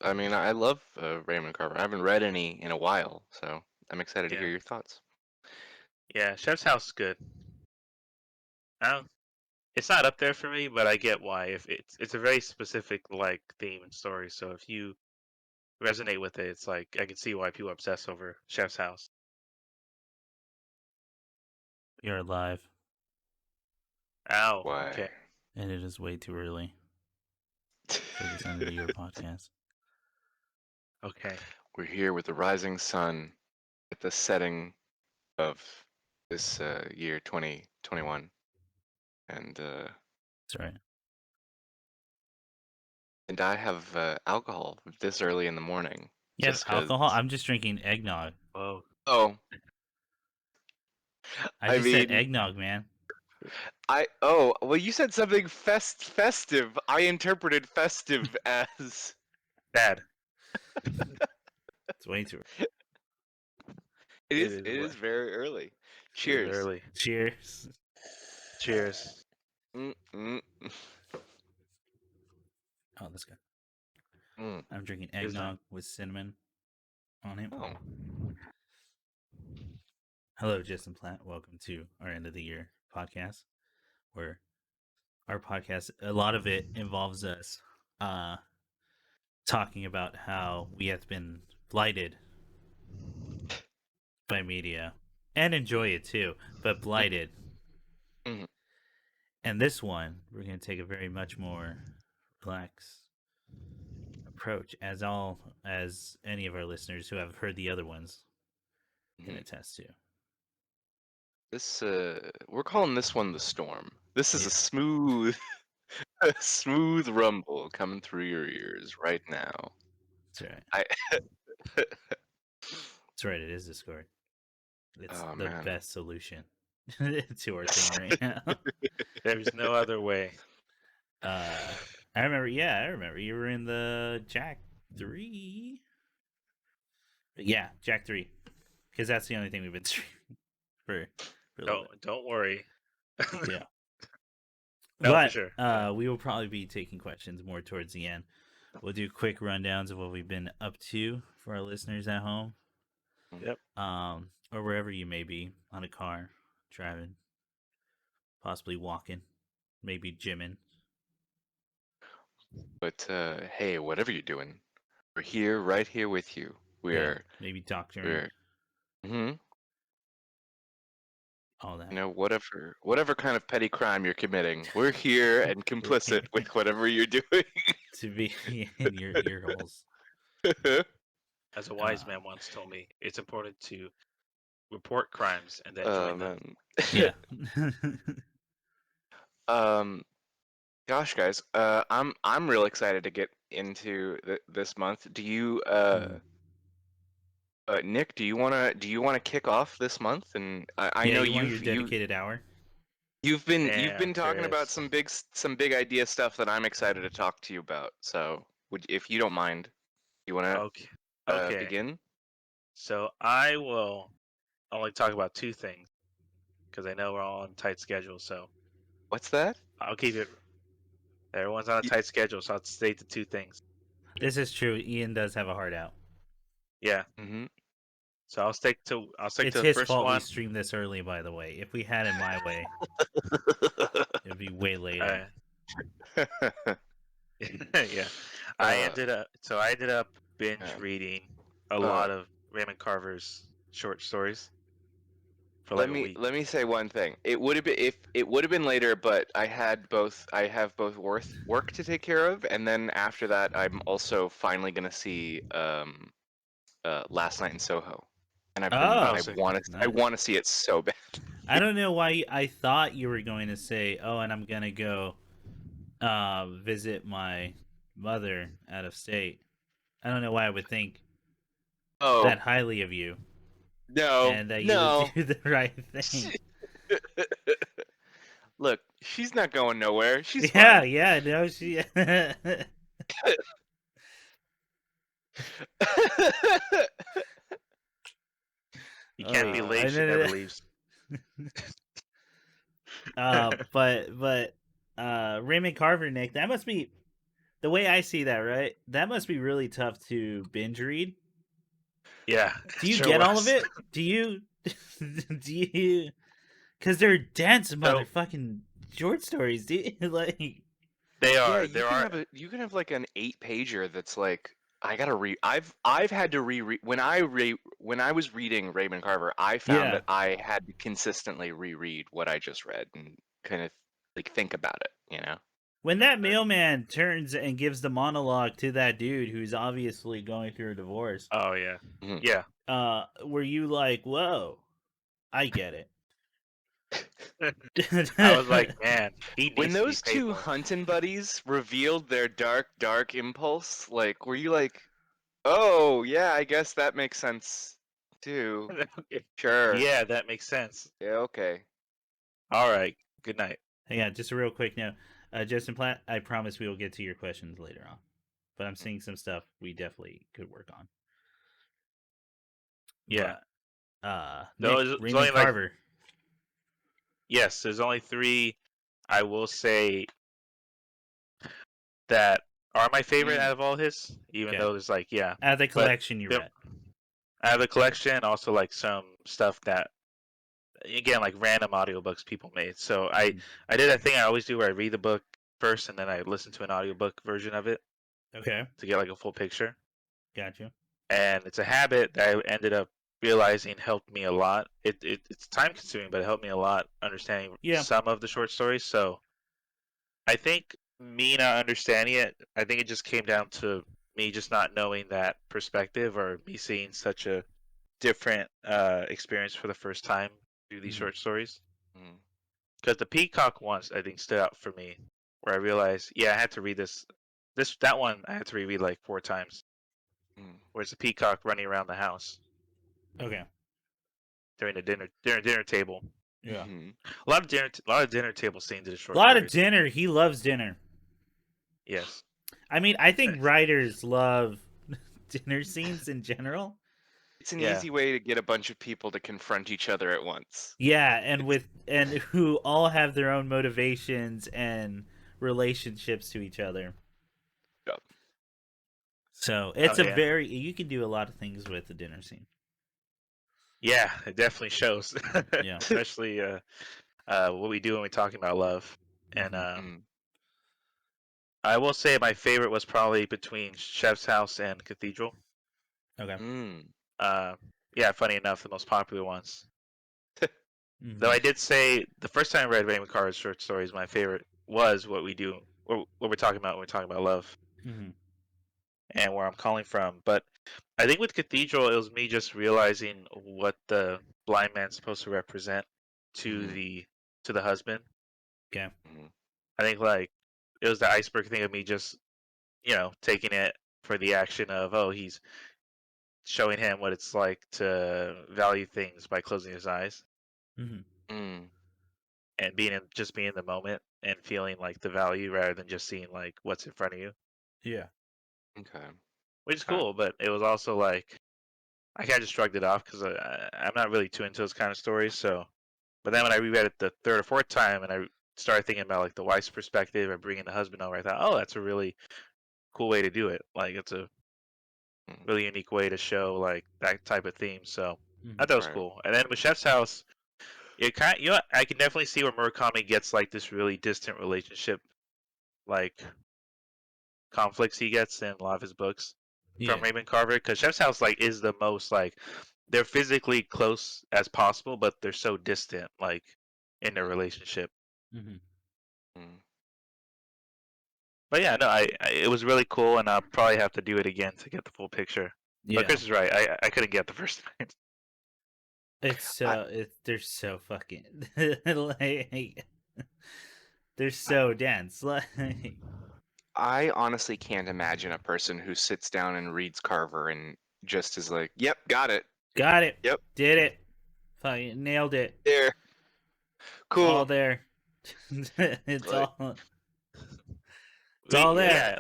I mean, I love Raymond Carver. I haven't read any in a while, so I'm excited to hear Yeah, your thoughts. yeah. Chef's House is good. I don't, it's not up there for me, but I get why. If it's a very specific like theme and story, so if you resonate with it, it's like I can see why people obsess over Chef's House. We are live, Ow. Why? Okay. and it is way too early for this end of the year podcast. Okay. We're here with the rising sun at the setting of this year 2021, and That's right. I have alcohol this early in the morning, You have just because. alcohol? I'm just drinking eggnog. Whoa. Oh, I I just said mean, eggnog, man. well, you said something festive. I interpreted festive as. Bad. It's way too It It is. is. It is very early. It is Cheers. early. Cheers. Cheers. Mm-mm. Oh, that's good. Mm. I'm drinking Is that? eggnog with cinnamon on it. Oh. Hello, Justin Platt. Welcome to our end of the year podcast, where our podcast, a lot of it involves us talking about how we have been blighted by media and enjoy it too, but blighted. Mhm. And this one, we're going to take a very much more relaxed approach, as any of our listeners who have heard the other ones can Mhm. attest to. This we're calling this one the storm. This is Yeah. a smooth, a smooth rumble coming through your ears right now. That's right. I. That's right. It is Discord. It's Oh the man. best solution to our thing right now. There's no other way. I remember. Yeah, I remember you were in the Jack 3. Yeah, Jack 3, because that's the only thing we've been streaming for a little bit. Don't worry. Yeah. No, for But sure. we will probably be taking questions more towards the end. We'll do quick rundowns of what we've been up to for our listeners at home, Yep. or wherever you may be, on a car, driving, possibly walking, maybe gymming. But hey, whatever you're doing, we're here, right here with you. Yeah, maybe doctoring, We're. Hmm. all that. You know, whatever kind of petty crime you're committing, we're here and We're complicit here with whatever you're doing. to be in your ear holes. As a wise man once told me, it's important to report crimes and then Oh join them. man. Yeah. Um. Gosh, guys, I'm real excited to get into this month. Do you, Nick? Do you wanna kick off this month? And I Yeah, know you want your dedicated hour? you've Damn, been talking about Chris. some big idea stuff that I'm excited to talk to you about. So if you don't mind, you wanna Okay. Okay. begin? So I will only talk about two things because I know we're all on tight schedule. So What's that? I'll keep it. Everyone's on a Y- tight schedule, so I'll state the two things. This is true. Ian does have a heart out. Yeah. Mhm. So I'll stick to It's the his first fault we one. streamed this early, by the way. If we had it my way, it'd be way later. Yeah. I ended up binge Man. reading a Uh, lot of Raymond Carver's short stories for let like a me week. let me say one thing. It would have been if it would have been later, but I have both work to take care of, and then after that, I'm also finally gonna see Last Night in Soho, and Oh, Oh, I sick. nice. want to see it so bad. I don't know why I thought you were going to say, "Oh, and I'm gonna go visit my mother out of state." I don't know why I would think Oh that highly of you no, and that you would no! do the right thing. Look, she's not going nowhere. She's Yeah, fine. yeah, no, she. You can't be late. I She never know. leaves. But Raymond Carver, Nick, that must be the way I see that, right? That must be really tough to binge read. Yeah, Do it you sure get all of was. it? Do you? Do you? Because they're dense So motherfucking short stories. Do you? Like, they Yeah, are. you There can are. have like an 8 pager that's like I gotta read. I've had to reread when I was reading Raymond Carver. I found yeah. that I had to consistently reread what I just read and kind of like think about it. You know. When that mailman turns and gives the monologue to that dude who's obviously going through a divorce, Oh yeah, Mhm. yeah. were you like, whoa, I get I was like, it? man, he When needs to be those paid two more. hunting buddies revealed their dark impulse, like, were you like, oh yeah, I guess that makes sense too. Sure. Yeah, that makes sense. Yeah. Okay. All right. Good night. Hang on, just a real quick note. Justin Platt, I promise we will get to your questions later on. But I'm seeing some stuff we definitely could work on. Yeah. But Nick, There's Raymond only like Carver. yes, there's only three. I will say that are my favorite out of all his. Even Okay. though there's like yeah, Out of the but collection you there- read. out of the collection, also like some stuff that again like random audiobooks people made. So Mhm. I did that thing I always do where I read the book first and then I listen to an audiobook version of it Okay. to get like a full picture. Gotcha. And it's a habit that I ended up realizing helped me a lot. It's time consuming, but it helped me a lot understanding Yeah. some of the short stories. So I think me not understanding it, I think it just came down to me just not knowing that perspective or me seeing such a different experience for the first time through these Mhm. short stories. Mm, Because the Peacock ones, I think, stood out for me, where I realized, yeah, I had to read this. That one I had to reread like 4 times. mm, Where's the Peacock running around the house Okay. during the dinner table? Yeah. mhm, A lot of dinner table scenes in the A short lot of stories. dinner. He loves dinner. Yes. I mean, I think writers love dinner scenes in general. It's an Yeah. easy way to get a bunch of people to confront each other at once. Yeah, and It's who all have their own motivations and relationships to each other. Yep. So Oh it's a yeah. very you can do a lot of things with the dinner scene. Yeah, it definitely shows. Yeah. Especially what we do when we're talking about love. And Mhm. Mm, I will say my favorite was probably between Chef's House and Cathedral. Okay. mm, Uh, yeah, funny enough, the most popular ones. Though Mhm. I did say the first time I read Raymond Carver's short stories, my favorite was what we do, or what we're talking about when we're talking about love Mhm. and where I'm calling from. But I think with Cathedral, it was me just realizing what the blind man's supposed to represent to mhm, the husband. Okay. mhm, I think like it was the iceberg thing of me just taking it for the action of he's showing him what it's like to value things by closing his eyes Mhm. mm. and just being in the moment and feeling like the value rather than just seeing like what's in front of you, Yeah. Okay. which is Okay. cool. But it was also like I kind of just shrugged it off because I'm not really too into those kind of stories. So, but then when I reread it the third or fourth time and I started thinking about like the wife's perspective or bringing the husband over, I thought, oh, that's a really cool way to do it. Like it's a Mm, really unique way to show like that type of theme. So I Mhm. thought that was right. cool. And then with Chef's House, it kind of, I can definitely see where Murakami gets like this really distant relationship, like conflicts he gets in a lot of his books from Yeah. Raymond Carver. Because Chef's House like is the most like they're physically close as possible, but they're so distant like in their Mm, relationship. Mhm. mm. But yeah, no, it was really cool, and I'll probably have to do it again to get the full picture. But Yeah. Chris is right. I couldn't get the first time. It's I, so they're so fucking like they're so dense. Like I honestly can't imagine a person who sits down and reads Carver and just is like, "Yep, got it. got it. Yep, Did it. Fucking nailed it. there, It's all cool." there. it's Like, all it's all there. Yeah,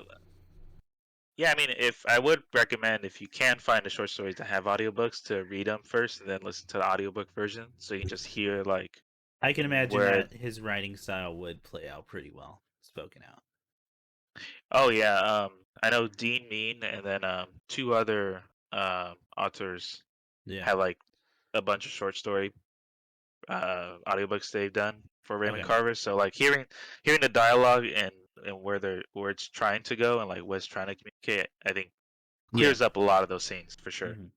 yeah. I mean, if I would recommend if you can find the short stories that have audiobooks to read them first and then listen to the audiobook version, so you can just hear like I can imagine where that his writing style would play out pretty well spoken out. Oh yeah, I know Dean Mean and then two other authors Yeah. have like a bunch of short story audiobooks they've done for Raymond Okay. Carver. So like hearing the dialogue and where it's trying to go and like what it's trying to communicate, I think Yeah. clears up a lot of those scenes for sure. Mhm.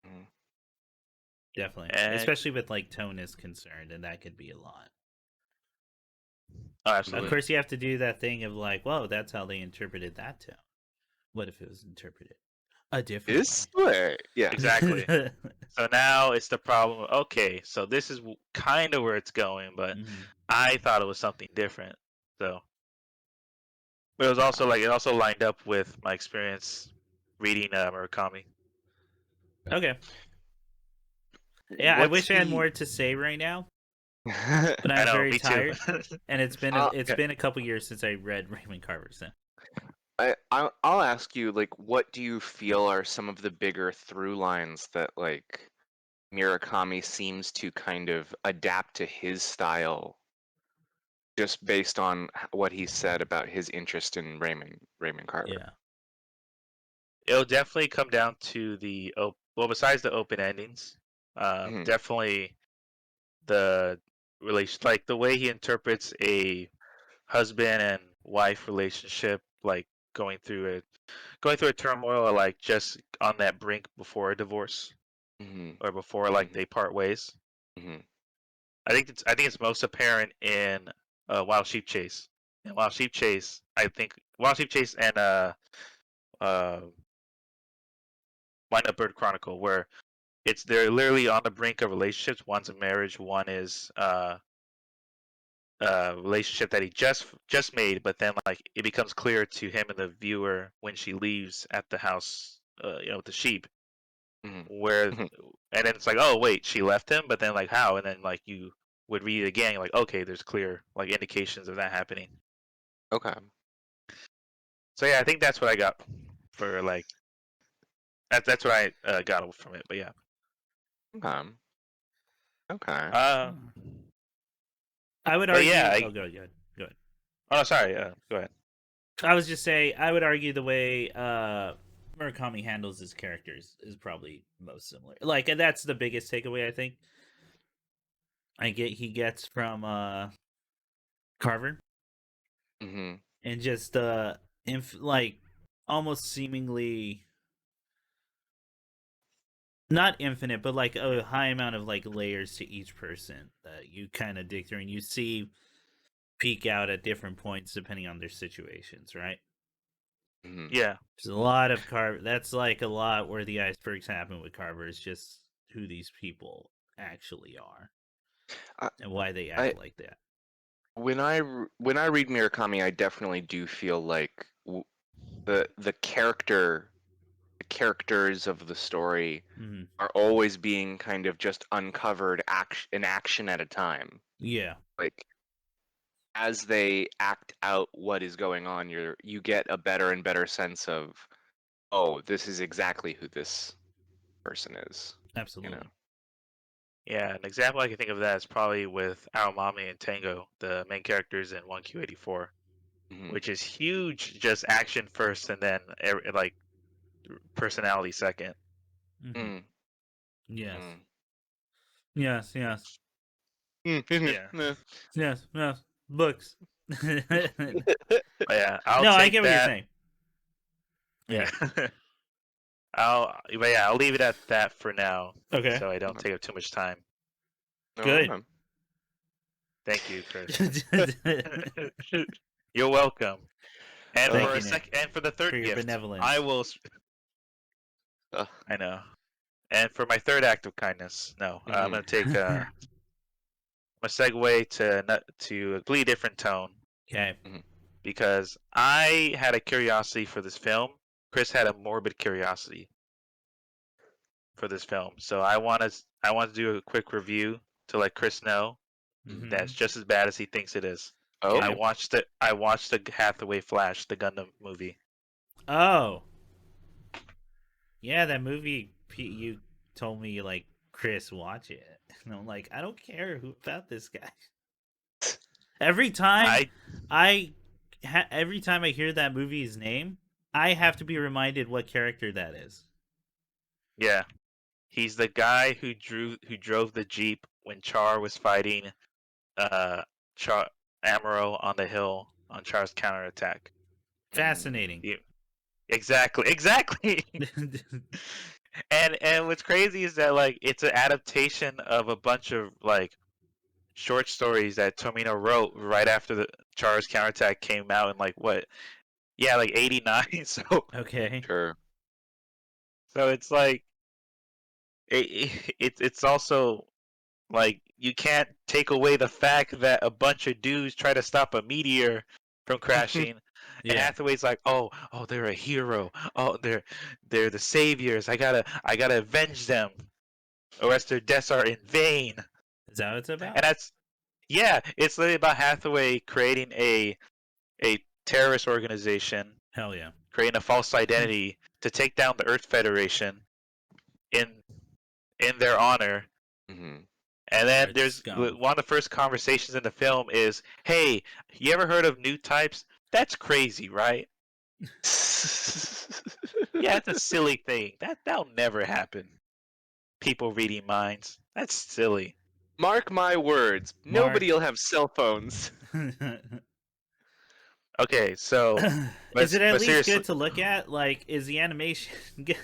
Mhm. Definitely, And especially with like tone is concerned, and that could be a lot. oh, Of absolutely. course, you have to do that thing of like, whoa, that's how they interpreted that tone. What if it was interpreted a different This way, yeah. Exactly. way? So now it's the problem. Okay, so this is kind of where it's going, but Mhm. I thought it was something different. So, but it was also like it also lined up with my experience reading Murakami. Okay. Yeah, I What's wish I had the more to say right now, but I I'm know, very me too. tired, and it's been uh, it's been a couple years since I read Raymond Carver. So I'll ask you, like, what do you feel are some of the bigger through lines that like Murakami seems to kind of adapt to his style just based on what he said about his interest in Raymond Carver? yeah, It'll definitely come down to well, besides the open endings, Mhm. definitely the relation, like the way he interprets a husband and wife relationship, like going through a turmoil, or like just on that brink before a divorce Mhm. or before like Mhm. they part ways. Mhm. I think it's most apparent in Wild Sheep Chase. In Wild Sheep Chase, I think Wild Sheep Chase and uh Wind Up Bird Chronicle, where they're literally on the brink of relationships. One's a marriage, one is relationship that he just made, but then like it becomes clear to him and the viewer when she leaves at the house, with the sheep, Mhm. where Mhm. and then it's like, oh wait, she left him, but then like how? And then like you would read it again, you're like, okay, there's clear like indications of that happening. Okay. So yeah, I think that's what I got for like that's what I got from it. But yeah, Okay. Okay. uh, I would but yeah, argue. Oh, go ahead, go ahead. oh no, sorry, go ahead. I was just say I would argue the way Murakami handles his characters is probably most similar. Like that's the biggest takeaway I think he gets from Carver, Mhm. and just like almost seemingly not infinite, but like a high amount of like layers to each person that you kind of dig through, and you see peek out at different points depending on their situations, right? Mhm. Yeah, There's a lot of Carver. That's like a lot where the icebergs happen with Carver. Is just who these people actually are I, and why they I act like that. when I read Murakami, I definitely do feel like the characters of the story Mm-hmm. are always being kind of just uncovered an action at a time. Yeah, Like as they act out what is going on, you get a better and better sense of, oh, this is exactly who this person is. You know. absolutely. yeah. An example I can think of that is probably with Aomami and Tango, the main characters in 1Q84, Hmm. which is huge, just action first and then like personality second. Mm-hmm. Mm. Yes, Mm. yes, yes, Yeah, yes, yes. Books. No, but yeah, I'll I take get what you're that. saying. Yeah, Yeah. but yeah, I'll leave it at that for now, Okay. so I don't take up too much time. No, Good. okay. Thank you, Chris. You're welcome. And Thank for Uh, you, Nick, and for the for third your gift, I benevolence. will. uh, I know. And for my third act of kindness, no, I'm mhm. gonna take a segue to a completely different tone Okay. Mhm. because I had a curiosity for this film. Chris had a morbid curiosity for this film, so I want to do a quick review to let Chris know that Mm-hmm. it's just as bad as he thinks it is. Okay. Okay. I watched the Hathaway Flash, the Gundam movie. Oh, yeah, that movie. You told me like Chris, watch it, and I'm like, I don't care who about this guy. Every time I I every time I hear that movie's name, I have to be reminded what character that is. Yeah, he's the guy who drove the jeep when Char was fighting uh Char Amuro on the hill on Char's counterattack. Fascinating. Yeah, exactly. And what's crazy is that like it's an adaptation of a bunch of like short stories that Tomino wrote right after the Char's counterattack came out in like what? Yeah, like '89. So Okay. Sure. it's like it's also like you can't take away the fact that a bunch of dudes try to stop a meteor from crashing, and Yeah. Hathaway's like, oh, they're a hero. Oh, they're the saviors. I gotta avenge them, or else their deaths are in vain. Is that what it's about? And that's yeah, it's literally about Hathaway creating a terrorist organization, Hell yeah. creating a false identity to take down the Earth Federation in their honor. Hmm. And then Earth there's scum. one of the first conversations in the film is, "Hey, you ever heard of new types? That's crazy, right? Yeah, it's a silly thing. That'll never happen. People reading minds. That's silly." Mark my words. Mark. Nobody'll have cell phones. Okay, so Is it at but least seriously, good to look at? Like, is the animation good?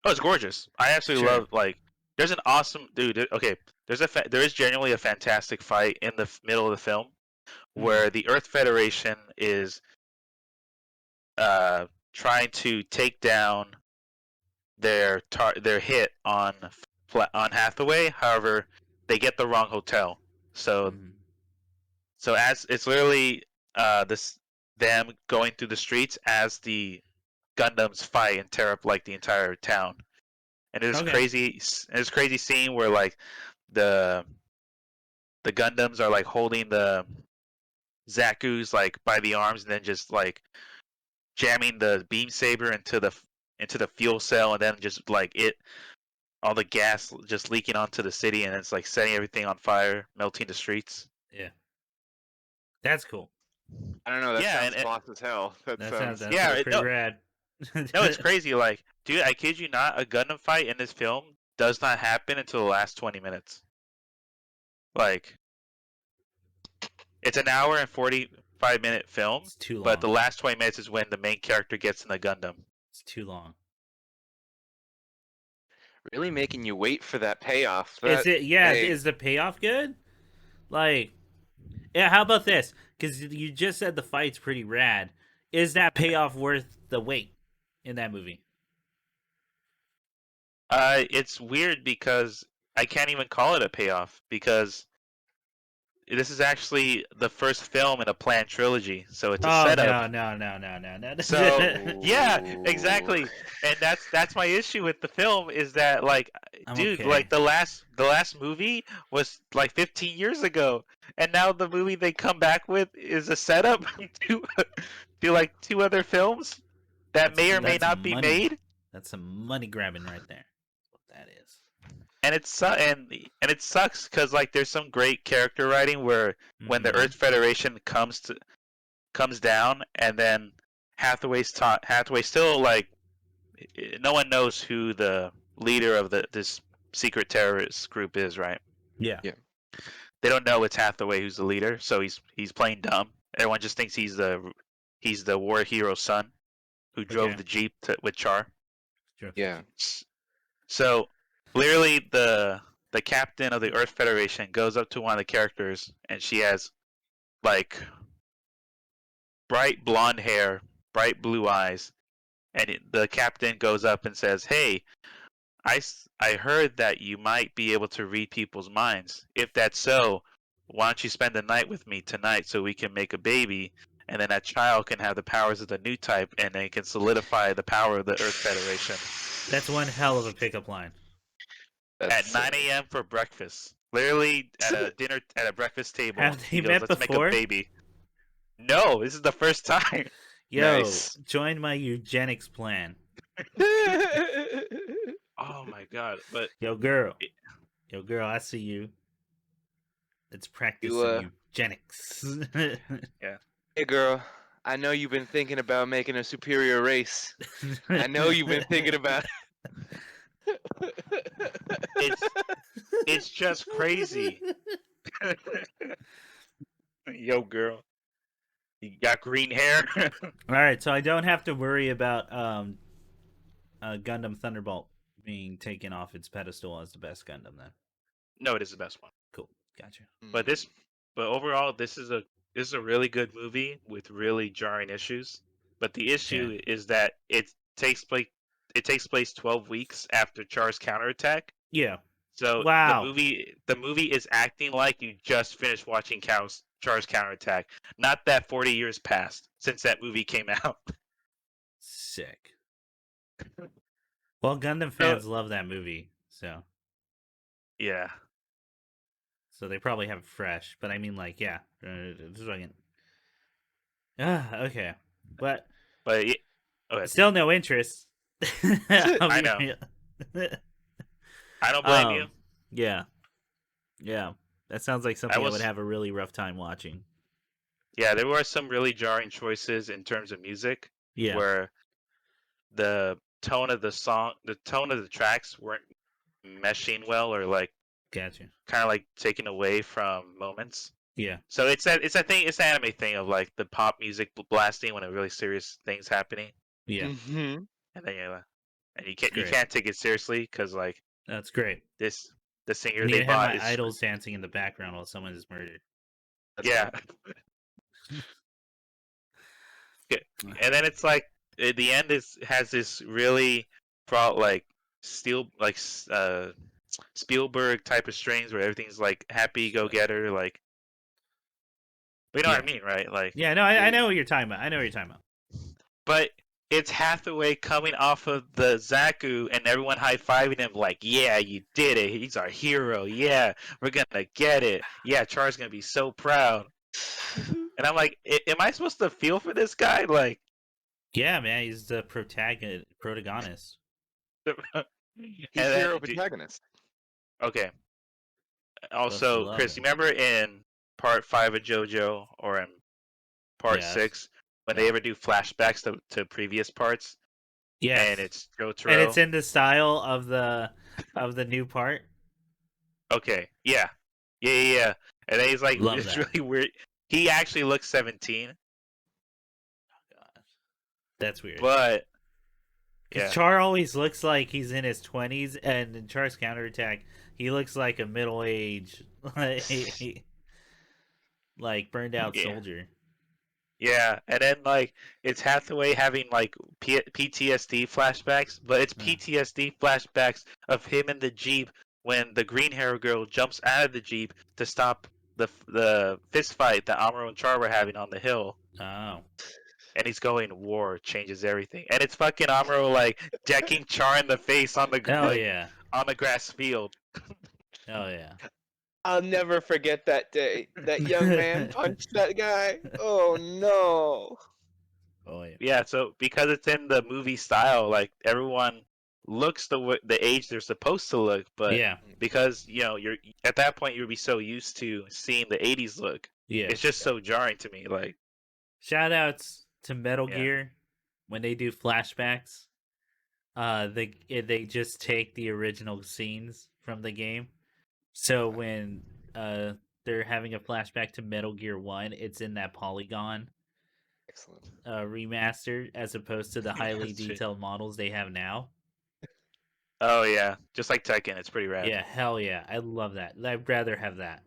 oh, it's gorgeous. I absolutely Sure. love like. There's an awesome dude. Okay, there is genuinely a fantastic fight in the middle of the film where the Earth Federation is trying to take down their hit on Hathaway. However, they get the wrong hotel. So Mhm. as it's literally this them going through the streets as the Gundams fight and tear up like the entire town. And Okay. there's crazy scene where like the Gundams are like holding the Zaku's like by the arms and then just like jamming the beam saber into the fuel cell, and then just like all the gas just leaking onto the city, and it's like setting everything on fire, melting the streets. Yeah. That's cool. I don't know. That Yeah, sounds boss as hell. That sounds. That yeah, sounds pretty no, rad. no, it's crazy. Like, dude, I kid you not, a Gundam fight in this film does not happen until the last 20 minutes. Like, it's an hour and 45-minute film, It's too but the long. last 20 minutes is when the main character gets in the Gundam. It's too long. Really making you wait for that payoff. Is That it? Yeah. hey, Is the payoff good? Like, yeah. How about this? Because you just said the fight's pretty rad. Is that payoff worth the wait in that movie? It's weird because I can't even call it a payoff because this is actually the first film in a planned trilogy, so it's a Oh setup. no. So yeah, Ooh. exactly, and that's my issue with the film is that like, I'm dude, okay. like the last movie was like 15 years ago, and now the movie they come back with is a setup to like two other films that may or may That's not be money. made. That's some money grabbing right there. That's what that is. And and it sucks because like there's some great character writing where when the Mm-hmm. Earth Federation comes down, and then Hathaway still like no one knows who the leader of this secret terrorist group is, right? Yeah. Yeah. They don't know it's Hathaway who's the leader, so he's playing dumb. Everyone just thinks he's the war hero's son who drove Okay. the jeep with Char. Sure. Yeah. So clearly the captain of the Earth Federation goes up to one of the characters, and she has like bright blonde hair, bright blue eyes, and the captain goes up and says, "Hey, I heard that you might be able to read people's minds. If that's so, why don't you spend the night with me tonight so we can make a baby, and then that child can have the powers of the new type, and they can solidify the power of the Earth Federation." That's one hell of a pickup line. At That's 9 a.m. for breakfast. Literally at a breakfast table. Have they He goes, met "Let's make a before? baby." No, this is the first time. Yo, nice. join my eugenics plan. Oh my god! But Yo, girl. it- Yo, girl, I see you. Let's practice You some eugenics. yeah, hey girl, I know you've been thinking about making a superior race. I know you've been thinking about. It's just crazy. Yo, girl, you got green hair. All right, so I don't have to worry about Gundam Thunderbolt being taken off its pedestal as the best Gundam. Then No, it is the best one. cool, gotcha. But overall, this is a really good movie with really jarring issues. But the issue is that it takes place 12 weeks after Char's counterattack. Yeah. So Wow. the movie is acting like you just finished watching Char's counterattack, not that 40 years passed since that movie came out. Sick. Well, Gundam fans love that movie, so Yeah. they probably have it fresh. But I mean, like, yeah, this fucking. Okay, but still no interest. I know. I don't blame you. Yeah, that sounds like something I would have a really rough time watching. Yeah, there were some really jarring choices in terms of music. Yeah, where the tone of the tracks weren't meshing well, or like gotcha. kind of like taken away from moments. Yeah. So it's an anime thing of like the pop music blasting when a really serious thing's happening. Yeah. And then you can't take it seriously because like that's great. The singer they bought have my is idols dancing in the background while someone is murdered. Yeah. And then it's like at the end has this really like Spielberg type of strings where everything's like happy go getter, like, but you know what I mean, right? Like, yeah, no, I know what you're talking about. But it's Hathaway coming off of the Zaku and everyone high fiving him like, yeah, you did it. He's our hero. Yeah, we're gonna get it. Yeah, Char's gonna be so proud. And I'm like, am I supposed to feel for this guy? Like, yeah, man, he's the protagonist. He's hero protagonist. Okay. Also, Chris, you remember in part 5 of JoJo or in part 6 when they ever do flashbacks to previous parts? Yes. And it's Jotaro. And it's in the style of the new part. Okay. Yeah. And then he's like, it's really weird. He actually looks 17. Oh god, that's weird. But Char always looks like he's in his 20s, and in Char's counterattack, he looks like a middle-aged, like burned out soldier. Yeah, and then like it's Hathaway having like PTSD flashbacks, but it's PTSD flashbacks of him in the Jeep when the green hair girl jumps out of the Jeep to stop the fist fight that Amuro and Char were having on the hill. Oh. And he's going, war changes everything. And it's fucking Amuro like decking Char in the face on the on the grass field. Oh yeah. I'll never forget that day. That young man punched that guy. Oh no. Oh yeah. Yeah, so because it's in the movie style, like everyone looks the age they're supposed to look, but because you're at that point you'll be so used to seeing the 80s look. Yeah. It's just so jarring to me. Like, shout outs to Metal Gear when they do flashbacks. They just take the original scenes from the game. So when they're having a flashback to Metal Gear 1, it's in that polygon remastered as opposed to the highly detailed models they have now. Oh yeah, just like Tekken, it's pretty rad. Yeah, hell yeah. I love that. I'd rather have that.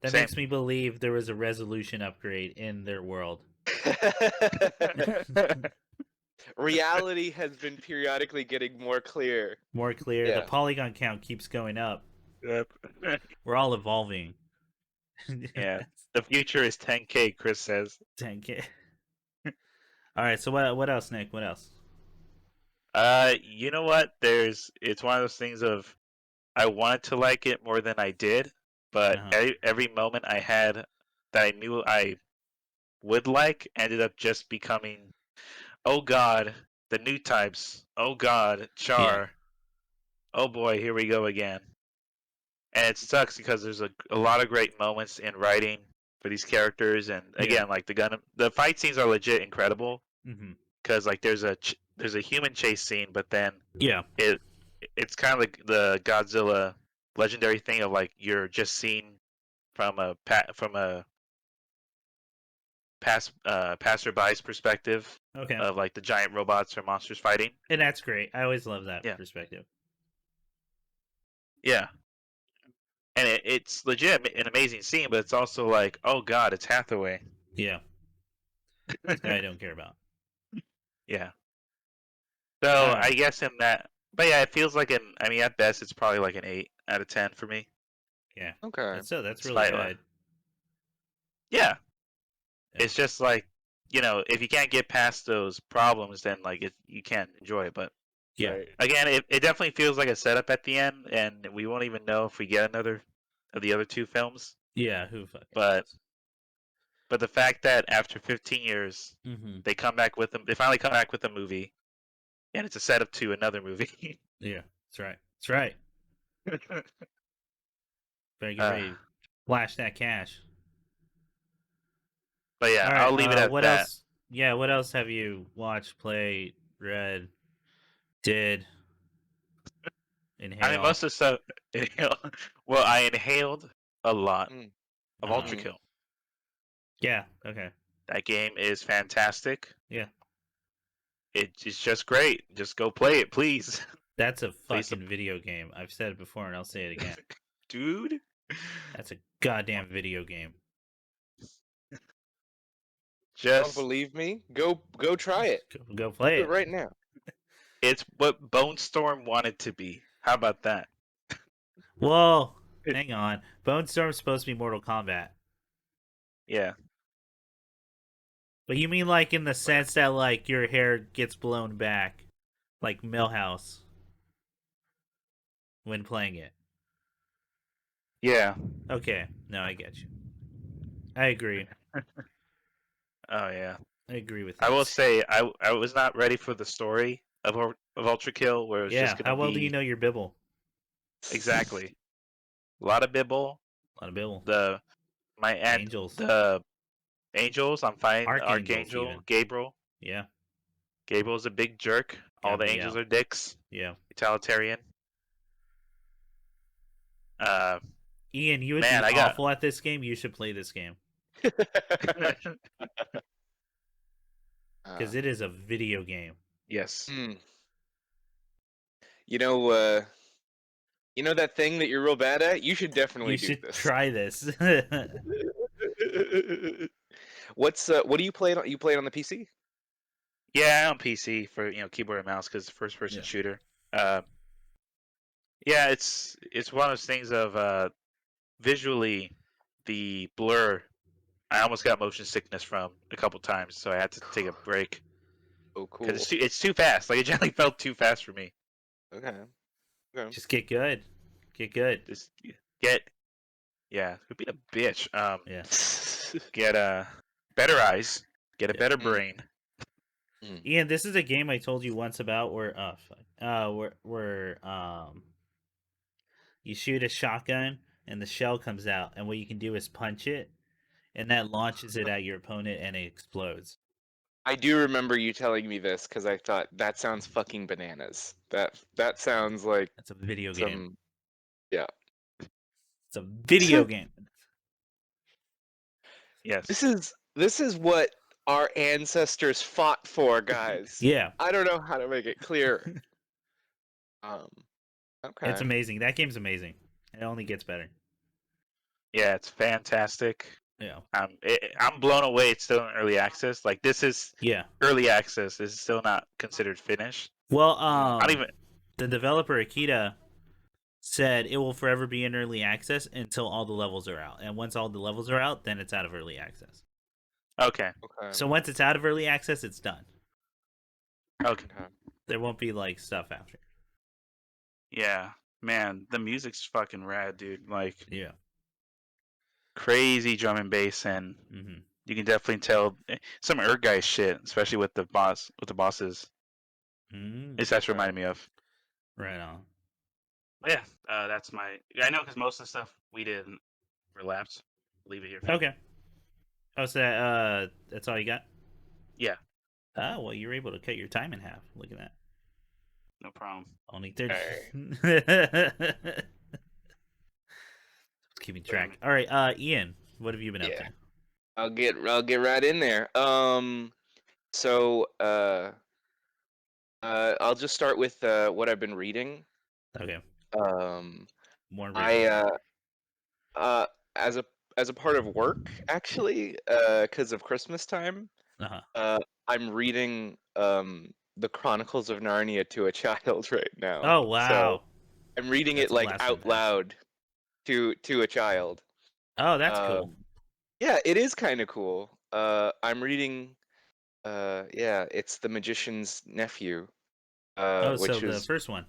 That makes me believe there was a resolution upgrade in their world. Reality has been periodically getting more clear. More clear. Yeah. The polygon count keeps going up. Yep. We're all evolving. Yeah. The future is 10K, Chris says. 10K. All right, so what else, Nick? What else? You know what? It's one of those things of I wanted to like it more than I did, but every moment I had that I knew I would like ended up just becoming, oh god, the new types. Oh god, Char. Yeah. Oh boy, here we go again. And it sucks because there's a lot of great moments in writing for these characters, and again, like the fight scenes are legit incredible Mm-hmm. because like there's a human chase scene, but then Yeah. it's kind of like the Godzilla legendary thing of like you're just seen from a passerby's perspective Okay. of like the giant robots or monsters fighting. And that's great. I always love that Yeah. perspective. Yeah, and it's legit an amazing scene, but it's also like, oh god, it's Hathaway. Yeah. This guy I don't care about. Yeah. So Alright. I guess in that, but yeah, it feels like I mean, at best, it's probably like an 8 out of 10 for me. Yeah. Okay. That's really Despite, good. Yeah. Yeah. It's just like, if you can't get past those problems, then like you can't enjoy it. But Yeah. Right. again, it definitely feels like a setup at the end, and we won't even know if we get another of the other two films. Yeah. Who fucking But knows? but the fact that after 15 years Mm-hmm. they come back with them, they finally come back with a movie, and it's a setup to another movie. Yeah. That's right. That's right. Better get Uh, ready. Flash that cash. but yeah, All right. I'll leave it at what that. else? Yeah. What else have you watched, played, read, did, inhaled? I mean, most of the stuff. Well, I inhaled a lot Mm. of Uh-huh. Ultra Kill. Yeah. Okay. That game is fantastic. Yeah. It's just great. Just go play it, please, That's a Please fucking video game. I've said it before and I'll say it again. dude. That's a goddamn video game. Don't Just believe me? Go try it. Go play Do it. it right now. it's what Bone Storm wanted to be. How about that? Whoa. Hang on. Bone Storm's supposed to be Mortal Kombat. Yeah. But you mean like in the sense that like your hair gets blown back, like Millhouse, when playing it? Yeah. Okay, no, I get you. I agree. Oh yeah. I agree with I that. will say I was not ready for the story of Ultra Kill, where it was Yeah. just gonna How well be do you know your Bibble? exactly a lot of Bibble. A lot of Bibble. The my and Angels. the angels. I'm fine. Archangels, Archangel even. Gabriel. Yeah. Gabriel's a big jerk. All Gotta the be angels out. are dicks. Yeah. Utilitarian. Ian, you would Man, be I got- awful at this game. You should play this game because it is a video game. yes. Mm. You know that thing that you're real bad at? You should definitely You do should this. try this. What do you play on? You play it on the PC? Yeah, on PC for keyboard and mouse because first person Yeah. shooter. Yeah, it's one of those things of visually the blur. I almost got motion sickness from a couple times, so I had to take a break Oh, cool. because it's too fast. Like it generally felt too fast for me. Okay. Okay. Just get good. Get good. Just get could be a bitch. Yeah. Get better eyes, get a Yeah. better brain. Ian, this is a game I told you once about where you shoot a shotgun and the shell comes out, and what you can do is punch it, and that launches it at your opponent and it explodes. I do remember you telling me this because I thought that sounds fucking bananas. That sounds like That's a video game. some. Yeah. It's a video game. Yes. This is what our ancestors fought for, guys. Yeah. I don't know how to make it clear. Okay. It's amazing. That game's amazing. It only gets better. Yeah, it's fantastic. Yeah. I'm blown away. It's still in early access. Like this is Yeah. early access. This is still not considered finished. Well, I don't even. the developer Akita said it will forever be in early access until all the levels are out. And once all the levels are out, then it's out of early access. Okay. Okay. So once it's out of early access, it's done. Okay. There won't be like stuff after. Yeah, man, the music's fucking rad, dude. Like Yeah. crazy drum and bass, and Mm-hmm. you can definitely tell some Guy shit, especially with the bosses. Mm-hmm. It's that's reminded me of. Right on. But yeah, that's my. I know because most of the stuff we did relapse. Leave it here. Okay. Oh, so that's all you got? Yeah, Oh, well, you were able to cut your time in half. Look at that. no problem. Only 30. Alright. Keeping Damn track. it. All right, Ian, what have you been up Yeah, to? I'll get right in there. So I'll just start with what I've been reading. Okay, Um, more I original. uh as a part of work actually, because of Christmas time, Uh huh. uh, I'm reading the Chronicles of Narnia to a child right now. Oh So wow, I'm reading it that's a like blast from the out past. loud to a child. Oh, that's cool. Um, yeah, it is kind of cool. I'm reading yeah, it's The Magician's Nephew, Oh, so which the is first one.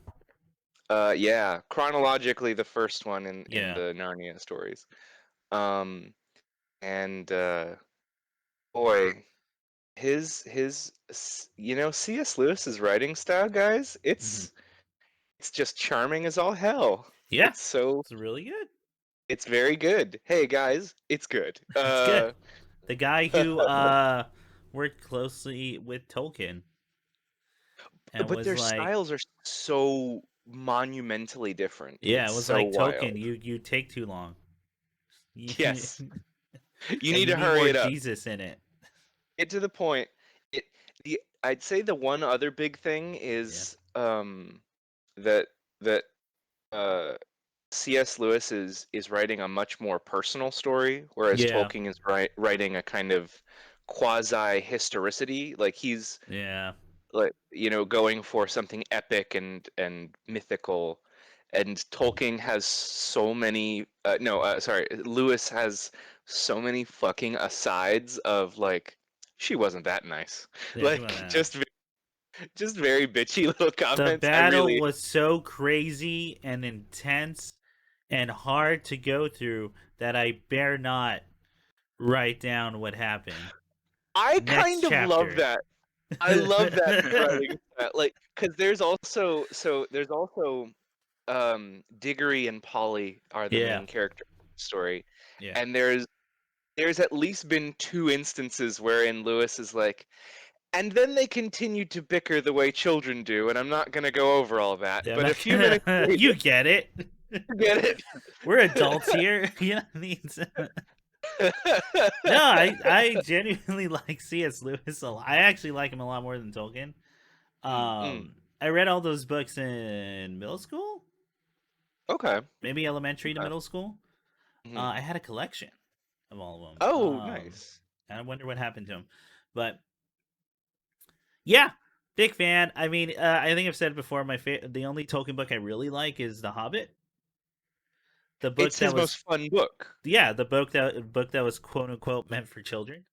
yeah, chronologically the first one in Yeah. the Narnia stories. Um, and boy, C.S. Lewis's writing style, guys, Hmm. it's just charming as all hell. Yeah, It's so it's really good. it's very good. Hey guys, it's good. It's good. The guy who worked closely with Tolkien and But was their like, styles are so monumentally different. yeah, it It's was so like Tolkien. wild. You take too long. Yes. You And need you to need hurry more it up. Jesus in it. Get to the point. It I'd say the one other big thing Yeah. is that that uh C.S. Lewis is writing a much more personal story, whereas Yeah. Tolkien is writing a kind of quasi historicity. Like he's Yeah. like going for something epic and mythical, and Tolkien has so many no sorry, Lewis has so many fucking asides of like she wasn't that nice, Yeah, she went like that nice. just very bitchy little The comments. I battle really was so crazy and intense and hard to go through that I dare not write down what happened. I Next kind of love chapter. that. I love that writing style. Like, because there's also Diggory and Polly are the Yeah. main character of the story, Yeah. and there's at least been two instances wherein Lewis is like, and then they continued to bicker the way children do, and I'm not gonna go over all that, Yeah, I'm but a not few minutes gonna. later, You get it. get it? We're adults here. Yeah, no, I genuinely like C.S. Lewis a lot. I actually like him a lot more than Tolkien. Mm, mm. I read all those books in middle school, Okay. maybe elementary to Okay. middle school. Mhm. I had a collection of all of them. Oh, nice. And I wonder what happened to him. But yeah, big fan. I mean, I think I've said it before. The only Tolkien book I really like is The Hobbit. The book It's that his was most fun book. yeah, the book that was quote unquote meant for children.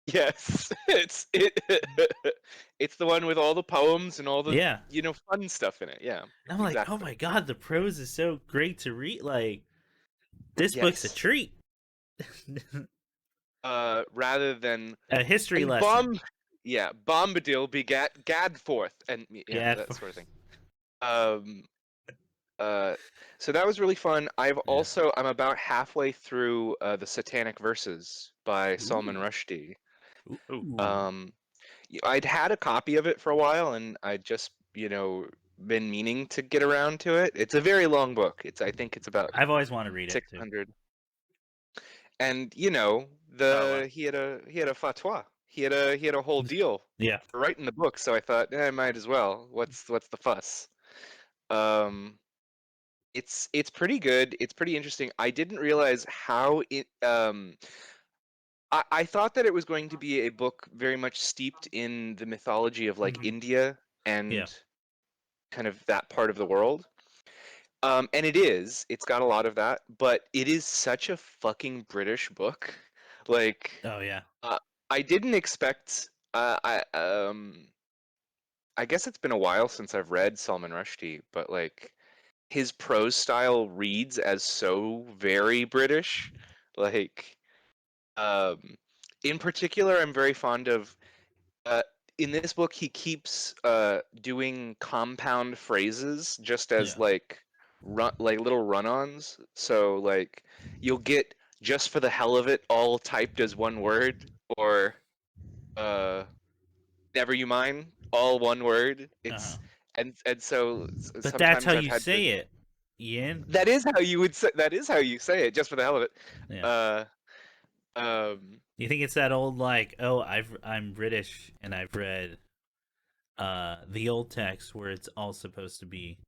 Yes, it's the one with all the poems and all the Yeah, fun stuff in it. Yeah, and I'm like, oh exactly. my god, the prose is so great to read. Like this book's a Yes. treat. Rather than A history and lesson. Bombadil begat Gadforth, and yeah, Yeah, that sort of thing. Um, uh, so that was really fun. yeah. I'm about halfway through the Satanic Verses by Salman Ooh, Rushdie. Ooh, ooh, Um, I'd had a copy of it for a while, and I'd just, been meaning to get around to it. It's a very long book. I think it's about I've always wanted to read it too. 600. And oh, well. he had a fatwa. He had a whole deal Yeah. for writing the book. So I thought, I might as well. What's the fuss? Um, it's pretty good. It's pretty interesting. I didn't realize how it. I thought that it was going to be a book very much steeped in the mythology of like Hmm. India Yeah. and kind of that part of the world. And it is. It's got a lot of that, but it is such a fucking British book. Like, Oh yeah. uh, I didn't expect. I guess it's been a while since I've read Salman Rushdie, but like his prose style reads as so very British. Like, um, in particular, I'm very fond of. Uh, in this book, he keeps doing compound phrases just as Yeah. like little run-ons. So like you'll get just for the hell of it, all typed as one word, or never you mind, all one word. Uh-huh. It's and so But that's how sometimes I've you had to. say it, Ian. That is how you would say. That is how you say it, just for the hell of it. Yeah. Uh, um, You think it's that old like, oh, I'm British and I've read the old text where it's all supposed to be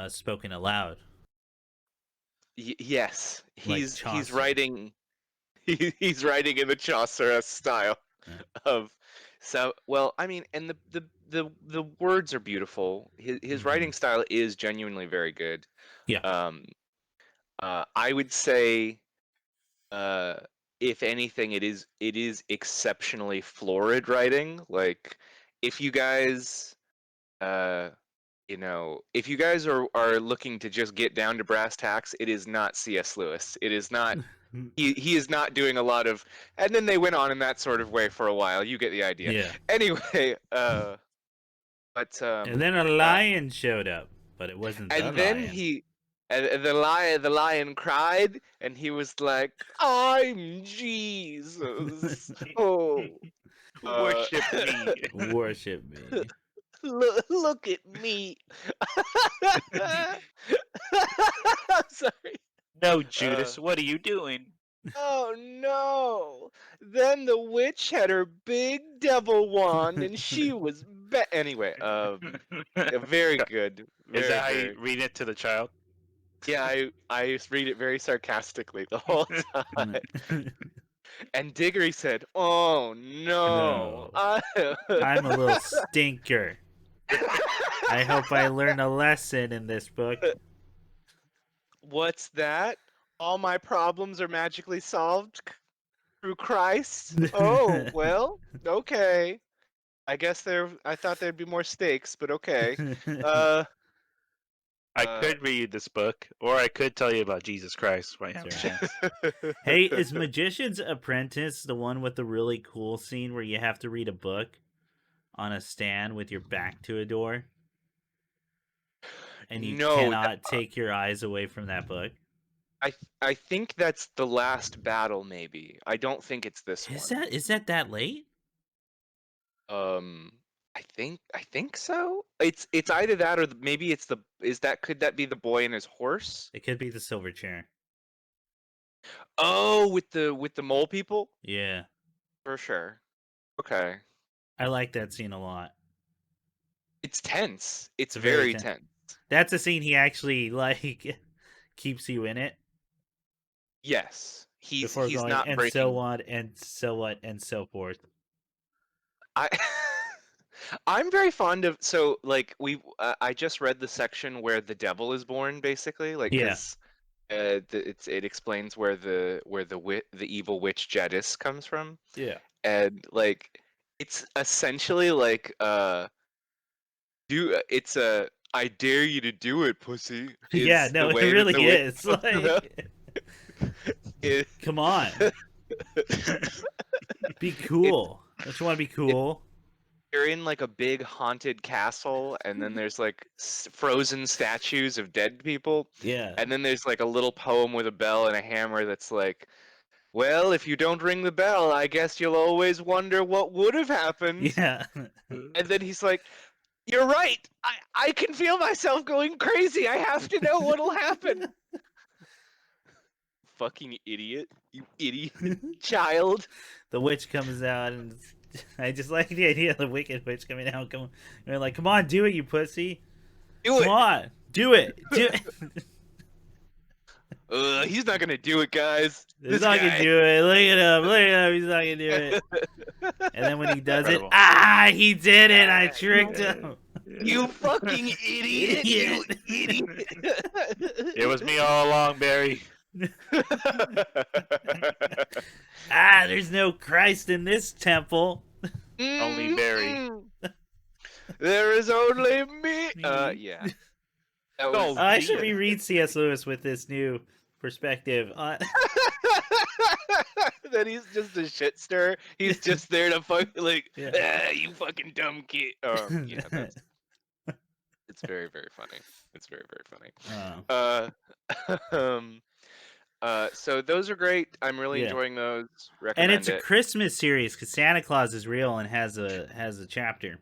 spoken aloud, yes, like he's Chaucer. writing. He's writing in the Chaucer style Yeah. of. So well, I mean, and the words are beautiful. His Mm-hmm. writing style is genuinely very good. Yeah. Um, I would say, uh, if anything, it is exceptionally florid writing. Like, if you guys, uh, if you guys are looking to just get down to brass tacks, it is not C.S. Lewis. It is not. He is not doing a lot of. And then they went on in that sort of way for a while. You get the idea. Yeah. Anyway, but And then a uh, lion showed up, but it wasn't the and then lion. and the lion cried, and he was like, "I'm Jesus." Oh, uh, Worship me. Worship me. look at me. I'm sorry. No, Uh, Judas, what are you doing? oh no! Then the witch had her big devil wand, and she was anyway. Very good, Is very that how you very. read it to the child? Yeah, I just read it very sarcastically the whole time. And Diggory said, "Oh no, No. I'm a little stinker. I hope I learn a lesson in this book. What's that? All my problems are magically solved through Christ? Oh, well, okay. I guess I thought there'd be more stakes, but okay. Uh, I uh, could read this book, or I could tell you about Jesus Christ right now. Sure. Hey, is Magician's Apprentice the one with the really cool scene where you have to read a book on a stand with your back to a door? And you no, cannot take your eyes away from that book? I think that's the last battle. Maybe I don't think it's this Is one. that late? Um, I think so. It's either that or maybe it's the is that could that be the boy and his horse? It could be the silver chair. Oh, with the mole people? Yeah. For sure. Okay. I like that scene a lot. It's tense. It's It's very very tense. tense. That's a scene he actually like keeps you in it Yes. He's before he's going not and so breaking. on and so on and so forth. I I'm very fond of so like I just read the section where the devil is born basically like Yeah. cuz it explains where the evil witch Jadis comes from, Yeah. and like it's essentially like it's a I dare you to do it, pussy, Yeah, is no, the it way that the really witch is. talks about Like it. come on. Be It's cool. Don't you want to be it, cool? you're in like a big haunted castle, and then there's like frozen statues of dead people, Yeah. and then there's like a little poem with a bell and a hammer that's like, well, if you don't ring the bell, I guess you'll always wonder what would have happened. Yeah. And then he's like, you're right. I can feel myself going crazy. I have to know what'll happen. Fucking idiot. You idiot child. The witch comes out and I just like the idea of the wicked witch coming out. They're like, come on, do it, you pussy. Do Come it. on, do it. Do it. He's not gonna do it, guys. He's This not gonna guy. do it. Look at him. Look at him. He's not gonna do it. And then when he does it, Incredible. he did it. I tricked him. You fucking idiot. You idiot. It was me all along, Barry. There's no Christ in this temple. Only Barry. Mm-mm. There is only me. Yeah. That was. Oh, I should Jesus. reread C.S. Lewis with this new perspective. That he's just a shit stir. He's just there to fuck like, Yeah. you fucking dumb kid. Yeah, it's very very funny. It's very very funny. Oh. Uh, um, So those are great. I'm really Yeah. enjoying those. And it's Recommend a it. Christmas series because Santa Claus is real and has a chapter.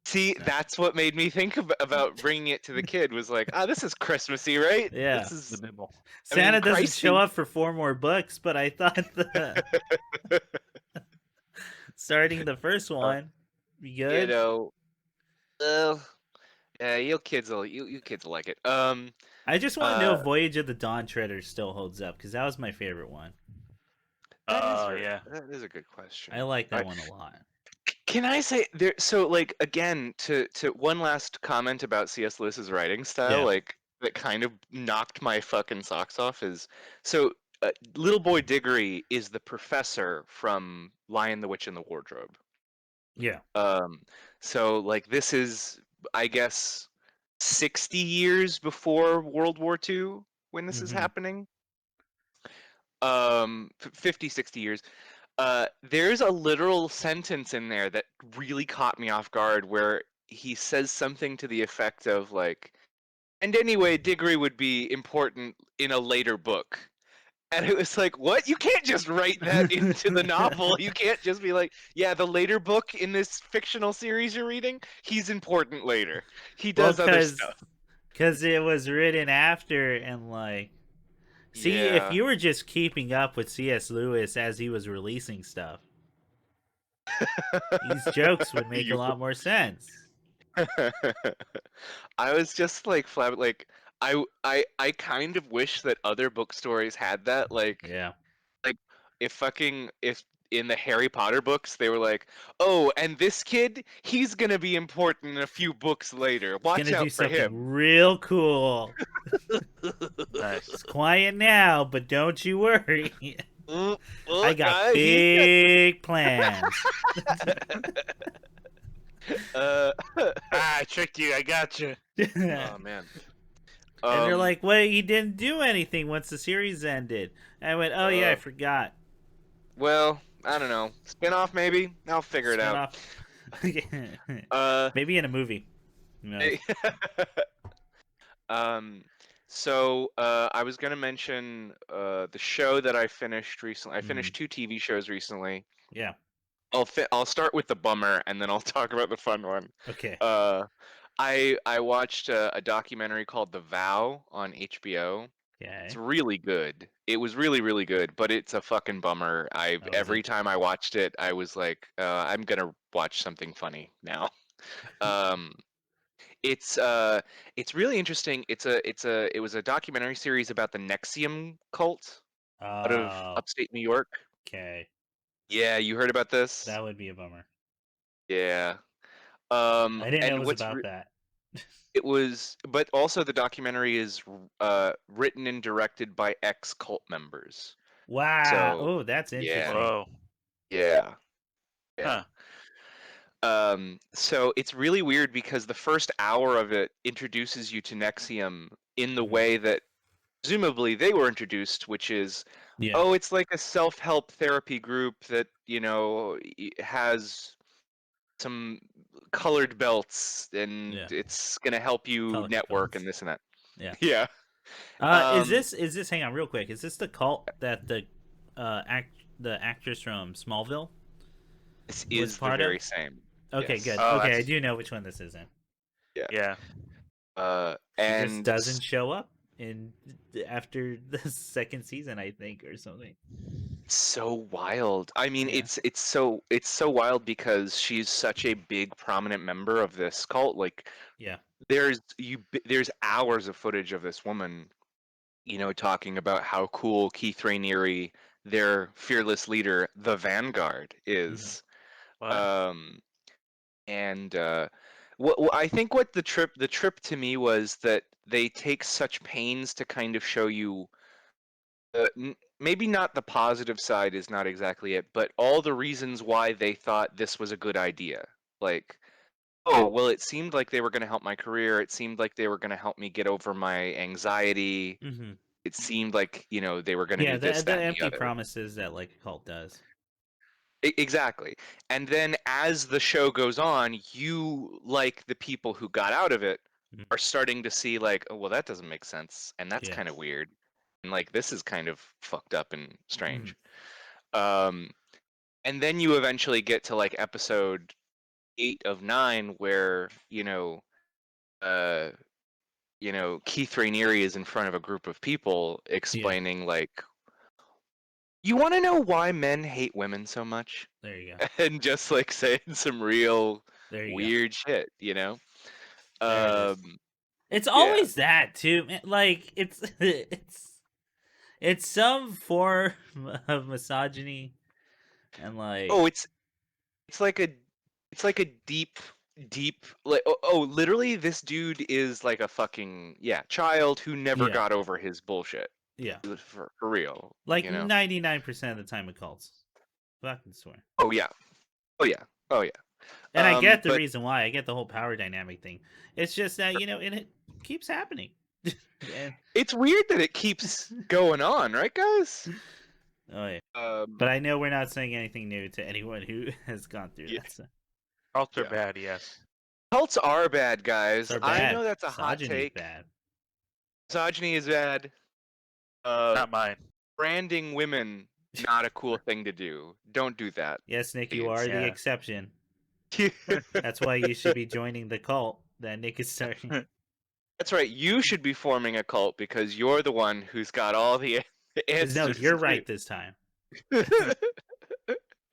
See, So, that's what made me think about bringing it to the kid. Was like, this is Christmassy, right? yeah. This The is, nibble. I mean, Santa doesn't show Christy. up for 4 more books, but I thought the starting the first one be You good. know, uh, yeah, you kids will like it. I just want to know Uh, if Voyage of the Dawn Treader still holds up because that was my favorite one. Oh yeah. that is a good I question. like that one a lot. Can I say there? So, like, again, to one last comment about C.S. Lewis's writing style, Yeah. like that kind of knocked my fucking socks off is so. Little Boy Diggory is the professor from Lion, the Witch, and the Wardrobe. Yeah. Um, so like this is, I guess, 60 years before World War II when this is Mm-hmm. happening. 50, 60 years. There's a literal sentence in there that really caught me off guard where he says something to the effect of like, and anyway, Diggory would be important in a later book. And it was like, what? You can't just write that into the novel. You can't just be like, yeah, the later book in this fictional series you're reading, he's important later. He Well, does other stuff. because it was written after and like, see, if Yeah. you were just keeping up with C.S. Lewis as he was releasing stuff, these jokes would make a You lot more sense. I was just like like I kind of wish that other book stories had that Yeah. like if in the Harry Potter books they were like, "Oh, and this kid, he's going to be important in a few books later. He's Watch gonna do out for something him." real cool. Nice. It's quiet now, but don't you worry. Mm, I well, got he's got big plans. uh I tricked you. I got you. oh man. And they're Um like, "Wait, he didn't do anything once the series ended." And I went, "Oh yeah, I uh forgot." well, I don't know. Spin-off maybe? I'll figure it out. Spinoff. Uh Maybe in a movie. Who knows? Um, I was gonna mention the show that I finished recently. I Mm, finished 2 TV shows recently. yeah. I'll start with the bummer and then I'll talk about the fun one. Okay. Uh, I watched a documentary called The Vow on HBO. It's Okay. really good. It was really really good, but it's a fucking bummer. I How is every it? time I watched it, I was like, I'm gonna watch something funny now. Um, it's really interesting. It was a documentary series about the Nexium cult out of Oh, upstate New York. okay. Yeah, you heard about this? That would be a bummer. Yeah. I didn't know it And was about that. it was, but also the documentary is written and directed by ex cult members. Wow. So Oh, that's yeah, interesting. Whoa. yeah, yeah. Huh. So it's really weird because the first hour of it introduces you to Nexium in the Mhm. way that presumably they were introduced, which is, Yeah. oh, it's like a self-help therapy group that, has some colored belts and Yeah. it's gonna help you Colored network belts. and this and that. Yeah. Yeah. Is Um, this hang on real quick? Is this the cult that the actress from Smallville this was is the part of? very same. Okay, good. Yes. Oh, Okay, I that's do know which one this is in. Yeah. yeah. She just And doesn't show up in after the second season, I think, or something. so wild. I mean, Yeah. it's so wild because she's such a big prominent member of this cult. Like Yeah. there's hours of footage of this woman, talking about how cool Keith Raniere, their fearless leader, the Vanguard, Hmm. is. What? Um, and what I think what the trip to me was that they take such pains to kind of show you maybe not the positive side is not exactly it, but all the reasons why they thought this was a good idea. Like, oh, well, it seemed like they were going to help my career. It seemed like they were going to help me get over my anxiety. Hmm. It seemed like, they were going to Yeah, do this, the that, and the empty other. promises that like a cult does. Exactly. And then as the show goes on, you, like the people who got out of it, Mhm. are starting to see, like, oh, well, that doesn't make sense. And that's Yeah. kind of weird. and like this is kind of fucked up and strange. Mhm. And then you eventually get to like episode 8 of 9 where uh Keith Raniere is in front of a group of people explaining like, you want to know why men hate women so much? There you go. And just like saying some real There you go. weird shit, There it is. Um, It's yeah. always that too, man. Like it's some form of misogyny, and like Oh, it's like a deep like literally this dude is like a fucking child who never yeah, got over his bullshit. yeah, For real, like 99% of the time it calls. Fucking swear. Oh yeah. Oh yeah. Oh yeah. And I get the But reason why. I get the whole power dynamic thing. It's just that it keeps happening. And it's weird that it keeps going on, right, guys? oh yeah. Um, But I know we're not saying anything new to anyone who has gone through yeah, that. So. Cults are yeah. bad, yes. Cults are bad, guys. They're I bad. know that's a hot Misogyny's take. bad. Misogyny is bad. Not mine. Branding women, not a cool thing to do. Don't do that. Yes, Nick, you Please. are the Yeah. exception. That's why you should be joining the cult that Nick is starting. That's right. You should be forming a cult because you're the one who's got all the No, answers. you're right this time.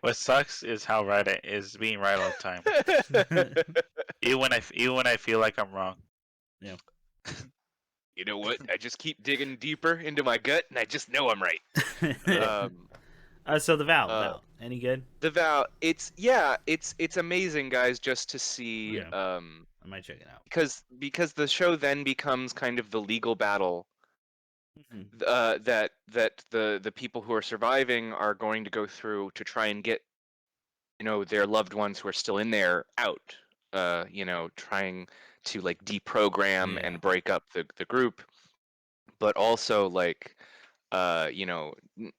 What sucks is how right I is being right all the time. Even when I feel like I'm wrong. Yeah. You know what? I just keep digging deeper into my gut, and I just know I'm right. So the Val, any good? The Vow, it's amazing, guys, just to see Yeah. I might check it out. because the show then becomes kind of the legal battle Mhm. that the people who are surviving are going to go through to try and get their loved ones who are still in there out, trying to like deprogram Yeah. and break up the group, but also like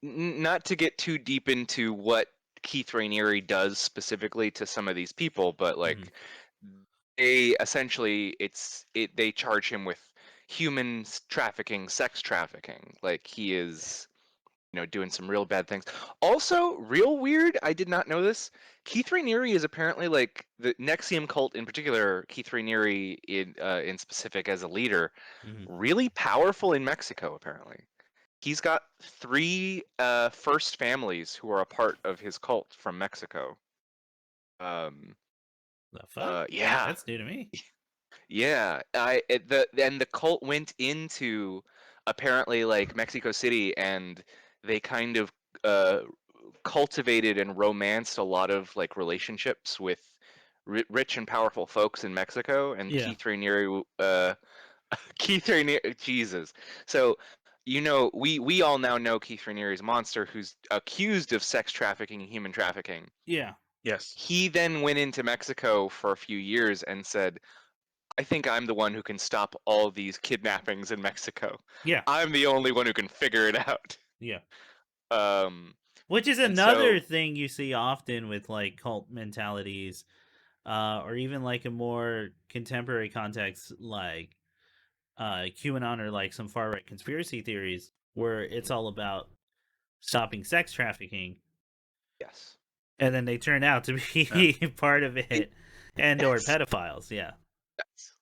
not to get too deep into what Keith Raniere does specifically to some of these people, but like they essentially they charge him with human trafficking, sex trafficking. Like he is doing some real bad things. Also, real weird, I did not know this. Keith Raniere is apparently like the Nexium cult in particular, Keith Raniere in specific as a leader, Mhm. really powerful in Mexico apparently. He's got 3 first families who are a part of his cult from Mexico. The fuck? Yeah. That's new to me. Yeah, the cult went into apparently like Mexico City, and they kind of uh, cultivated and romanced a lot of like relationships with rich and powerful folks in Mexico. And Yeah. Keith Raniere, Jesus. So we all now know Keith Raniere's monster, who's accused of sex trafficking and human trafficking. Yeah. Yes. He then went into Mexico for a few years and said, I think I'm the one who can stop all these kidnappings in Mexico. Yeah. I'm the only one who can figure it out. Yeah. Um, Which is and another so, thing you see often with like cult mentalities, or even like a more contemporary context, like QAnon or like some far right conspiracy theories, where it's all about stopping sex trafficking, yes. and then they turn out to Yeah. be part of it, and or Yes. pedophiles. Yeah. Yes.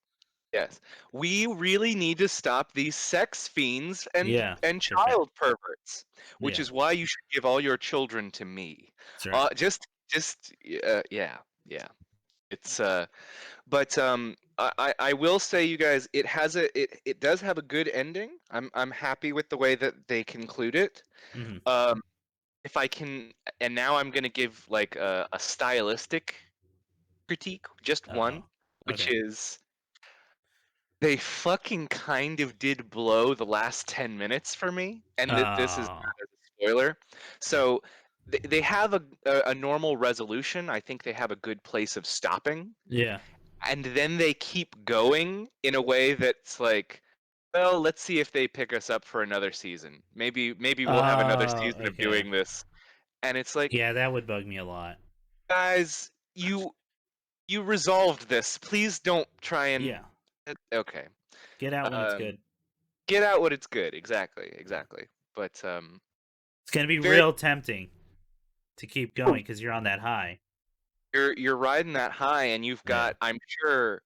Yes. We really need to stop these sex fiends and Yeah. They're bad. child perverts, which Yeah. is why you should give all your children to me. That's right. Just yeah. It's but I will say, you guys, it does have a good ending. I'm happy with the way that they conclude it. Hmm. Um, if I can, and now I'm gonna give like a stylistic critique, just Oh. one, which Okay. is they fucking kind of did blow the last 10 minutes for me, and this is Oh. not a spoiler. Yeah. So they have a normal resolution. I think they have a good place of stopping, Yeah. and then they keep going in a way that's like, well, let's see if they pick us up for another season. Maybe we'll have another Oh. season of Okay. doing this. And it's like, Yeah, that would bug me a lot. guys, you resolved this. Please don't try and Yeah. okay. Get out when it's Um good. get out when it's good. Exactly. But It's gonna be very real tempting to keep going because you're on that high. you're riding that high, and you've Yeah. got, I'm sure.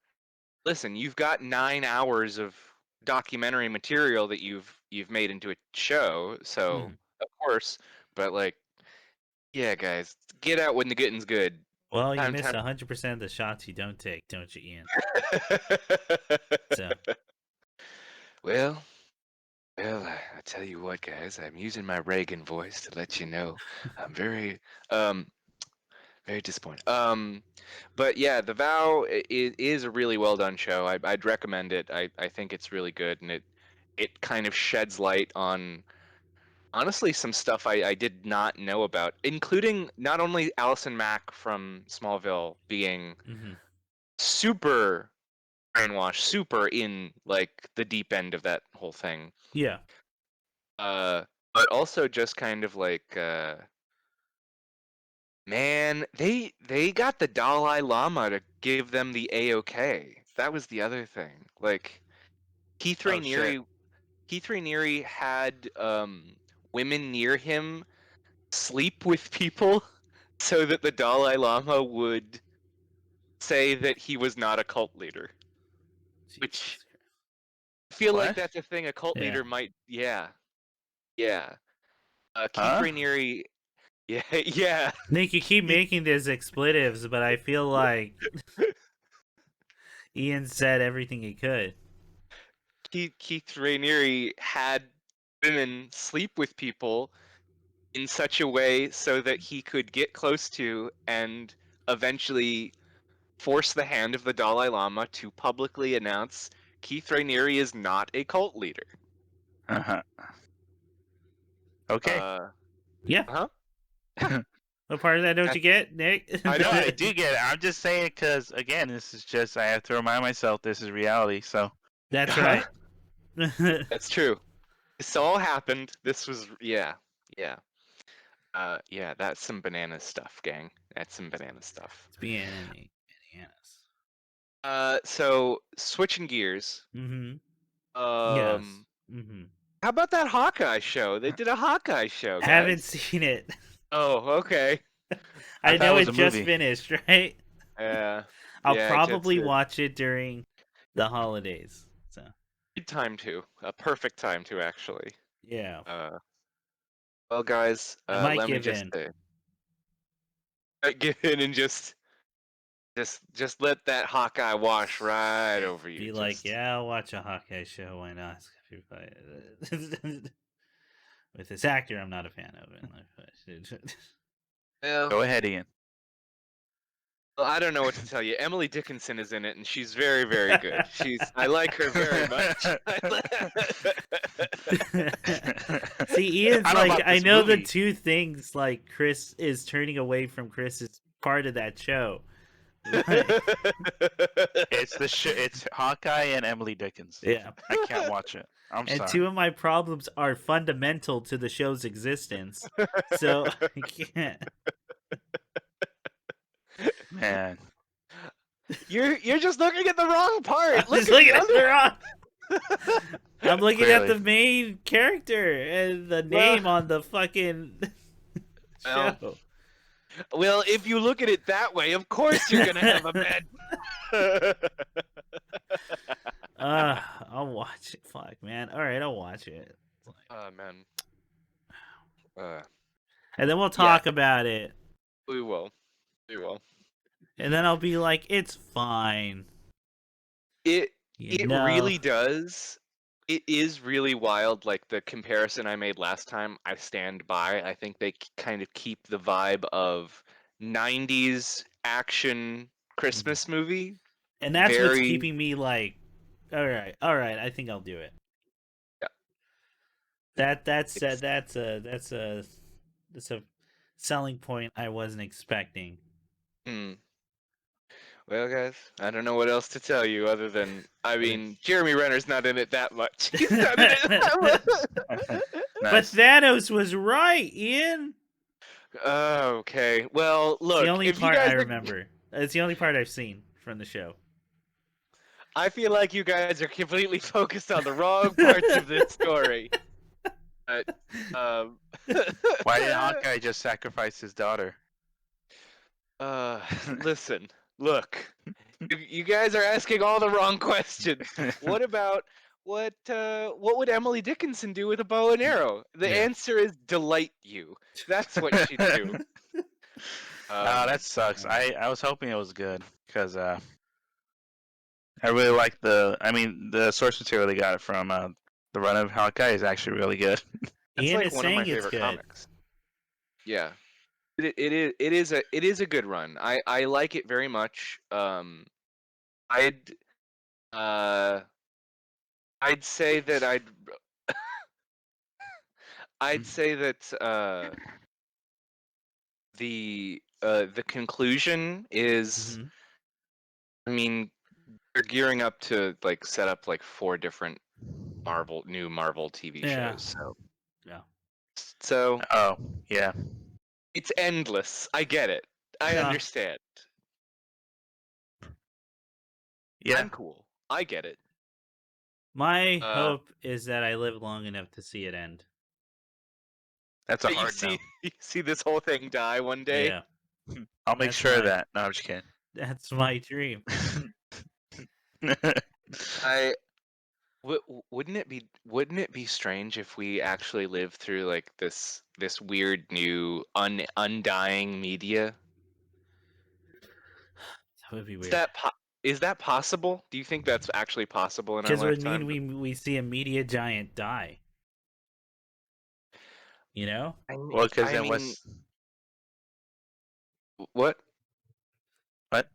Listen, you've got 9 hours of documentary material that you've made into a show, so Mhm. of course. But like, yeah, guys, get out when the getting's good. Well, you Time, miss time. 100% of the shots you don't take, don't you, Ian? So Well, I tell you what, guys, I'm using my Reagan voice to let you know I'm um very disappointed. But yeah, The Vow is a really well done show. I'd recommend it. I think it's really good, and it kind of sheds light on honestly some stuff I did not know about, including not only Allison Mack from Smallville being mhm. super brainwashed, super in like the deep end of that whole thing. Yeah. Uh, but also just kind of like man, they got the Dalai Lama to give them the A-OK. That was the other thing. Like Keith Oh shit. Raniere, Keith Raniere had women near him sleep with people so that the Dalai Lama would say that he was not a cult leader. Jesus Which Christ. I feel like What? that's a thing a cult Yeah. leader might. Yeah, yeah. Keith Huh? Raniere. Yeah, yeah. Nick, you keep Keith, making these expletives, but I feel like Ian said everything he could. Keith Raniere had women sleep with people in such a way so that he could get close to and eventually force the hand of the Dalai Lama to publicly announce Keith Raniere is not a cult leader. Uh-huh. Okay. Uh, Yeah. huh? What part of that don't you get, Nick? I No, know. I do get it. I'm just saying because again, this is just I have to remind myself this is reality. So That's Huh? right. That's true. This all happened. This was yeah. Yeah, that's some banana stuff, gang. That's some banana stuff. It's being bananas. So switching gears. Mm-hmm. Yes. Um, Mm-hmm. how about that Hawkeye show? They did a Hawkeye show, Haven't guys. seen it. Oh, okay. I I thought it know was it a just movie. finished, right? Yeah, I'll yeah, just probably watch it during the holidays. So good time to, a perfect time to actually. yeah, Uh, well, guys, I might let me give just in. say, get in and just let that Hawkeye wash right over you. Be like, Just yeah, I'll watch a Hawkeye show. Why not? With this actor, I'm not a fan of it. well, Go ahead, Ian. I don't know what to tell you. Emily Dickinson is in it, and she's very, very good. I like her very much. See, Ian's I don't know like, about I this know the movie. two things like Chris is turning away from Chris is part of that show. It's it's Hawkeye and Emily Dickens. Yeah. I can't watch it. I'm And sorry. two of my problems are fundamental to the show's existence. So I can't. Man. You're just looking at the wrong part. I'm Look just at looking the at the wrong. other. I'm looking at Clearly. the main character and the name on the fucking Well, show. well, if you look at it that way, of course you're gonna have a bad. I'll watch it. Fuck, man. All right, I'll watch it. Oh man. Uh, And then we'll yeah, talk about it. we will. We will. And then I'll be like, it's fine. It You it know. really does. It is really wild. Like the comparison I made last time, I stand by. I think they kind of keep the vibe of '90s action Christmas movie. And that's what's Very keeping me like, all right, I think I'll do it. yeah. That's It's that's a selling point I wasn't expecting. hmm. Well, guys, I don't know what else to tell you other than I mean, Jeremy Renner's not in it that much. He's not in it that much. But Nice. Thanos was right, Ian. Okay. Well, It's the look, only if you part guys I are remember. It's the only part I've seen from the show. I feel like you guys are completely focused on the wrong parts of this story. But, Why didn't Hawkeye just sacrifice his daughter? listen, look, you guys are asking all the wrong questions. What about what would Emily Dickinson do with a bow and arrow? The Yeah. answer is delight you. That's what she'd do. That sucks. I was hoping it was good because I really like the source material they got from the run of Hawkeye is actually really good. That's Ian like is one of my saying it's favorite good. comics. Yeah. It is a good run. I like it very much. I'd uh I'd say that I'd say that the conclusion is, Mhm. I mean, they're gearing up to like set up like 4 different new Marvel TV Yeah. shows. Yeah. So Oh yeah, it's endless. I get it. I Yeah. understand. yeah. I'm cool. I get it. My Uh, hope is that I live long enough to see it end. That's a you hard see no. you see this whole thing die one day. Yeah. I'll make That's sure of my- that. No, I'm just kidding. That's my dream. I wouldn't it be strange if we actually lived through like this weird new undying media? That would be Is weird. that is that possible? Do you think that's actually possible in our Because it would mean lifetime? we see a media giant die. You know? Well, because I then mean, what's what? what?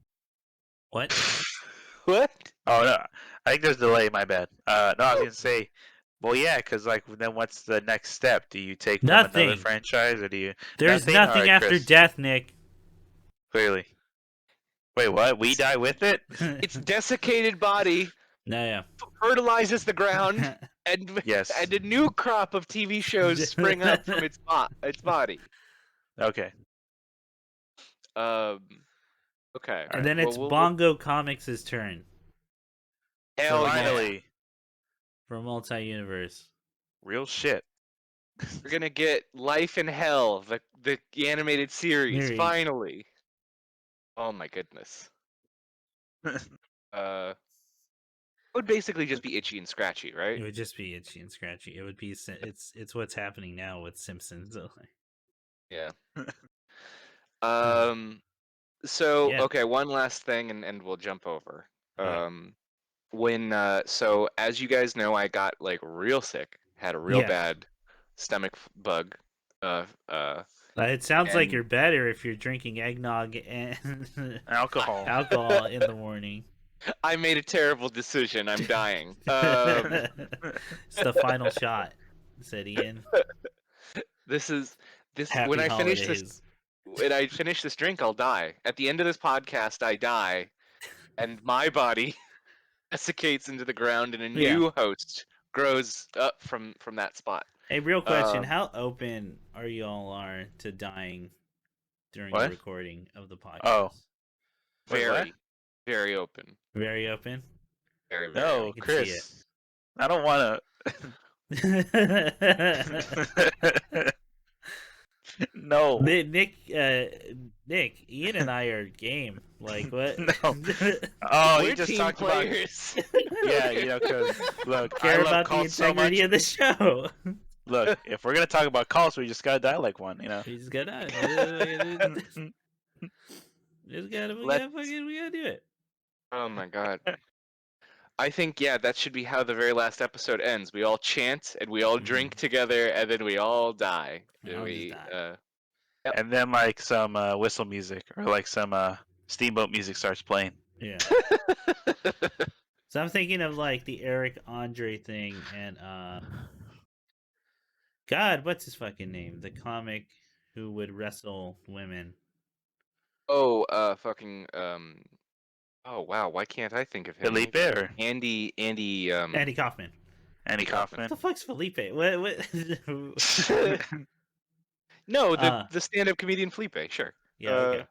What? What? Oh no, I think there's a delay. My bad. No, I was gonna say, well, yeah, because like then what's the next step? Do you take from another Nothing. franchise, or do you There's nothing? All nothing right, after Chris. death, Nick. Clearly. Wait, what? We die with it? Its desiccated body No, fertilizes the ground, yeah. and Yes. and a new crop of TV shows spring up from its body. Okay. Um. Okay. All And right. then it's Well, we'll Bongo Comics' turn hell yeah. Finally, for multi-universe. real shit. We're gonna get Life in Hell, the animated series, Series. finally. Oh my goodness. It would basically just be Itchy and Scratchy, It right? would just be itchy and scratchy. It would be it's what's happening now with Simpsons. Yeah. Um. So Yeah. okay, one last thing, and we'll jump over. Okay. When so as you guys know, I got like real sick, had a real Yeah. bad stomach bug. It sounds like And you're better if you're drinking eggnog and Alcohol. alcohol in the morning. I made a terrible decision. I'm dying. It's the final shot, said Ian. This is this Happy holidays. when I finish this drink, I'll die. At the end of this podcast, I die, and my body desiccates into the ground, and a Yeah. new host grows up from that spot. Hey, real question: Um, how open are y'all to dying during the What? recording of the podcast? Oh. Wait, what? very, very open. Very open. Very, very No, open. can see it. Chris. I don't want to. No. Nick, Ian and I are game. Like what? No. Oh, We're you just team talked players. about. Yeah, because look, I Care love about the calls so much. integrity of the show. Look, if we're gonna talk about calls, we just gotta die like one, you know. We just gotta, we gotta do it. Oh my god. I think yeah, that should be how the very last episode ends. We all chant and we all drink together, and then we all die. We all just die. Yep. And then like some whistle music or like some steamboat music starts playing. Yeah. So I'm thinking of like the Eric Andre thing and God, what's his fucking name? The comic who would wrestle women. Oh, fucking oh wow, why can't I think of him? Felipe or Andy Andy Kaufman. Andy Kaufman. What the fuck's Felipe? What? No, the stand-up comedian Felipe, sure. Yeah, okay.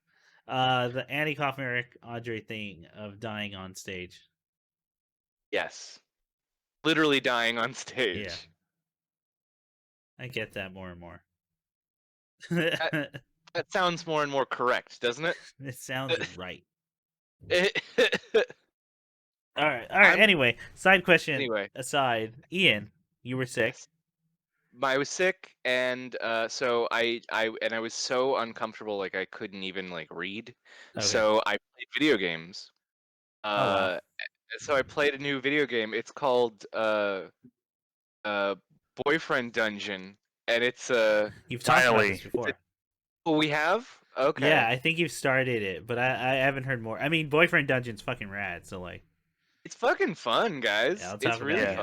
The Andy Kaufman Eric Andre thing of dying on stage. Yes. Literally dying on stage. Yeah. I get that more and more. That sounds more and more correct, doesn't it? It sounds right. All right. I'm- Anyway, side question Anyway, aside, Ian, you were sick. yes. I was sick, and so I was so uncomfortable, like I couldn't even like read. Okay. So I played video games. Oh wow. So I played a new video game. It's called Boyfriend Dungeon, and it's You've talked about Finally. this before. oh, we have? Okay. Yeah, I think you've started it, but I haven't heard more. I mean, Boyfriend Dungeon's fucking rad, so like, It's fucking fun, guys. yeah, I'll It's talk about it really again.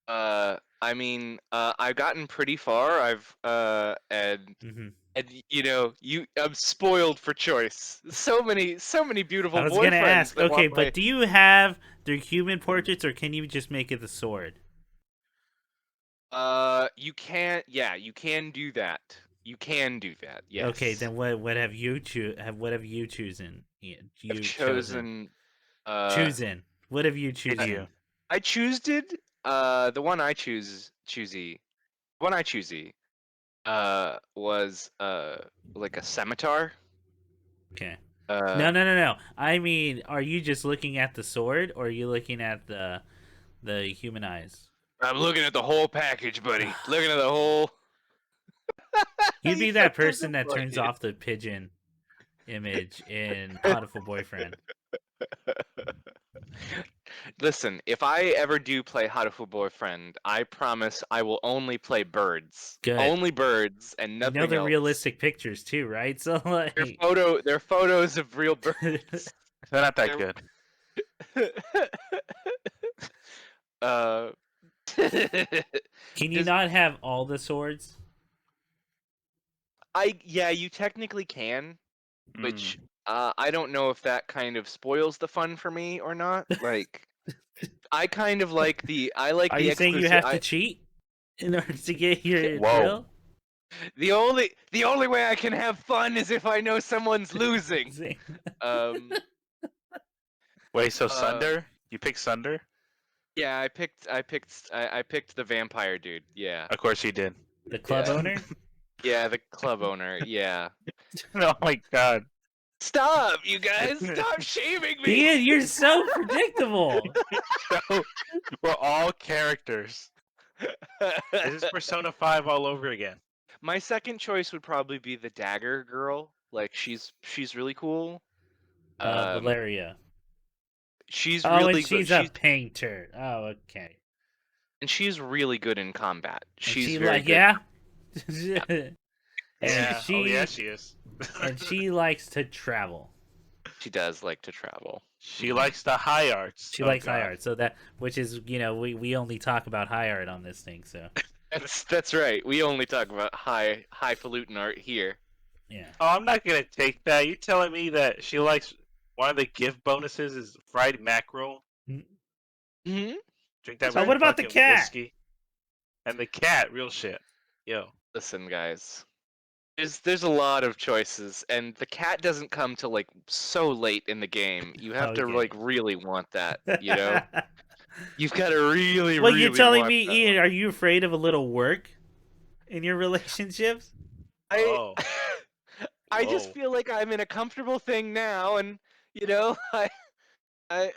fun. I mean, I've gotten pretty far. And you know, I'm spoiled for choice. So many beautiful I was boyfriends gonna ask. that Okay, want my. but do you have their human portraits, or can you just make it the sword? You can, yeah, you can do that. You can do that. Yes. Okay, then what have you what have you chosen? Ian? I've You chosen. chosen. What have you Did chosen? you? I choosed. The one I choosy. One I choosy. Was like a scimitar. Okay. Uh, No. I mean, are you just looking at the sword, or are you looking at the human eyes? I'm looking at the whole package, buddy. Looking at the whole. You'd be He's so that person that turns disappointed. off the pigeon image in Beautiful Boyfriend. Listen, if I ever do play Hatoful Boyfriend, I promise I will only play birds. Good. Only birds and You nothing know the else. realistic pictures too, right? So like, They're photos of real birds. They're not that They're- good. uh, can you Just- not have all the swords? yeah, you technically can, Mm. which I don't know if that kind of spoils the fun for me or not. Like, I kind of like the Are the you saying you have to exclusive. cheat in order to get your Whoa. thrill? The only way I can have fun is if I know someone's losing. Um, Wait, so Uh, Sunder? You picked Sunder? yeah, I picked the vampire dude. Yeah, Of course you did. The club Yeah. owner? yeah, the club owner. Yeah. Oh my god. Stop, you guys! Stop shaming me. Ian, you're so predictable. No, we're all characters. This is Persona 5 all over again. My second choice would probably be the dagger girl. Like she's really cool. Valeria. She's Oh, really and she's good. a painter. Oh, okay. She's really good in combat. And She's she very like, good. yeah. And Yeah. she Oh yeah, she is. and she likes to travel. She does like to travel. She likes the high arts. She Oh, likes high God. art, so that which is we only talk about high art on this thing, so That's right. We only talk about highfalutin art here. yeah. Oh, I'm not gonna take that. You telling me that she likes one of the gift bonuses is fried mackerel? Hmm. Drink that. So with what about the fucking cat? Whiskey. And the cat, real shit. Yo. Listen, guys. There's a lot of choices, and the cat doesn't come till like so late in the game. You have to Okay. like really want that, you know. You've got to really, Well, really. you're telling want me, that Ian, one. are you afraid of a little work in your relationships? I, Oh. I just Whoa. feel like I'm in a comfortable thing now, and you know, I'm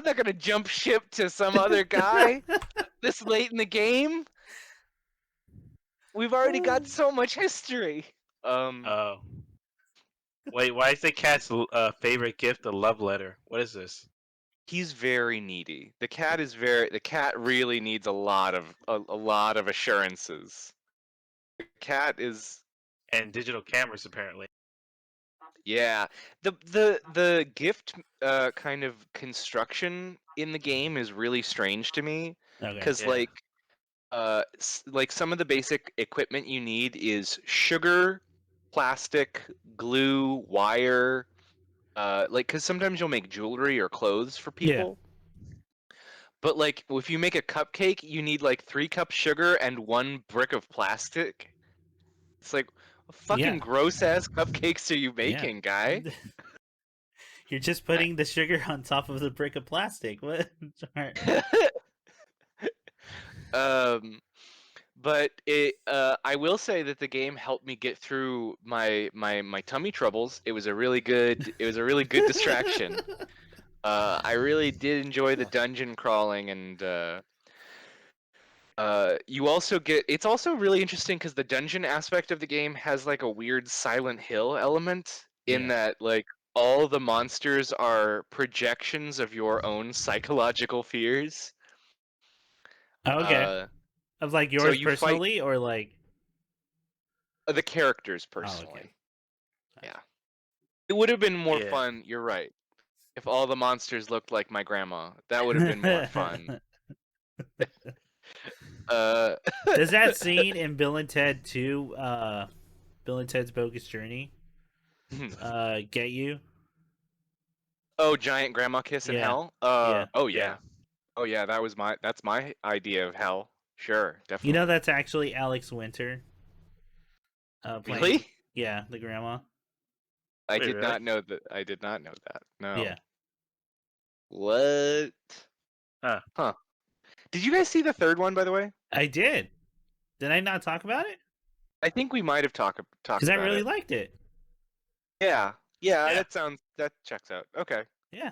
not gonna jump ship to some other guy this late in the game. We've already got so much history. Oh. Wait, why is the cat's favorite gift a love letter? What is this? He's very needy. The cat really needs a lot of assurances. The cat is And digital cameras, apparently. yeah. The gift kind of construction in the game is really strange to me Okay. because Yeah. like some of the basic equipment you need is sugar, plastic, glue, wire, like because sometimes you'll make jewelry or clothes for Yeah. people. But like if you make a cupcake, you need like 3 cups sugar and 1 brick of plastic. It's like, what fucking Yeah. gross ass cupcakes are you Yeah. making, guy? You're just putting the sugar on top of the brick of plastic. What? um, but I will say that the game helped me get through my tummy troubles. It was a really good distraction. I really did enjoy the dungeon crawling, and you also get. It's also really interesting because the dungeon aspect of the game has like a weird Silent Hill element in Yeah. that like all the monsters are projections of your own psychological fears. Okay. Uh, Of like so yours you fight personally, or like? the characters Oh, okay. personally. Yeah, it would have been more Yeah. fun. You're right. If all the monsters looked like my grandma, that would have been more fun. Uh, Does that scene in Bill and Ted 2, Bill and Ted's Bogus Journey, get you? oh, giant grandma kiss in Yeah. hell. Yeah. Oh Yeah. yeah. Oh yeah, that's my idea of hell. Sure, You know definitely. that's actually Alex Winter playing. Really? Yeah, the grandma. I Wait, did really? not know that. I did not know that. No. Yeah, What? Huh. Huh. Did you guys see the third one, by the way? I did. Did I not talk about it? I think we might have Because talked I about really it. liked it. Yeah. Yeah, Yeah. that checks out. Okay. Yeah.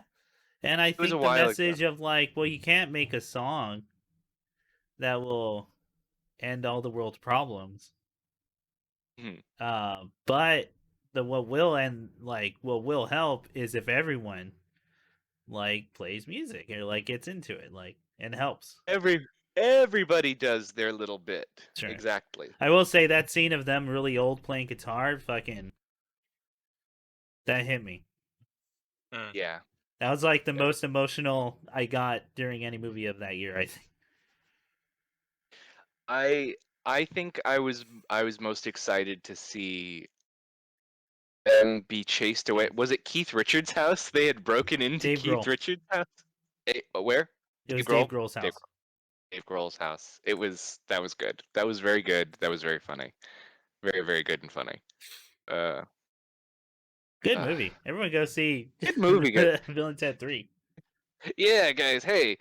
And I It was a think the while ago. message of like, well, you can't make a song that will end all the world's problems. Mhm. But the what will end like what will help is if everyone like plays music or like gets into it, like, and helps. Everybody does their little bit. Sure. Exactly. I will say that scene of them really old playing guitar, fucking, that hit me. Mm. Yeah. That was like the Yeah. most emotional I got during any movie of that year, I think. I think I was most excited to see them be chased away. Was it Keith Richards' house? They had broken into Dave Keith Grohl. Richards' house. Where? It was Dave Dave Grohl. Grohl's Dave, house. Dave Grohl's house. That was good. That was very good. That was very funny. Very very good and funny. Uh, Good uh movie. Everyone go see good movie. Good. Bill and Ted 3. Yeah, guys. Hey,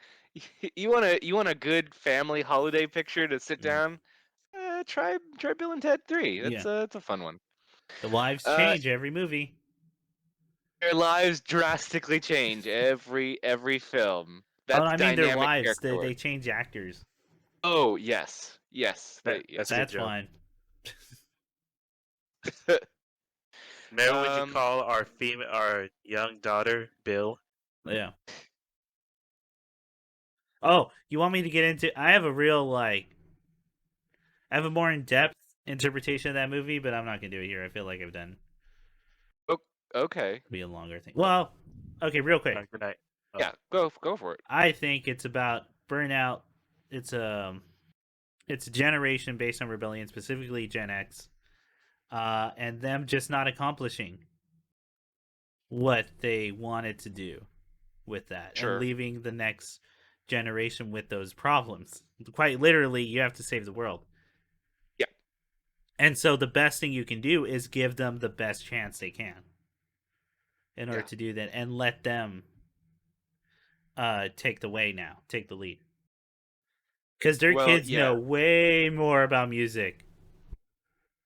you want a good family holiday picture to sit Mhm. down? Try Bill and Ted 3. Yeah. That's a fun one. The lives Uh, change every movie. their lives drastically change every film. Oh, That's I mean their dynamic lives. character They work. change actors. Oh yes, yes, That's a yes. good That's joke. fine. Remember when you um, call our young daughter Bill? Yeah. Oh, you want me to get into? I have a real like. I have a more in depth interpretation of that movie, but I'm not gonna do it here. I feel like I've done. okay, It'll be a longer thing. Well, okay, real quick. Good night. Oh, yeah, go for it. I think it's about burnout. It's it's a generation based on rebellion, specifically Gen X, and them just not accomplishing what they wanted to do with that, and Sure. leaving the next generation with those problems. Quite literally, you have to save the world. Yeah, And so the best thing you can do is give them the best chance they can in order yeah. to do that, and let them take the way now, take the lead. Because their Well, kids know yeah, way more about music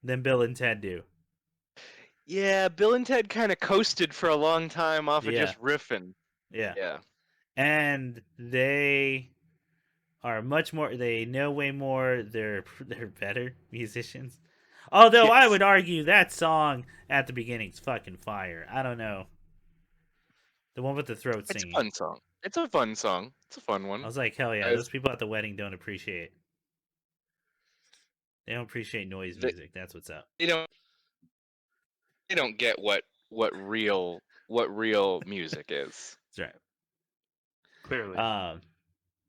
than Bill and Ted do. yeah. Bill and Ted kind of coasted for a long time off of Yeah, just riffing. yeah. Yeah. And they are much more. They know way more. They're better musicians. Although I Yes. would argue that song at the beginning's fucking fire. I don't know, the one with the throat It's a singing. fun song. It's a fun song. It's a fun I one. was like, hell yeah! I Those was, people at the wedding don't appreciate. They don't appreciate noise they, music. That's what's up. they don't they don't get what real music is. That's clearly. right.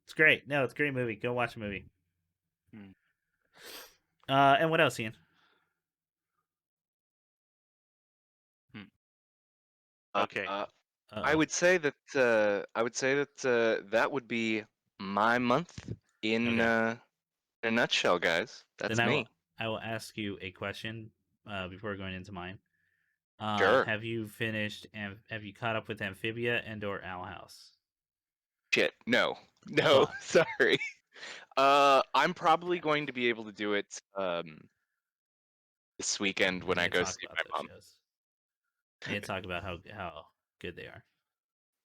It's great. No, it's a great movie. Go watch the movie. Hmm. And what else, Ian? Okay. I Uh-oh. would say that that would be my month in Okay. in a nutshell, guys. Then That's me. I will ask you a question before going into mine. Sure. Have you finished and have you caught up with Amphibia and or Owl House? Shit. No. No. Fuck. Sorry. I'm probably going to be able to do it this weekend We when I need to go talk see about my those mom. shows. We need to talk about how good they are.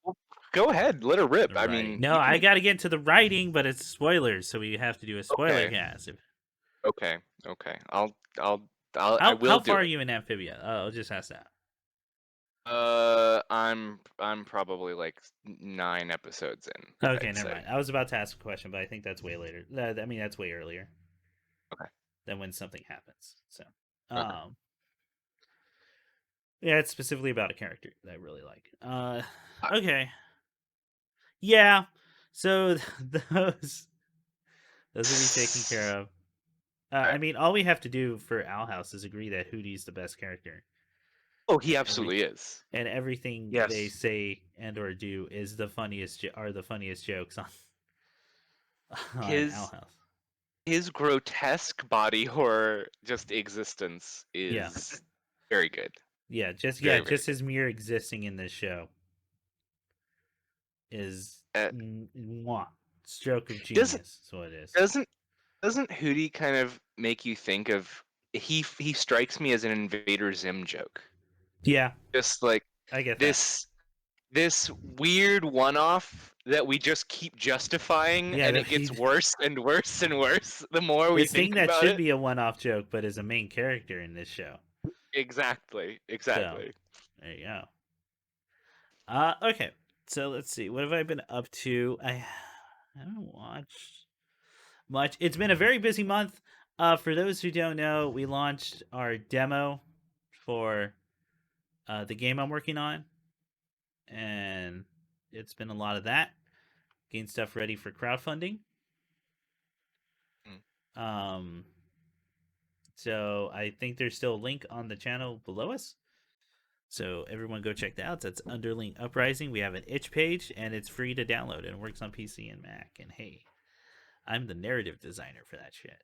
Well, go ahead. Let her rip. I Right. mean, No, you I can. got to get into the writing, but it's spoilers, so we have to do a spoiler Okay. cast. Okay. Okay. I How will do far are it. you in Amphibia? I'll just ask that. I'm probably like 9 episodes in. Okay, I'd never say. mind. I was about to ask a question, but I think that's way later. I mean, that's way earlier Okay. than when something happens. So, Okay. yeah, it's specifically about a character that I really like. I- Okay, yeah. So those those will be taken care of. I Alright. mean, all we have to do for Owl House is agree that Hootie's the best character, Oh, he and absolutely is. everything they Yes. say and or do is the funniest are the funniest jokes on on Owl His House. his grotesque body horror just existence Yeah, is very good. yeah, Very, very just his mere existing in this show is good. mwah, stroke of Doesn't genius. Is what it is. doesn't doesn't Hootie kind of make you think of he strikes me as an Invader Zim joke. Yeah, Just like I get that. this weird one-off that we just keep justifying, Yeah, and that it gets he worse and worse and worse the more we this thing think that about should it. be a one-off joke, but is a main character in this show. Exactly. So Exactly. there you go. Okay. So let's see. What have I been up to? I haven't watched much. It's been a very busy month. For those who don't know, we launched our demo for the game I'm working on, and it's been a lot of that. Getting stuff ready for crowdfunding. Mm. Um, so I think there's still a link on the channel below us. So everyone go check that out. That's Underling Uprising. We have an itch page and it's free to download and it works on PC and Mac. And hey, I'm the narrative designer for that shit.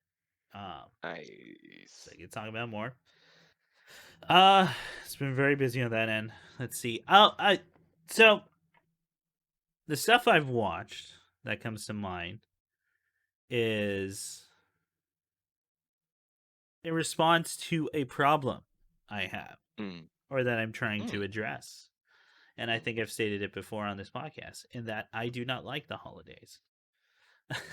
So Nice. I can talk about more. It's been very busy on that end. Let's see. So the stuff I've watched that comes to mind is in response to a problem I have Mm. or that I'm trying to Mm. address. And I think I've stated it before on this podcast in that I do not like the holidays.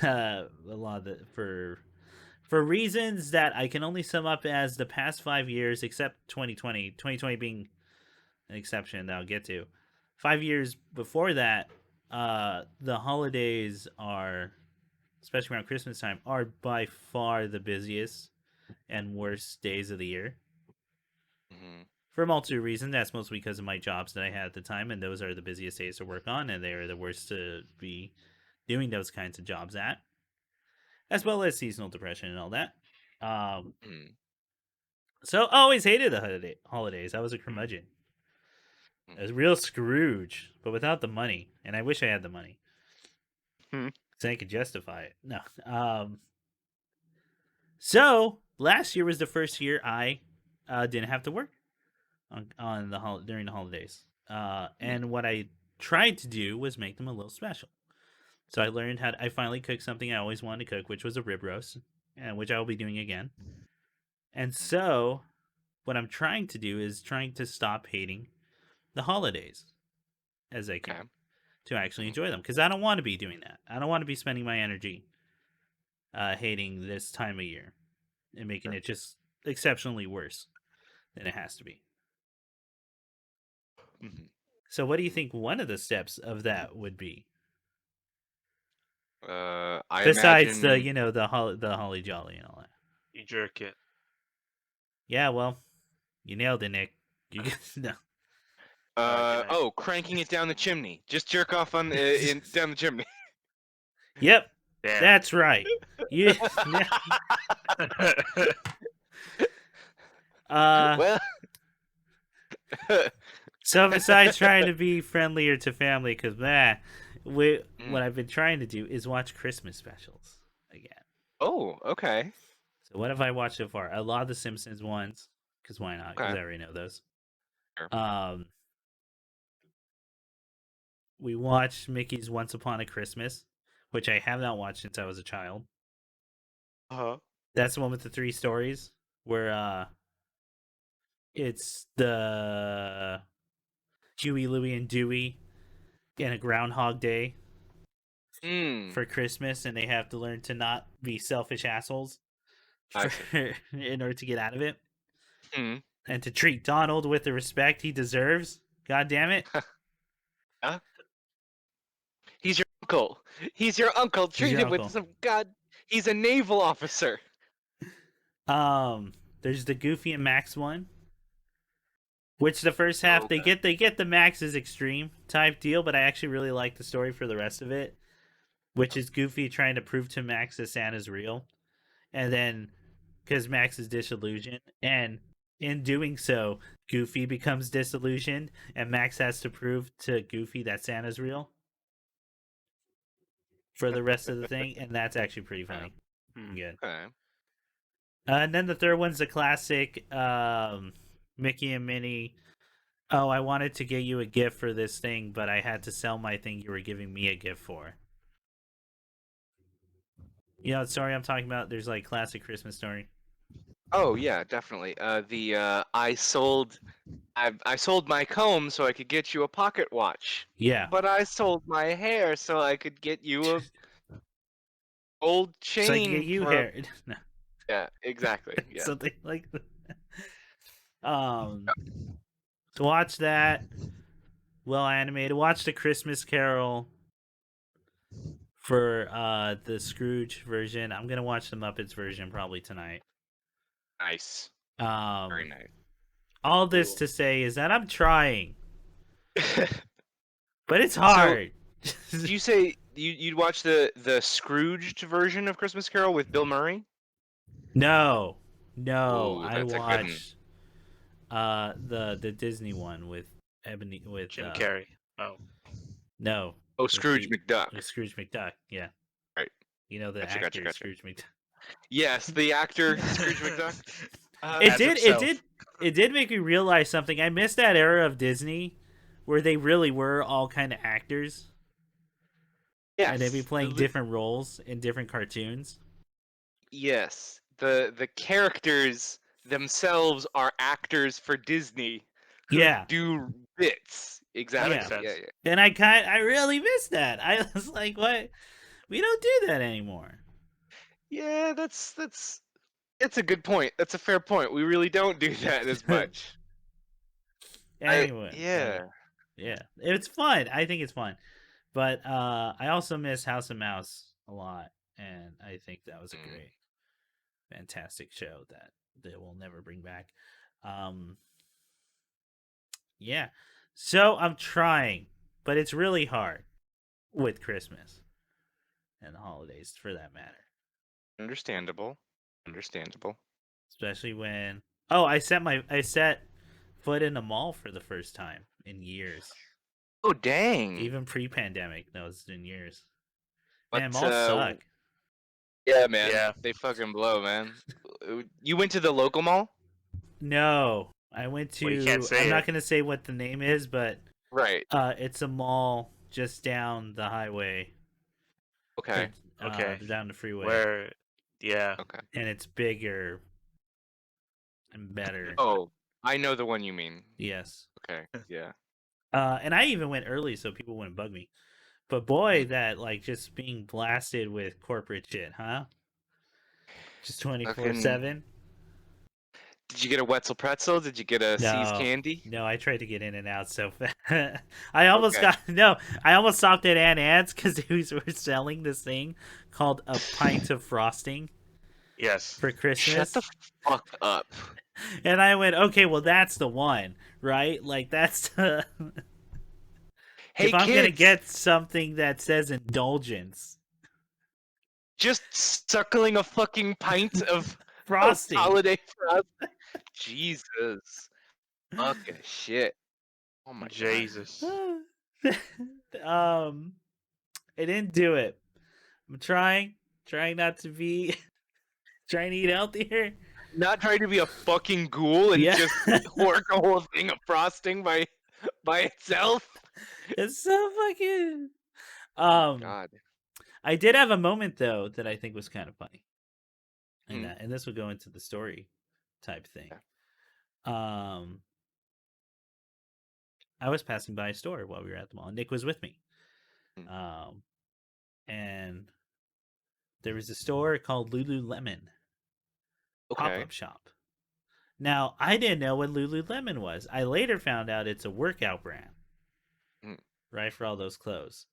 A lot of for reasons that I can only sum up as the past 5 years, except 2020 being an exception that I'll get to. 5 years before that, the holidays are, especially around Christmas time, are by far the busiest and worst days of the year. Mm-hmm. For a multitude of reasons, that's mostly because of my jobs that I had at the time, and those are the busiest days to work on, and they are the worst to be doing those kinds of jobs at, as well as seasonal depression and all that. Mm. So I always hated the holidays. I was a curmudgeon. I was a real Scrooge, but without the money, and I wish I had the money Mm. so I could justify it. No. So last year was the first year I didn't have to work on the during the holidays. And what I tried to do was make them a little special. So I learned how I finally cooked something I always wanted to cook, which was a rib roast, and which I will be doing again. And so what I'm trying to do is trying to stop hating the holidays as I Okay. can to actually Mm. enjoy them because I don't want to be doing that. I don't want to be spending my energy hating this time of year and making Sure. it just exceptionally worse than it has to be. Mm-hmm. So what do you think one of the steps of that would be? I Besides the imagine. the holly jolly and all that. You jerk it. Yeah, well, you nailed it, Nick. You no. All right, good night. Oh, cranking it down the chimney. Just jerk off on in down the chimney. Yep, Damn. that's right. You Well. so besides trying to be friendlier to family, because what Mm. I've been trying to do is watch Christmas specials again. Oh, okay. So what have I watched so far? A lot of the Simpsons ones, because why not? Because Okay. I already know those. Sure. We watched Mickey's Once Upon a Christmas, which I have not watched since I was a child. That's the one with the 3 stories where it's the Huey, Louie, and Dewey in a Groundhog Day Hmm. for Christmas, and they have to learn to not be selfish assholes I for, in order to get out of it, Hmm. and to treat Donald with the respect he deserves. God damn it! Huh? He's your uncle. He's your uncle. He's Treat your him with uncle. some god. He's a naval officer. There's the Goofy and Max one, which the first half Okay. they get the Max is extreme type deal, but I actually really like the story for the rest of it, which is Goofy trying to prove to Max that Santa's real, and then because Max is disillusioned, and in doing so, Goofy becomes disillusioned, and Max has to prove to Goofy that Santa's real for the rest of the thing, and that's actually pretty funny. Good. Okay. And then the third one's the classic Mickey and Minnie. Oh, I wanted to get you a gift for this thing, but I had to sell my thing you were giving me a gift for. You know what story I'm talking about? There's like classic Christmas story. Oh yeah, definitely. I sold my comb so I could get you a pocket watch. Yeah. But I sold my hair so I could get you a gold So I can get chain you for a hair. No, Yeah, exactly. Yeah. something like that. Um, to watch that, well animated. Watch the Christmas Carol for the Scrooge version. I'm gonna watch the Muppets version probably tonight. Nice. Um, Very nice. all this Cool. to say is that I'm trying, but it's So, hard. did you say you'd watch the Scrooged version of Christmas Carol with Bill Murray? No, Ooh, I that's a good one. watched the Disney one with Ebony with Jim Carrey. Oh, no Oh, with Scrooge McDuck. with Scrooge McDuck. Yeah, Right. you know the Gotcha, actor gotcha. Scrooge McDuck. Yes, the actor Scrooge McDuck. It As did himself. it did make me realize something. I missed that era of Disney where they really were all kind of actors and they'd be Yes. playing different roles in different cartoons. Yes. The characters themselves are actors for Disney who Yeah, do bits. That Exactly. makes yeah. Yeah, sense. yeah. And I really missed that. I was like, what? We don't do that anymore. Yeah, that's a good point. That's a fair point. We really don't do that as much. Anyway, Yeah. yeah, it's fun. I think it's fun, but I also miss House of Mouse a lot, and I think that was a Mm. great, fantastic show that they will never bring back. Um, yeah, so I'm trying, but it's really hard with Christmas and the holidays, for that matter, Understandable. Understandable. especially when I set foot in a mall for the first time in years. Oh dang. Even pre-pandemic, no, it's been years. Man, But malls suck. yeah, man. Yeah. They fucking blow, man. You went to the local mall? No, I went Well, you can't to. say I'm not it. gonna say what the name is, but Right. it's a mall just down the highway. Okay. Okay. Down the freeway, Where? Yeah. Okay. and it's bigger and better. Oh, I know the one you mean. Yes. Okay. Yeah. And I even went early so people wouldn't bug me. But boy, Mm. that like just being blasted with corporate shit, huh? Just 24/7. Fucking. Did you get a Wetzel pretzel? Did you get a C's No, candy? no, I tried to get in and out so fast. I almost Okay. got no. I almost stopped at Aunt Anne's because they were selling this thing called a pint of frosting Yes. for Christmas. Shut the fuck up. And I went, okay, well that's the one, right? Like that's the. Hey if I'm kids, gonna get something that says indulgence, just suckling a fucking pint of frosting. holiday frost. Jesus. Fucking shit. Oh my god. Jesus. I didn't do it. I'm trying not to be, trying to eat healthier. not trying to be a fucking ghoul and Yeah. just hoard a whole thing of frosting by itself. It's so fucking. God. I did have a moment though that I think was kind of funny, and Mhm. that, and this would go into the story type thing. Yeah. I was passing by a store while we were at the mall. Nick was with me. Mm. And there was a store called Lululemon Okay. pop-up shop. Now, I didn't know what Lululemon was. I later found out it's a workout brand, Mm. right, for all those clothes.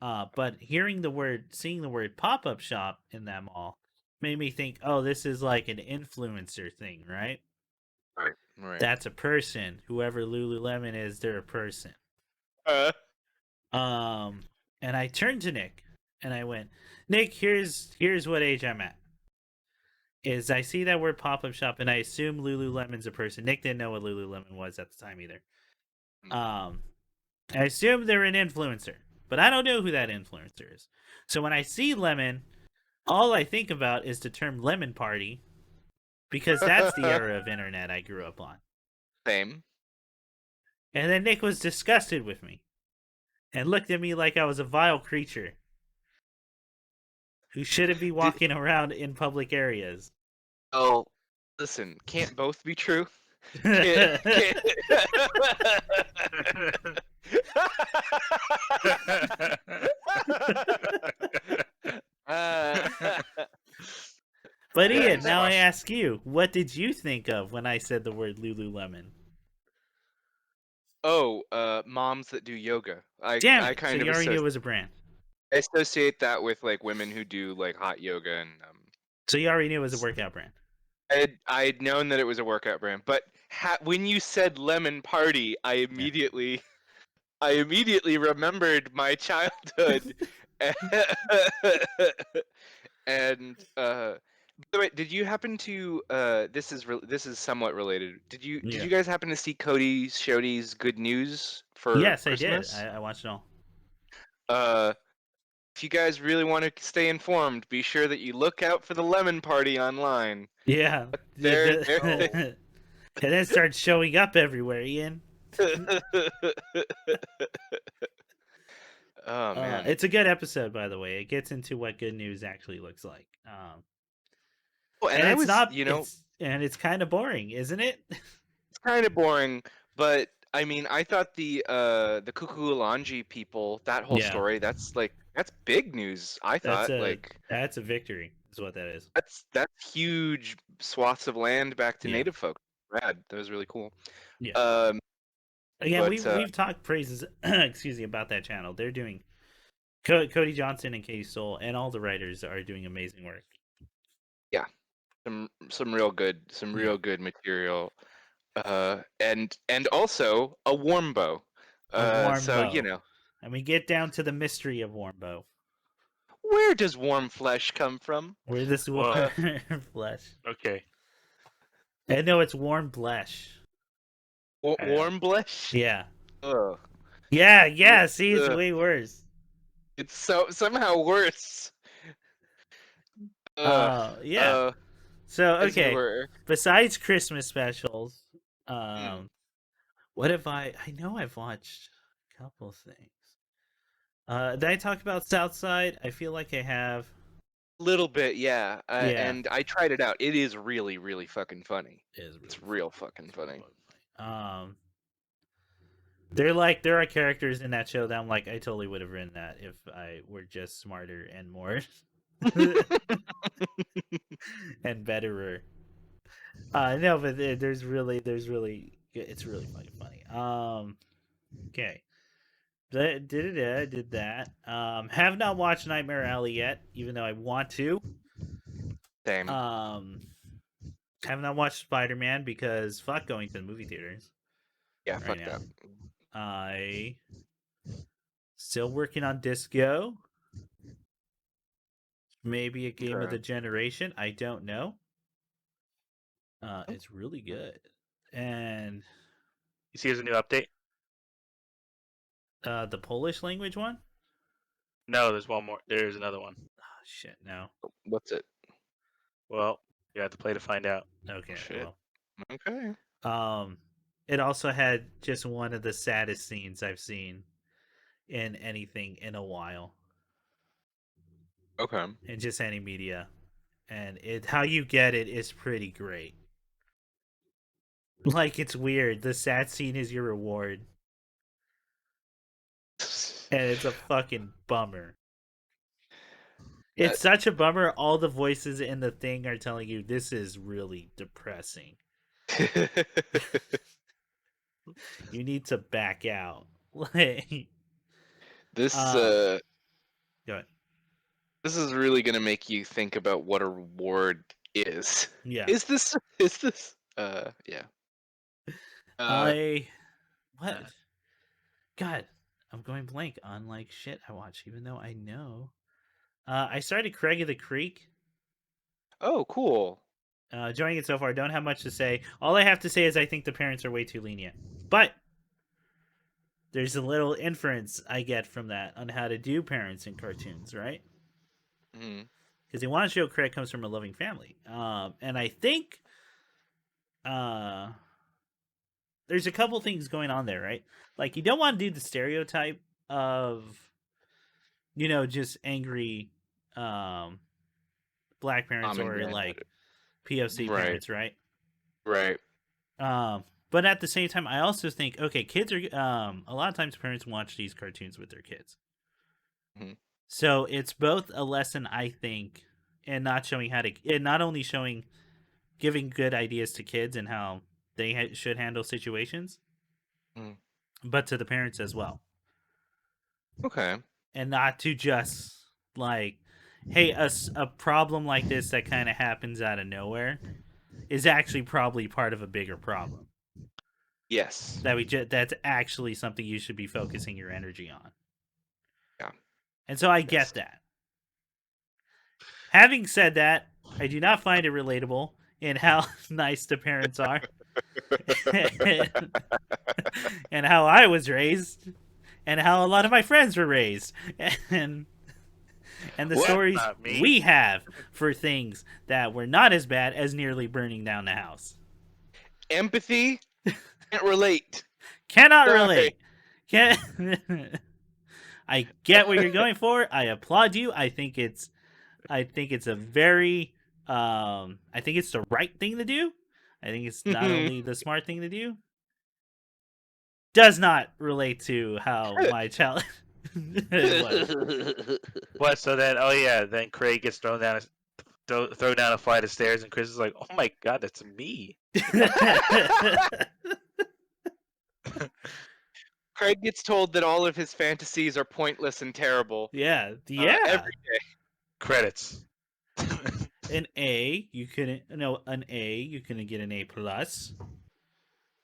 But seeing the word pop-up shop in that mall made me think, oh, this is like an influencer thing, right? Right. Right. That's a person. Whoever Lululemon is, they're a person. Uh, And I turned to Nick and I went, Nick, here's what age I'm at. Is I see that word pop up shop and I assume Lululemon's a person. Nick didn't know what Lululemon was at the time either. I assume they're an influencer, but I don't know who that influencer is. So when I see lemon, all I think about is the term lemon party because that's the era of internet I grew up on. Same. And then Nick was disgusted with me and looked at me like I was a vile creature who shouldn't be walking around in public areas. Oh, listen, can't both be true. Can't... But Yeah, Ian, just now I watch- ask you, what did you think of when I said the word Lululemon? moms that do yoga. Damn I it! So kind of you already knew it was a brand. associate that with like women who do like hot yoga and So you already knew it was a workout brand. I'd known that it was a workout brand, but when you said lemon party, I immediately remembered my childhood. And by the way, did you happen to this is somewhat related. Did Yeah. you guys happen to see Shoji's good news for Yes, I did. Christmas? I watched it all. Uh if you guys really want to stay informed, be sure that you look out for the lemon party online. Yeah. There And then started showing up everywhere, Ian. Oh man. It's a good episode, by the way. It gets into what good news actually looks like. Well, and And I it's was, not. It's kind of boring, isn't it? it's kind of boring, but I mean, I thought the Kukulanji people, that whole Yeah. story, that's big news. I That's thought like a victory. Is what that is. that's huge swaths of land back to Yeah. native folk. Rad. That was really cool. Yeah. Um, Again, but we've talked praises. Excuse me, about that channel. They're doing. Cody Johnson and Katie Stoll and all the writers are doing amazing work. yeah, some real good material. And also a warm bow. A warm So you bow. know, And we get down to the mystery of warm bow. where does warm flesh come from? Where this Whoa. warm flesh. Okay. And no, it's warm blesh. Warm flesh? Yeah. Ugh. Yeah. See, it's Ugh. way worse. It's somehow worse. Yeah. Uh, So as you okay. were. Besides Christmas specials, Mm. what have I know I've watched a couple things. Did I talk about Southside? I feel like I have. Little bit, yeah. Yeah. And I tried it out. It is really, really fucking funny. It's Really real fucking funny. There are characters in that show that I'm like, I totally would have written that if I were just smarter and more and betterer. No, but there's really it's really fucking funny. Okay. Did that. Have not watched Nightmare Alley yet, even though I want to. Same. Have not watched Spider-Man because fuck going to the movie theaters. Yeah, right fuck now. that. I still working on Disco. Maybe a game of Okay. the generation. I don't know. It's really good. And You see, there's a new update. the Polish language one? No, there's one more. There's another one. Oh shit, no. What's it? Well, You have to play to find out. Okay, Shit. well. Okay. It also had just one of the saddest scenes I've seen in anything in a while, Okay. in just any media, and how you get it is pretty great. Like, it's weird. The sad scene is your reward, and it's a fucking bummer. It's such a bummer. All the voices in the thing are telling you this is really depressing. You need to back out. Like, This go ahead. this is really gonna make you think about what a reward is. Yeah. Is this yeah. What? God, I'm going blank on like shit I watch, even though I know. I started Craig of the Creek. Oh, cool. Enjoying it so far. Don't have much to say. All I have to say is I think the parents are way too lenient. But there's a little inference I get from that on how to do parents in cartoons, right? Mhm. Because they want to show Craig comes from a loving family. And I think there's a couple things going on there, right? Like, you don't want to do the stereotype of, just angry black parents Mom and or dad. like POC Right. parents, right? Right. But at the same time, I also think, okay, kids are a lot of times parents watch these cartoons with their kids, Mhm. so it's both a lesson, I think, and not only showing, giving good ideas to kids and how they should handle situations, Mhm. but to the parents as well, Okay. and not to just like, hey, a problem like this that kind of happens out of nowhere is actually probably part of a bigger problem. Yes. That's actually something you should be focusing your energy on. Yeah. And so I Yes. get that. Having said that, I do not find it relatable in how nice the parents are and how I was raised and how a lot of my friends were raised and the What? stories Not me. we have for things that were not as bad as nearly burning down the house. Empathy? Can't relate. Cannot Sorry. relate. Can I get what you're going for. I applaud you. I think it's a very I think it's the right thing to do. I think it's not only the smart thing to do. Does not relate to how my child was. What? So then, then Craig gets thrown down a flight of stairs, and Chris is like, "Oh my god, that's me." Craig gets told that all of his fantasies are pointless and terrible. yeah. Every day. Credits. An A, you couldn't get an A plus.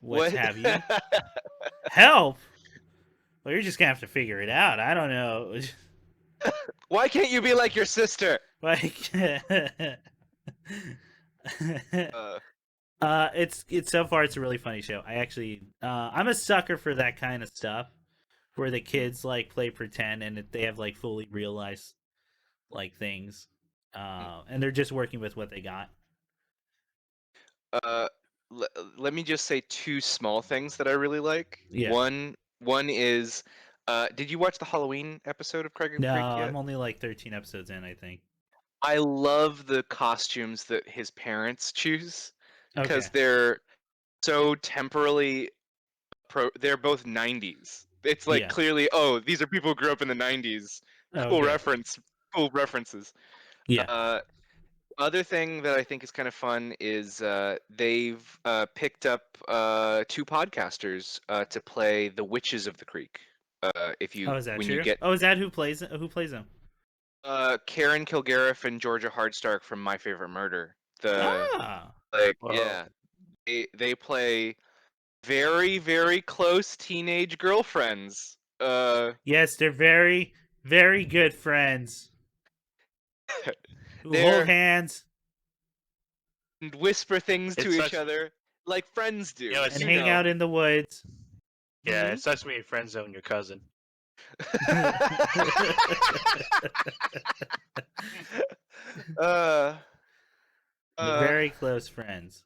What? Have you? Help. Well, you're just gonna have to figure it out. I don't know. Why can't you be like your sister? Like, Uh, it's so far it's a really funny show. I actually, I'm a sucker for that kind of stuff, where the kids like play pretend and they have like fully realized like things, and they're just working with what they got. uh, let me just say two small things that I really like. Yeah. One is, did you watch the Halloween episode of Craig and No, Creek yet? I'm only like 13 episodes in, I think. I love the costumes that his parents choose because Okay. they're so temporally they're both 90s. It's like Yeah. clearly, oh, these are people who grew up in the 90s. Cool Okay. cool references. Yeah. Other thing that I think is kind of fun is they've picked up two podcasters to play the Witches of the Creek. If you Oh, is that when true? you get Oh, is that who plays them? Karen Kilgariff and Georgia Hardstark from My Favorite Murder. The Ah. Whoa. yeah, they play very very close teenage girlfriends. Yes, they're very, very good friends who hold they're hands and whisper things It's to each such other like friends do. You know, it's- and You hang know. out in the woods. yeah. It sucks when you friend zone your cousin. uh, Very close friends.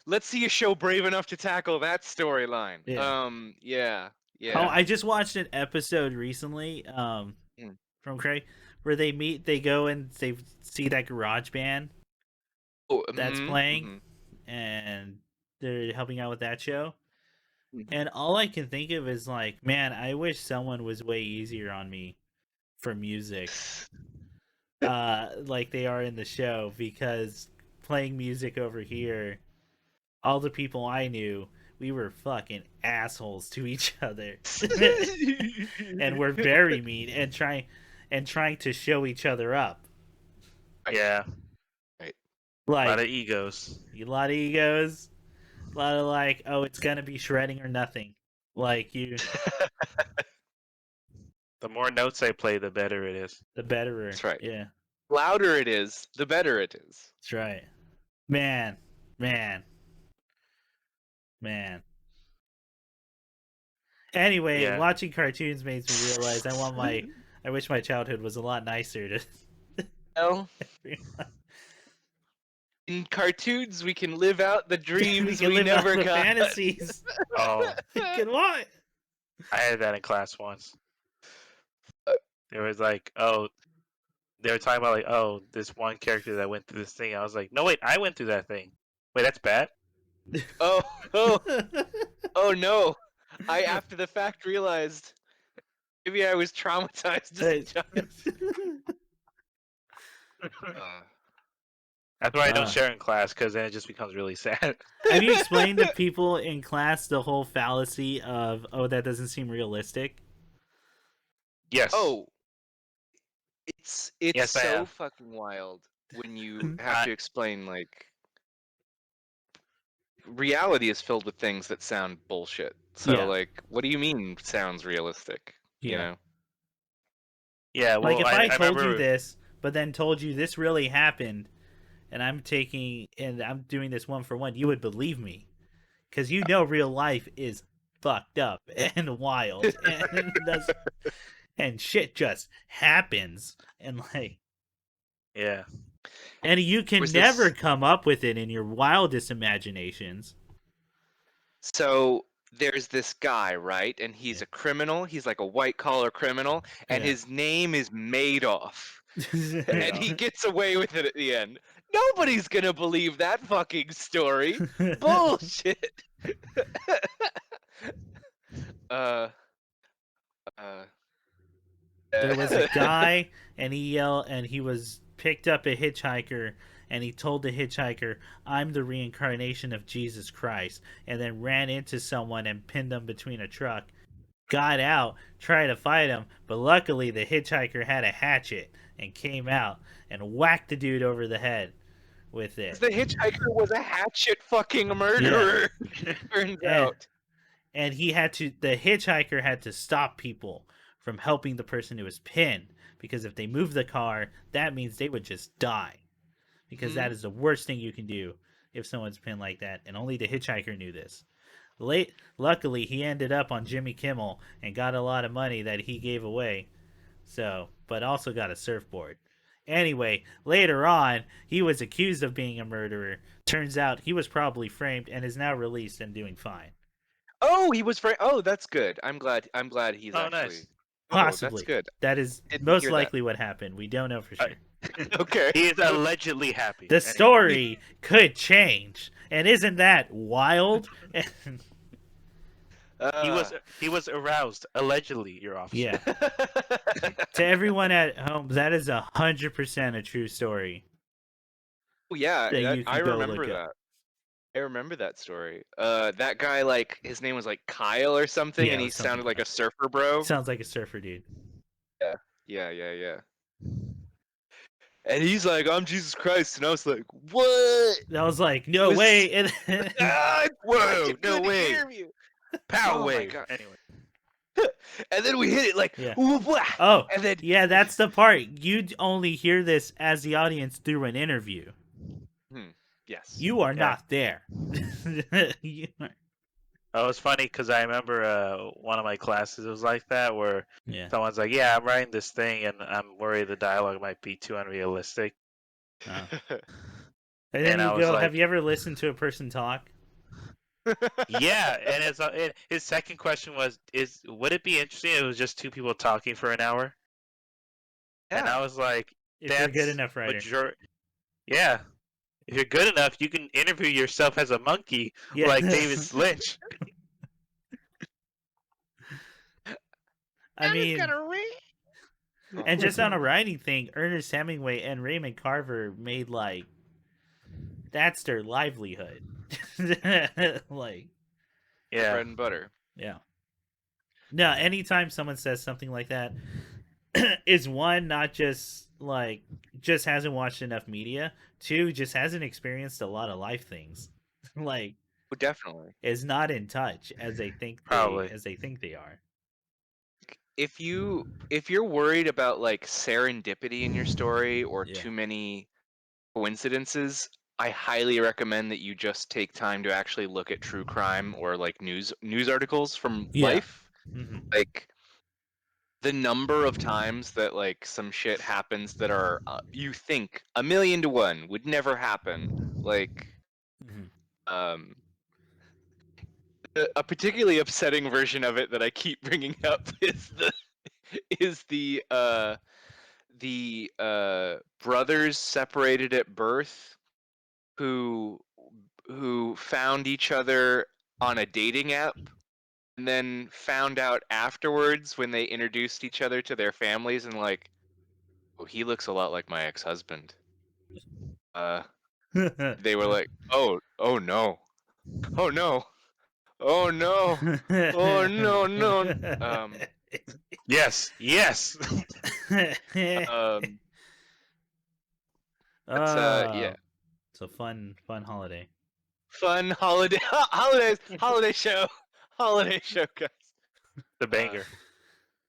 Let's see a show brave enough to tackle that storyline. Yeah. Yeah, Oh, yeah. I just watched an episode recently, Mm. from Craig, where they go and they see that garage band Oh, that's playing, and they're helping out with that show. And all I can think of is like, man, I wish someone was way easier on me for music, like they are in the show, because playing music over here, all the people I knew, we were fucking assholes to each other, and we're very mean and trying to show each other up. Yeah, Right. a lot of Like egos. a lot of egos, a lot of like, oh, it's gonna be shredding or nothing. Like you, The more notes I play, the better it is. the betterer. That's right. Yeah, Louder it is, the better it is. that's right. Man, man, man. Anyway, Yeah. watching cartoons makes me realize I wish my childhood was a lot nicer to Well, everyone. in cartoons, we can live out the dreams we, live out never the got. fantasies. Oh, We can what? I had that in class once. There was like, oh, they were talking about like, oh, this one character that went through this thing. I was like, no, wait, I went through that thing. Wait, that's bad. Oh, oh no! I after the fact realized maybe I was traumatized as a child. That's why I don't Ah. share in class, because then it just becomes really sad. Have you explained to people in class the whole fallacy of, oh, that doesn't seem realistic? Yes. Oh, it's Yes, I so have. fucking wild when you have to explain like reality is filled with things that sound bullshit. So Yeah. like, what do you mean sounds realistic? You Yeah. know? Yeah, well, Like if I told remember, you this, but then told you this really happened, and I'm doing this one for one, you would believe me, because you know real life is fucked up and wild, and shit just happens, and like, yeah, and you can Was never this come up with it in your wildest imaginations. so there's this guy, right? And he's Yeah. a criminal. He's like a white collar criminal, and Yeah. his name is Madoff. And Madoff. he gets away with it at the end. Nobody's gonna believe that fucking story. Bullshit. uh, uh, There was a guy, and he was picked up a hitchhiker, and he told the hitchhiker, "I'm the reincarnation of Jesus Christ," and then ran into someone and pinned them between a truck. Got out, tried to fight him, but luckily the hitchhiker had a hatchet and came out and whacked the dude over the head with it. the hitchhiker was a hatchet fucking murderer. Turns out. And the hitchhiker had to stop people from helping the person who was pinned, because if they move the car, that means they would just die, because that is the worst thing you can do if someone's pinned like that, and only the hitchhiker knew this. Luckily, he ended up on Jimmy Kimmel and got a lot of money that he gave away, but also got a surfboard. Anyway, later on, he was accused of being a murderer. Turns out he was probably framed and is now released and doing fine. Oh, he was Oh, that's good. I'm glad he's Oh, actually. nice. Possibly. That's good. That is Didn't most hear that. likely what happened. We don't know for sure. Okay. He is allegedly happy. The Anyway. story could change. And isn't that wild? He was aroused allegedly, Your Officer. Yeah. To everyone at home, that is 100% a true story. Oh, yeah, that you I can go remember look that. up. I remember that story. That guy, like, his name was like Kyle or something, Yeah, and it he was something sounded like like a surfer bro. Sounds like a surfer dude. Yeah. And he's like, "I'm Jesus Christ," and I was like, "What?" I was like, no Was- way. And Whoa, I no couldn't way. hear you. Power Oh my wave. God. Anyway. And then we hit it like, Yeah. "Wah!" Oh, and then yeah, that's the part. You'd only hear this as the audience through an interview. yes, You are Yeah. not there. You are- Oh, it was funny because I remember one of my classes was like that, where Yeah. someone's like, "Yeah, I'm writing this thing, and I'm worried the dialogue might be too unrealistic." Oh. And then And you I was go, like, have you ever listened to a person talk? yeah. And his second question was, would it be interesting if it was just two people talking for an hour? And I Yeah. was like, If you're a good that's enough writer. Yeah. If you're good enough, you can interview yourself as a monkey, Yeah. like David Lynch. I mean, Oh. and just on a writing thing, Ernest Hemingway and Raymond Carver made like that's their livelihood. Like, Yeah. Bread and butter. yeah. No, anytime someone says something like that, is one not just like just hasn't watched enough media, two just hasn't experienced a lot of life things. Like Oh, definitely. is not in touch as Probably. they think they are. If you're worried about like serendipity in your story or Yeah. too many coincidences, I highly recommend that you just take time to actually look at true crime or like news articles from Yeah. life. Mm-hmm. Like the number of times that like some shit happens that are you think 1,000,000 to 1 would never happen. Like Mm-hmm. um a particularly upsetting version of it that I keep bringing up is the brothers separated at birth who found each other on a dating app and then found out afterwards when they introduced each other to their families and like, oh, he looks a lot like my ex-husband. They were like, oh no, oh no, oh no, oh no, no. Yes. Yes. Um, but yeah, It's a fun holiday. fun holiday show, holiday show, guys. The banger.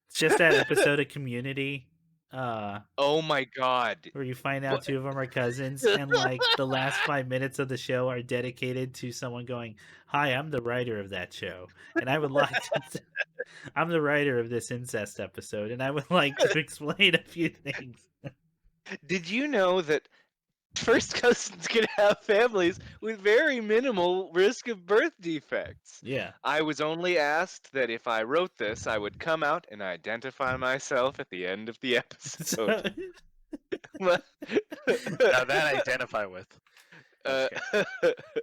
It's just that episode of Community, uh, Oh my god. where you find out What? two of them are cousins, and like the last 5 minutes of the show are dedicated to someone going, "Hi, I'm the writer of that show, and I would like to. I'm the writer of this incest episode, and I would like to explain a few things." Did you know that first cousins can have families with very minimal risk of birth defects? Yeah. I was only asked that if I wrote this, I would come out and identify myself at the end of the So, episode. Now that I identify with. Uh,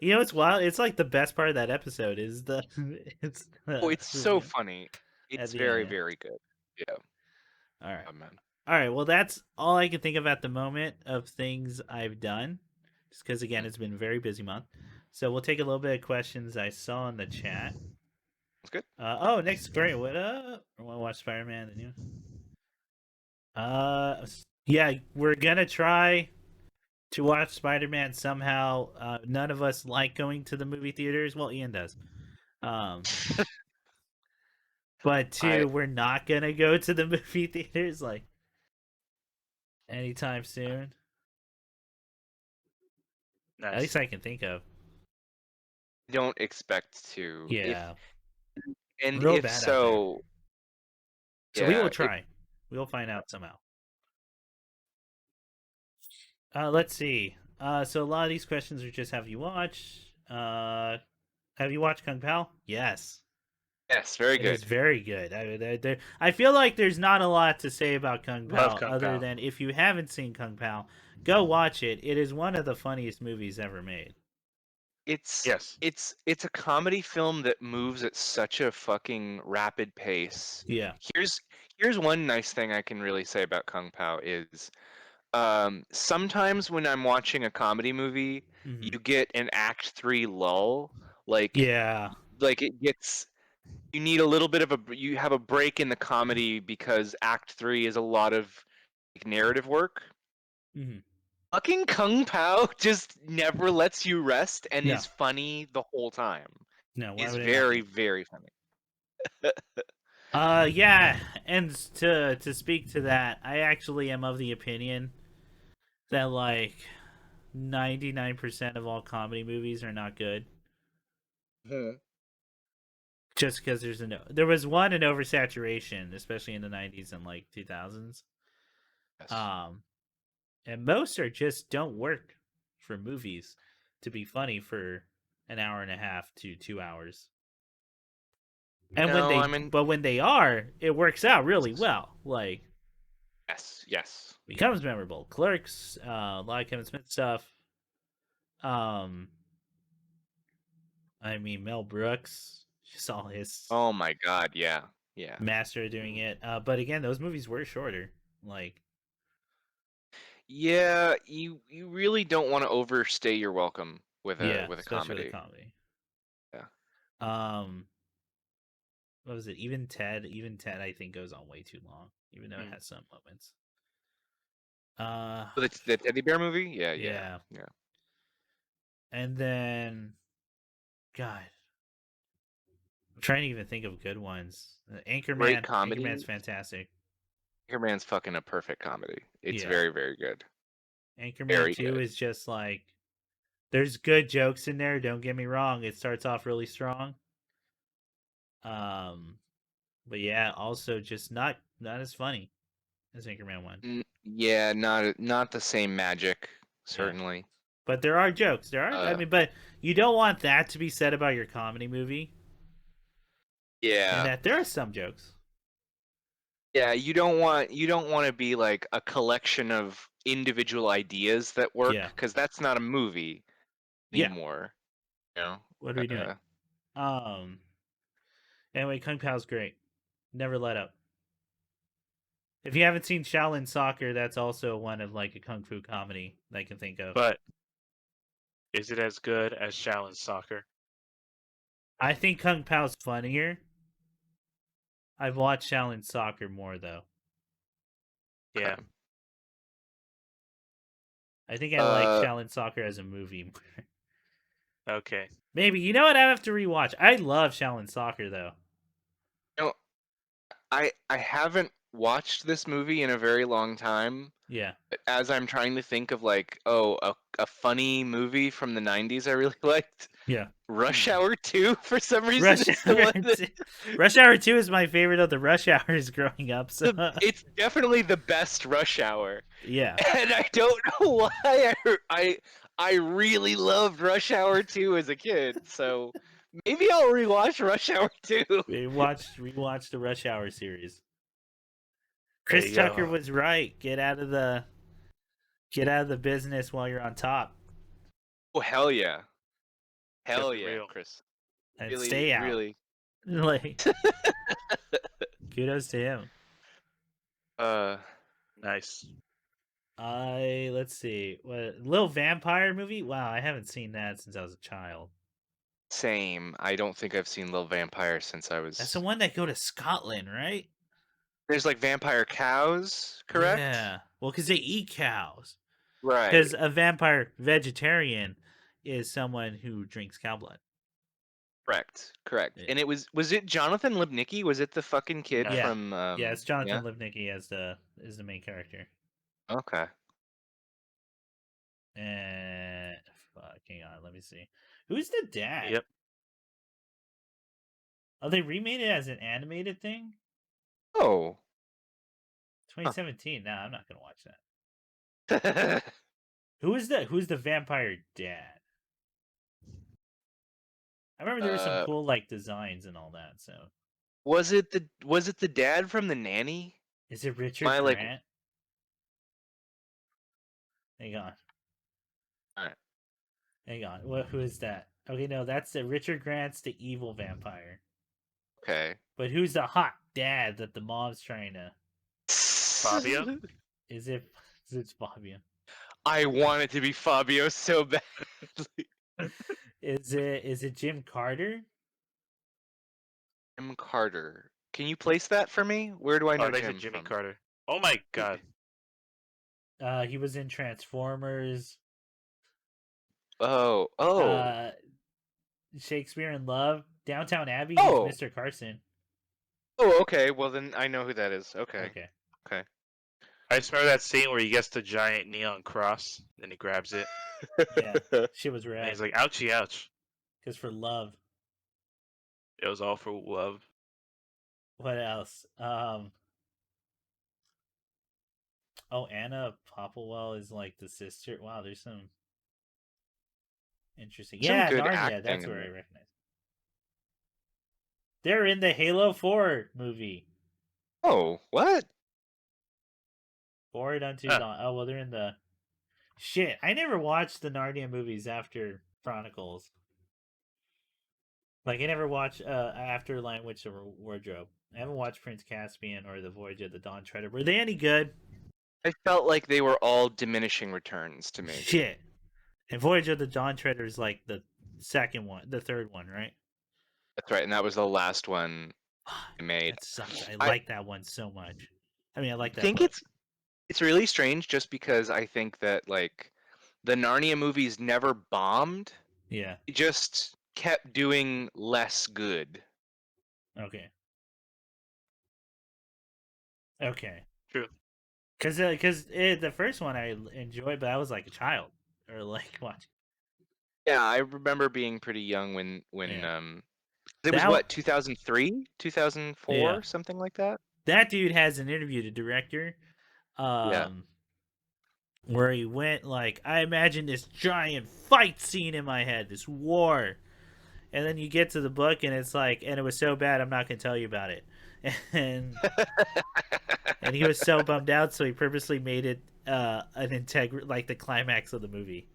you know, it's wild. It's like the best part of that episode is the it's oh, the it's so reveal funny. at It's the end. very, Yeah. very good. Yeah. All right. Oh, man. All right. Well, that's all I can think of at the moment of things I've done. Just because, again, Mhm. it's been a very busy month. So we'll take a little bit of questions I saw in the chat. That's good. Next, great. What up? I want to watch Spider Man. The new. Yeah, we're gonna try to watch Spider Man somehow. None of us like going to the movie theaters. Well, Ian does. But two, I we're not gonna go to the movie theaters like anytime soon. At least Nice. I can think of. don't expect to. Yeah, real If bad out there. so, So we will yeah, try. We will find out somehow. Let's see. So a lot of these questions are just have you watched? Have you watched Kung Pao? Yes. yes, very It is good. very good. I feel like there's not a lot to say about Kung Love Pao Kung other Pao. than if you haven't seen Kung Pao, go watch it. It is one of the funniest movies ever made. Yes. It's a comedy film that moves at such a fucking rapid pace. Yeah. Here's one nice thing I can really say about Kung Pao is sometimes when I'm watching a comedy movie, Hmm. you get an act 3 lull. Like Yeah. it gets you need a little bit of you have a break in the comedy because act 3 is a lot of like, narrative work. Hmm. Fucking Kung Pao just never lets you rest and No. is funny the whole time. No. Why Is would it not very, be? very funny. Yeah, and to speak to that, I actually am of the opinion that like 99% of all comedy movies are not good. Just because there was one in oversaturation, especially in the 90s and like 2000s. Yes. Um, and most are just don't work for movies to be funny for an hour and a half to 2 hours. And No, I mean, when they are, it works out really well. Like yes. becomes memorable. Clerks, a lot of Kevin Smith stuff. Um, I mean Mel Brooks, just all his Oh my God, yeah. master doing it. But again, those movies were shorter. Like Yeah, you really don't want to overstay your welcome with yeah, a especially with a comedy. comedy. Yeah. Um, what was it? Even Ted, I think goes on way too long, even though it Mm. has some moments. Uh, So the teddy bear movie? Yeah. yeah, and then God, I'm trying to even think of good ones. Great Anchorman's comedy. fantastic. Anchorman's fucking a perfect comedy. It's Yeah, very, very good. Anchorman Very 2 good. is just like there's good jokes in there. Don't get me wrong; it starts off really strong. Um, but yeah, also just not as funny as Anchorman 1. Yeah, not the same magic, Yeah. certainly. But there are jokes. There are. I Uh, mean, but you don't want that to be said about your comedy movie. In yeah. that there are some jokes. Yeah, you don't want to be like a collection of individual ideas that Yeah. work because that's not a movie Yeah. anymore. You know? What are we doing? Um. Anyway, Kung Pao's great. Never let up. If you haven't seen Shaolin Soccer, that's also one of like a kung fu comedy that I can think of. But is it as good as Shaolin Soccer? I think Kung Pao's funnier. I've watched Shaolin Soccer more though. Yeah. Okay. I think I like Uh, Shaolin Soccer as a movie more. Okay. Maybe you know what? I have to rewatch. I love Shaolin Soccer though. you know, I haven't watched this movie in a very long time. Yeah. As I'm trying to think of like, oh, a funny movie from the 90s I really liked. Yeah. Rush Hour 2 for some reason Rush is the Hour one that 2. Rush Hour 2 is my favorite of the Rush Hours growing up. So it's definitely the best Rush Hour. yeah. And I don't know why I really loved Rush Hour 2 as a kid. So maybe I'll rewatch Rush Hour 2. Rewatch the Rush Hour series. There Chris you Tucker go. was right. Get out of the business while you're on top Oh hell yeah. Kept Hell it yeah, real. Chris. and Really, stay out. really. Like kudos to him. Uh Nice. Let's see. What Little Vampire movie? Wow, I haven't seen that since I was a child. Same. I don't think I've seen Little Vampire since I That's the was. one that go to Scotland, right? There's like vampire cows, correct? Yeah. Well, because they eat cows. Right. Because a vampire vegetarian is someone who drinks cow blood. Correct. Yeah. And was it Jonathan Lipnicki? Was it the fucking kid No. Yeah, from yeah. It's yeah? Jonathan Lipnicki as the main character. Okay. And fuck, hang on, let me see. Who's the dad? Yep. Oh, they remade it as an animated thing. Oh. 2017. Nah, I'm not gonna watch that. Huh. Who's the vampire dad? I remember there were some uh cool like designs and all that. So was it the dad from The Nanny? is it Richard My like Grant? Hang on, alright. hang on. What? Who is that? Okay, no, that's the Richard Grant's the evil vampire. Okay. But who's the hot dad that the mom's trying to? Fabio? Is it? It's Fabio. I want it to be Fabio so badly. Is it Jim Carter? Jim Carter. Can you place that for me? Where do I Oh, know they said Jim Jimmy from? Carter. Oh my god. He was in Transformers. Oh. Uh, Shakespeare in Love. Downtown Abbey. He's Oh. Mr. Carson. Oh, okay. Well then I know who that is. Okay. Okay. Okay. I just remember that scene where he gets the giant neon cross, then he grabs it, Yeah, she was and rad. he's like, ouchie, ouch. Because for love. It was all for love. What else? Oh, Oh, Anna Popplewell is like the sister. Wow, there's some interesting. Some Yeah, good Narnia. acting That's in where I there. recognize. They're in the Halo 4 movie. Oh, what? Forward Unto Huh. Dawn. Oh well, they're in the. Shit, I never watched the Narnia movies after Chronicles. Like I never watched after Lion Witch or Wardrobe. I haven't watched Prince Caspian or The Voyage of the Dawn Treader. Were they any good? I felt like they were all diminishing returns to me. Shit. And Voyage of the Dawn Treader is like the second one, the third one, right? That's right, and that was the last one I made. That sucks. I I like that one so much. I mean, I like that think book. it's really strange just because I think that like the Narnia movies never bombed. Yeah. It just kept doing less good. Okay. Okay. True. Because the first one I enjoyed, but I was like a child or like watch. Yeah, I remember being pretty young when Yeah. it was That what 2003, yeah. 2004, something like that. That dude has an interview, the director, Yeah. um, where he went like, I imagine this giant fight scene in my head, this war, and then you get to the book and it's like, and it was so bad, I'm not gonna tell you about it, and and he was so bummed out, so he purposely made it an integral, like the climax of the movie,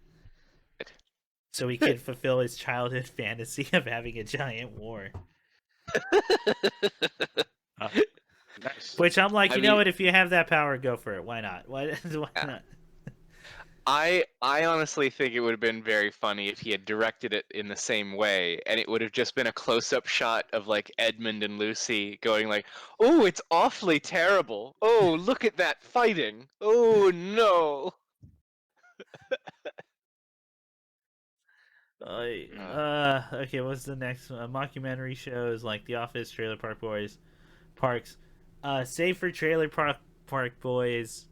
so he could fulfill his childhood fantasy of having a giant war. Nice. Which I'm like, I you know mean, what? If you have that power, go for it. Why not? Why yeah. not? I honestly think it would have been very funny if he had directed it in the same way, and it would have just been a close-up shot of like Edmund and Lucy going like, "Oh, it's awfully terrible. Oh, look at that fighting. Oh no." Uh, Okay, what's the next one? Mockumentary shows like The Office, Trailer Park Boys, Parks. Save for Park Boys.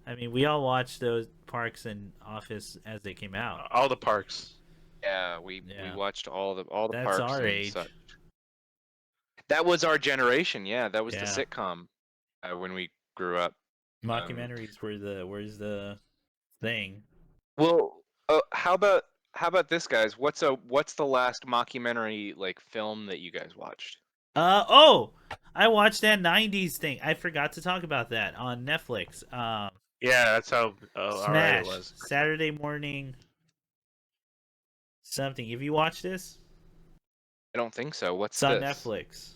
I mean, we all watched those Parks and Office as they came out. All the parks. yeah, we Yeah, watched all the that's parks our and age. such. That was our generation. Yeah, that was the Yeah, sitcom when we grew up. Um, mockumentaries where's the thing. well, how about this, guys? What's the last mockumentary like film that you guys watched? Oh, I watched that '90s thing. I forgot to talk about that on Netflix. Yeah, that's how alright it Smash was. Saturday morning something. Have you watched this? I don't think so. What's It's on this? Netflix.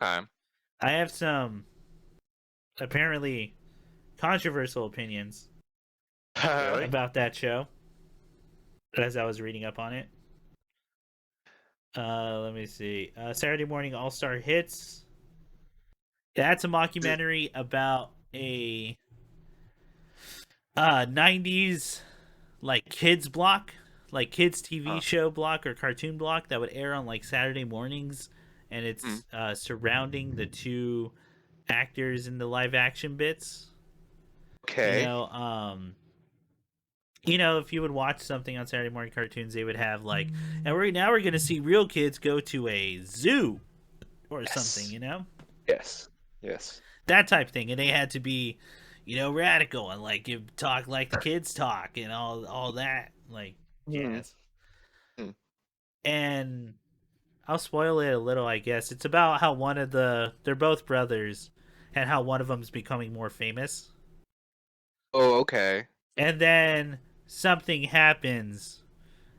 Okay. I have some apparently controversial opinions Really? about that show as I was reading up on it. Let me see. Saturday Morning All Star Hits. That's a mockumentary about a 90s like kids block, like kids TV Huh. show block or cartoon block that would air on like Saturday mornings, and Hmm. it's surrounding the two actors in the live action bits. You Okay. know, you know, if you would watch something on Saturday morning cartoons, they would have like, and we're going to see real kids go to a zoo or something. Yes. You know, Yes. Yes. that type of thing, and they had to be, you know, radical and like you talk like the kids talk and all that. Like, Hmm. yes, Hmm. and I'll spoil it a little, I guess. It's about how they're both brothers, and how one of them's becoming more famous, Oh, okay. and then something happens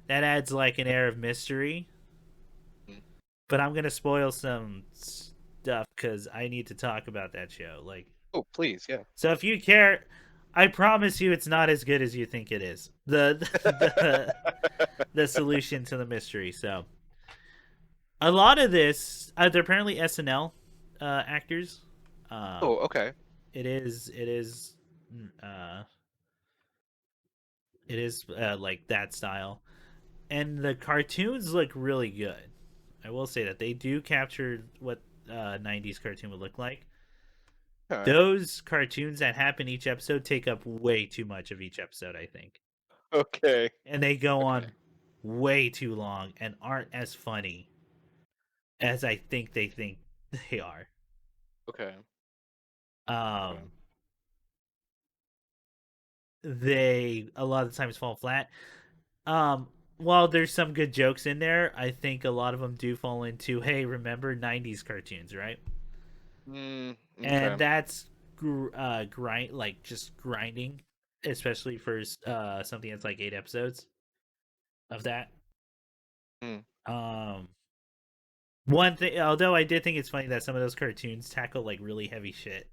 that adds like an air of mystery. Hmm. But I'm gonna spoil some stuff because I need to talk about that show. Like, Oh, please, yeah. so if you care, I promise you, it's not as good as you think it is. The solution to the mystery. So a lot of this, they're apparently SNL actors. Um, Oh, okay. it is uh, like that style, and the cartoons look really good. I will say that they do capture what 90s cartoon would look like. Okay. Those cartoons that happen each episode take up way too much of each episode, I think. Okay. And they go Okay. on way too long and aren't as funny as I think they are. Okay. Okay. Um they a lot of the times fall flat. While there's some good jokes in there, I think a lot of them do fall into, hey, remember 90s cartoons, right? And Okay. that's just grinding, especially for something that's like 8 episodes of that. Mm. Um, one thing, although I did think it's funny that some of those cartoons tackle like really heavy shit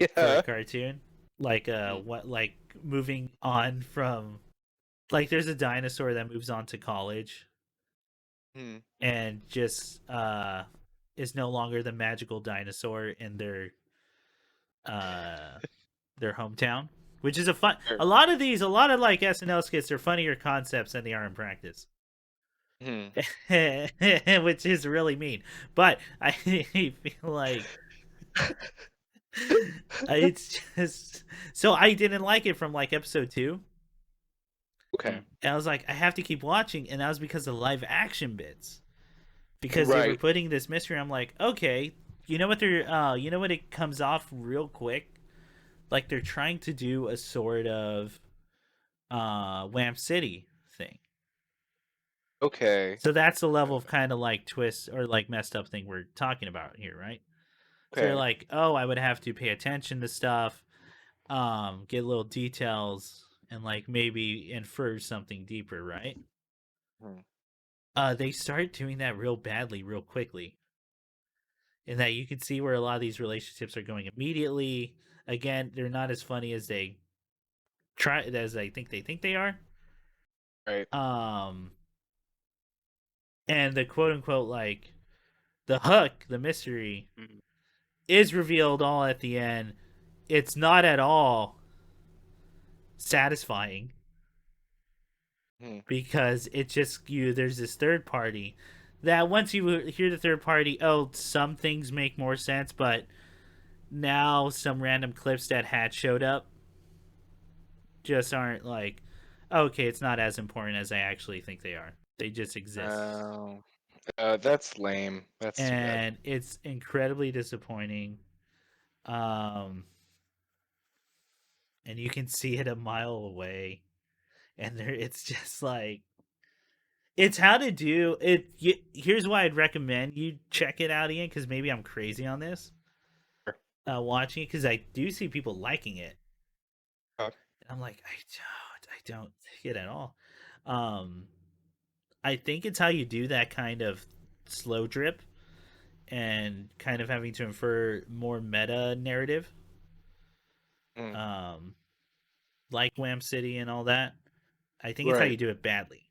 for a Yeah. cartoon, like Mm. what like moving on from like there's a dinosaur that moves on to college Mm. and just is no longer the magical dinosaur in uh their hometown, which is Sure. a lot of these, a lot of like SNL skits are funnier concepts than they are in practice. Mm. Which is really mean. But I feel like it's just so I didn't like it from like episode 2. Okay. And I was like, I have to keep watching, and that was because of the live action bits. Because they were Right. putting this mystery, I'm like, okay, you know what it comes off real quick? Like they're trying to do a sort of Wham City thing. Okay. So that's the level of kind of like twist or like messed up thing we're talking about here, right? So they're Okay. like, oh, I would have to pay attention to stuff, get little details, and like maybe infer something deeper, right? Mm. They start doing that real badly, real quickly, in that you can see where a lot of these relationships are going immediately. Again, they're not as funny as they think they are. Right. Um, and the quote unquote like the hook, the mystery Mhm. is revealed all at the end. It's not at all satisfying Mm. because it just there's this third party that once you hear the third party, oh, some things make more sense, but now some random clips that had showed up just aren't like, okay, it's not as important as I actually think they are. They just exist. Oh. That's lame. That's too bad. And it's incredibly disappointing. Um, and you can see it a mile away. And there, it's just like, it's how to do it. Here's why I'd recommend you check it out, Ian, because maybe I'm crazy on this. Sure. Watching it because I do see people liking it, Okay. and I'm like, I don't see it at all. Um, I think it's how you do that kind of slow drip and kind of having to infer more meta narrative, Mm. um, like Wham City and all that. I think it's how Right. you do it badly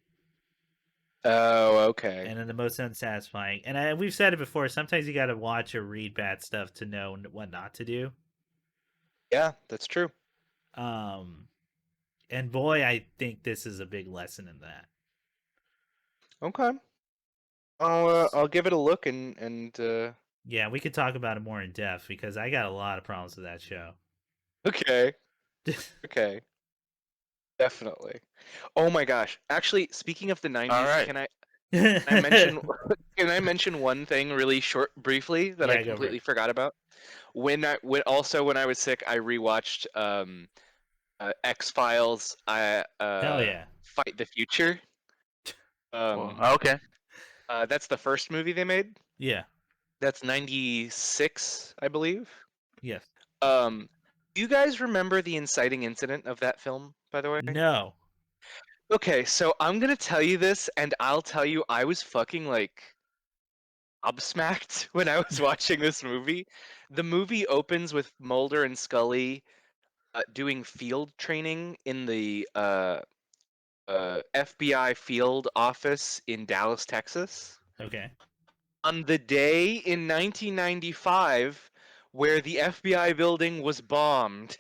Oh, okay. and in the most unsatisfying. And we've said it before. Sometimes you got to watch or read bad stuff to know what not to do. Yeah, that's true. Um, and boy, I think this is a big lesson in that. Okay. I'll give it a look and Yeah, we could talk about it more in depth because I got a lot of problems with that show. okay. Okay. Definitely. Oh my gosh. Actually, speaking of the All 90s, right. can I mention can I mention one thing really short briefly that I Yeah, go for it. completely forgot about? When I was sick, I rewatched X-Files, Hell yeah. Fight the Future. Well, Um okay. that's the first movie they made. Yeah. That's 96, I believe. Yes. Do you guys remember the inciting incident of that film, by the way? No. Okay, so I'm gonna tell you this, and I'll tell you I was fucking like gobsmacked when I was watching this movie. The movie opens with Mulder and Scully doing field training in the FBI field office in Dallas, Texas, Okay. on the day in 1995 where the FBI building was bombed.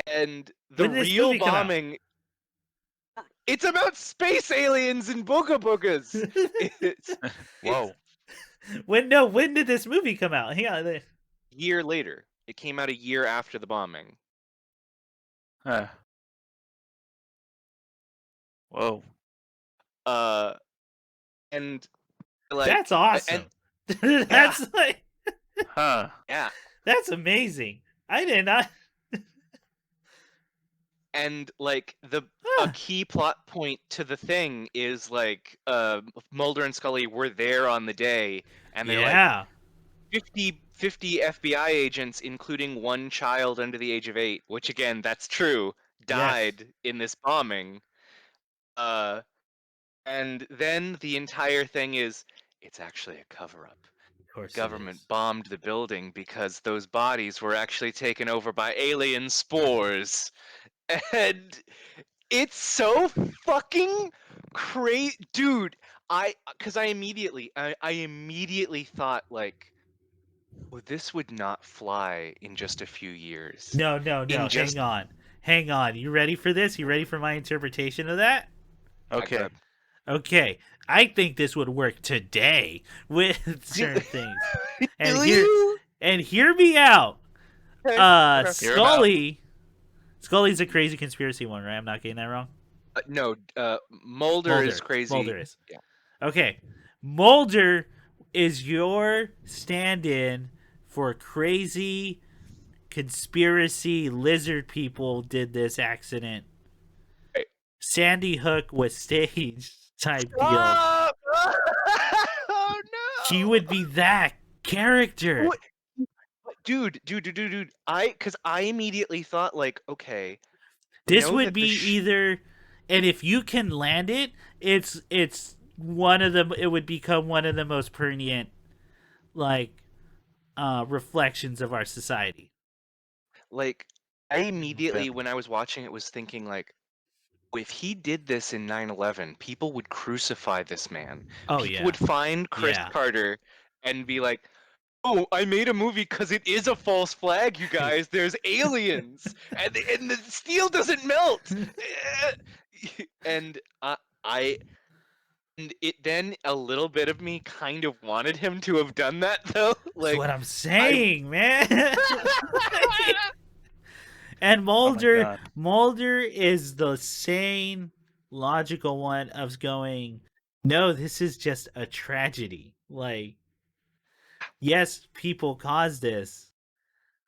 And the When did this real movie come out? bombing, it's about space aliens and booga boogas. It's Whoa. when did this movie come out? Hang on. year later. It came out a year after the bombing. Huh. Whoa. Uh, and That's like, and awesome. yeah, That's like Huh. yeah. that's amazing. I did not and like a Huh. key plot point to the thing is like Mulder and Scully were there on the day, and they're like Yeah. 50 FBI agents, including one child under the age of 8, which again, that's true, Yes. died in this bombing. Uh, and then the entire thing is, it's actually a cover-up. Of course it Government is. bombed the building because those bodies were actually taken over by alien spores. And it's so fucking crazy, dude. Because I immediately thought like, well, this would not fly in just a few years. No, no, no. In Hang just, on. Hang on. You ready for this? You ready for my interpretation of that? Okay. Okay. I think this would work today with certain things. And do here you? and hear me out. Okay, okay. Hear him out. Scully's a crazy conspiracy one, right? I'm not getting that wrong. No, Mulder is crazy. Mulder is. Yeah. Okay. Mulder is your stand-in for crazy conspiracy lizard people did this accident. Right. Sandy Hook was staged type deal. Oh no! She would be that character. What? Dude. Because I immediately thought like, okay, This know would that be the either, and if you can land it, it's one of the. It would become one of the most poignant, like, reflections of our society. like I immediately Okay. when I was watching it was thinking like, if he did this in 9/11, people would crucify this man. Oh People yeah, would find Chris yeah. Carter and be like, "Oh, I made a movie because it is a false flag, you guys. There's aliens, and the steel doesn't melt." and I and it then a little bit of me kind of wanted him to have done that though. That's Like what I'm I. saying, man. And Oh my god. Mulder is the sane, logical one of going, no, this is just a tragedy. Like, yes, people caused this,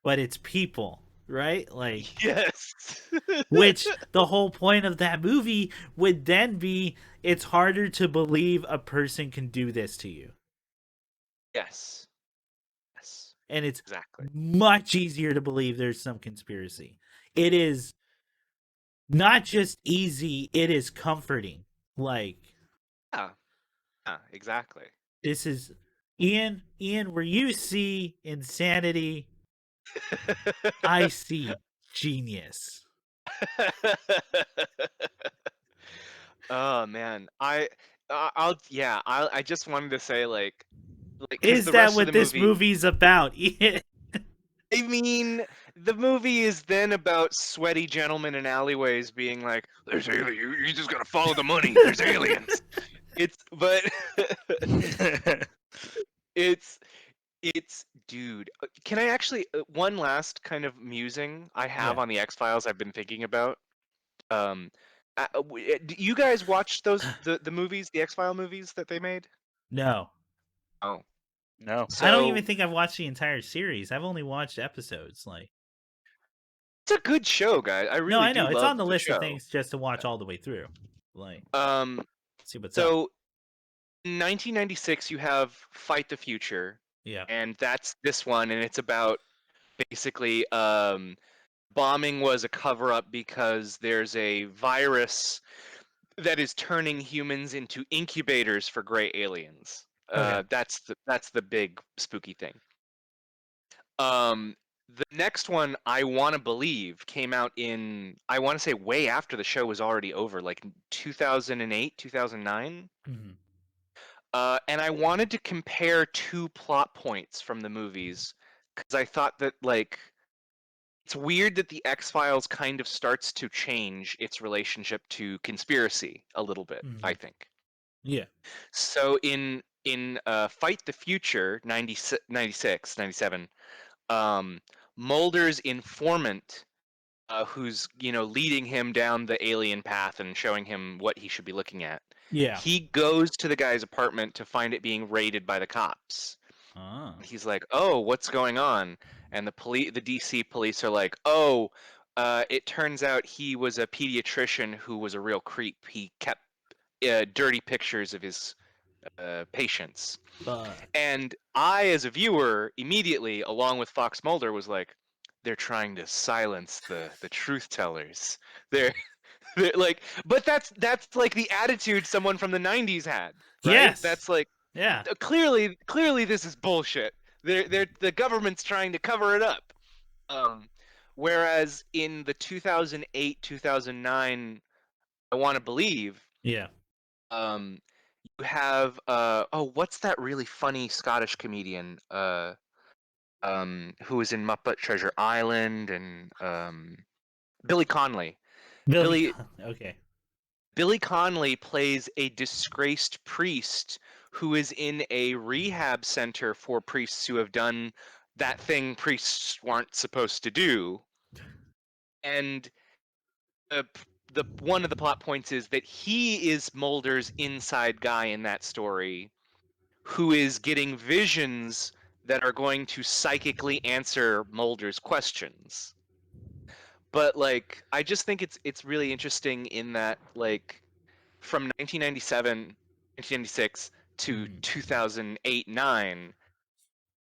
but it's people, right? Like, Yes. which the whole point of that movie would then be it's harder to believe a person can do this to you. Yes. Yes. And it's Exactly. much easier to believe there's some conspiracy. It is not just easy, it is comforting. Like, Yeah. Yeah. Exactly. this is Ian, where you see insanity, I see genius. Oh man, I just wanted to say because Is the that rest of what the this movie, movie's about, Ian? I mean, the movie is then about sweaty gentlemen in alleyways being like, "There's aliens. You just gotta follow the money. There's aliens." But it's dude. Can I actually one last kind of musing I have Yeah. on the X-Files I've been thinking about. Um, do you guys watch the movies, the X-File movies that they made? No. Oh, No. I don't so even think I've watched the entire series. I've only watched episodes. Like, it's a good show, guys. I no, really I do know it's love on the the list of show. things just to watch all the way through. Like, Um, see what's up. so in 1996, you have Fight the Future, Yeah. and that's this one, and it's about basically bombing was a cover-up because there's a virus that is turning humans into incubators for gray aliens. Okay. That's the big spooky thing. The next one, I Want to Believe, came out in, I want to say way after the show was already over, like 2008, 2009. Mhm. And I wanted to compare two plot points from the movies because I thought that like it's weird that the X-Files kind of starts to change its relationship to conspiracy a little bit, I Mhm. think. Yeah. So in Fight the Future 96, 97, Mulder's informant, who's leading him down the alien path and showing him what he should be looking at. Yeah. He goes to the guy's apartment to find it being raided by the cops. Ah. He's like, "Oh, what's going on?" And the DC police are like, "Oh, it turns out he was a pediatrician who was a real creep. He kept dirty pictures of his patients. Fuck. And I, as a viewer, immediately, along with Fox Mulder, was like, they're trying to silence the truth tellers. They're, they're like, but that's like the attitude someone from the '90s had, right? Yes. That's like Yeah. clearly this is bullshit. The government's trying to cover it up. Um, whereas in the 2008 2009, I Want to Believe, Yeah. you have what's that really funny Scottish comedian who was in Muppet Treasure Island and Billy Connolly. Billy. Billy Okay. Billy Connolly plays a disgraced priest who is in a rehab center for priests who have done that thing priests weren't supposed to do. And the the one of the plot points is that he is Mulder's inside guy in that story, who is getting visions that are going to psychically answer Mulder's questions. But like, I just think it's really interesting in that, like, from 1997, 1996 to Mhm. 2008-9,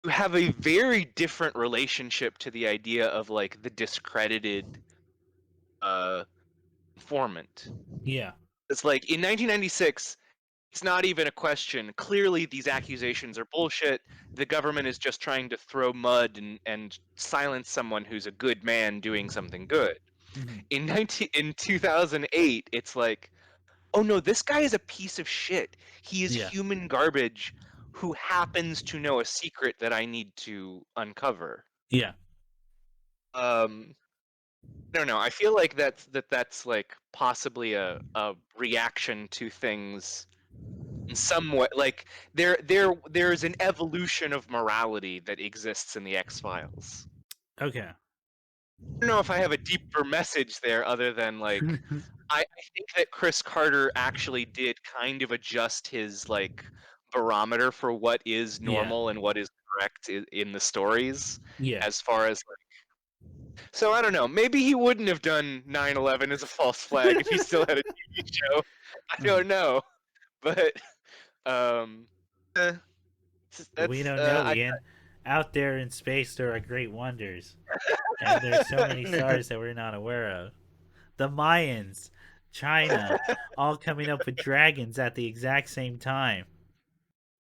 you have a very different relationship to the idea of like the discredited uh informant. Yeah. It's like in 1996, it's not even a question. Clearly, these accusations are bullshit. The government is just trying to throw mud and silence someone who's a good man doing something good. Mhm. In 2008, it's like, oh no, this guy is a piece of shit. He is Yeah. human garbage who happens to know a secret that I need to uncover. Yeah. Um, I don't know. I feel like that's like possibly a reaction to things in some way. Like there's an evolution of morality that exists in the X-Files. Okay. I don't know if I have a deeper message there other than like I think that Chris Carter actually did kind of adjust his like barometer for what is Yeah. normal and what is correct in the stories, Yeah. as far as like, so I don't know, maybe he wouldn't have done 9/11 as a false flag if he still had a TV show. I don't know, but um eh, We that's don't know, I Ian. Out there in space, there are great wonders, and there's so many stars that we're not aware of. The Mayans, China, all coming up with dragons at the exact same time.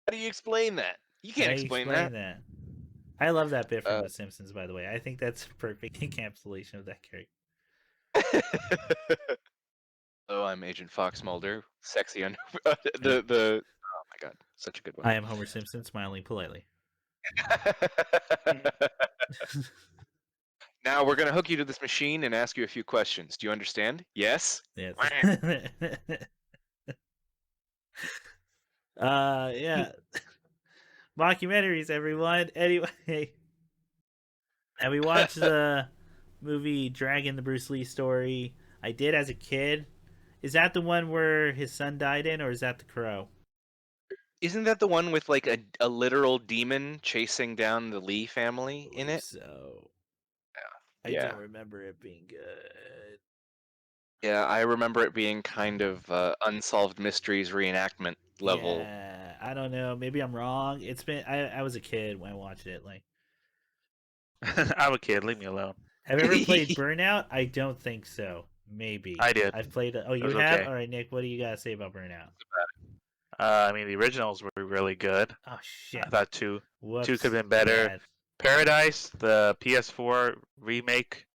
how do you explain that? You How can't do you explain explain that. that? I love that bit from uh, The Simpsons, by the way. I think that's a perfect encapsulation of that character. Oh, I'm Agent Fox Mulder, sexy under Yeah. the oh my god, such a good one. I am Homer Simpson, smiling politely. Now we're gonna hook you to this machine and ask you a few questions. Do you understand? Yes. Yes. Wah. Yeah. Mockumentaries, everyone. Anyway, have we watched the movie Dragon, the Bruce Lee story? I did as a kid. Is that the one where his son died in, or is that The Crow? Isn't that the one with like a literal demon chasing down the Lee I family in believe it? so. I Yeah. don't remember it being good. Yeah, I remember it being kind of unsolved mysteries reenactment level. Yeah, I don't know. Maybe I'm wrong. It's been I was a kid when I watched it. Like, I'm a kid. Leave me alone. have you ever played Burnout? I don't think so. Maybe I did. I've played. Oh, It you was have. okay. All right, Nick. What do you gotta say about Burnout? I mean, the originals were really good. Oh I shit! thought two could Whoops, have been my better. bad. Paradise, the PS4 remake,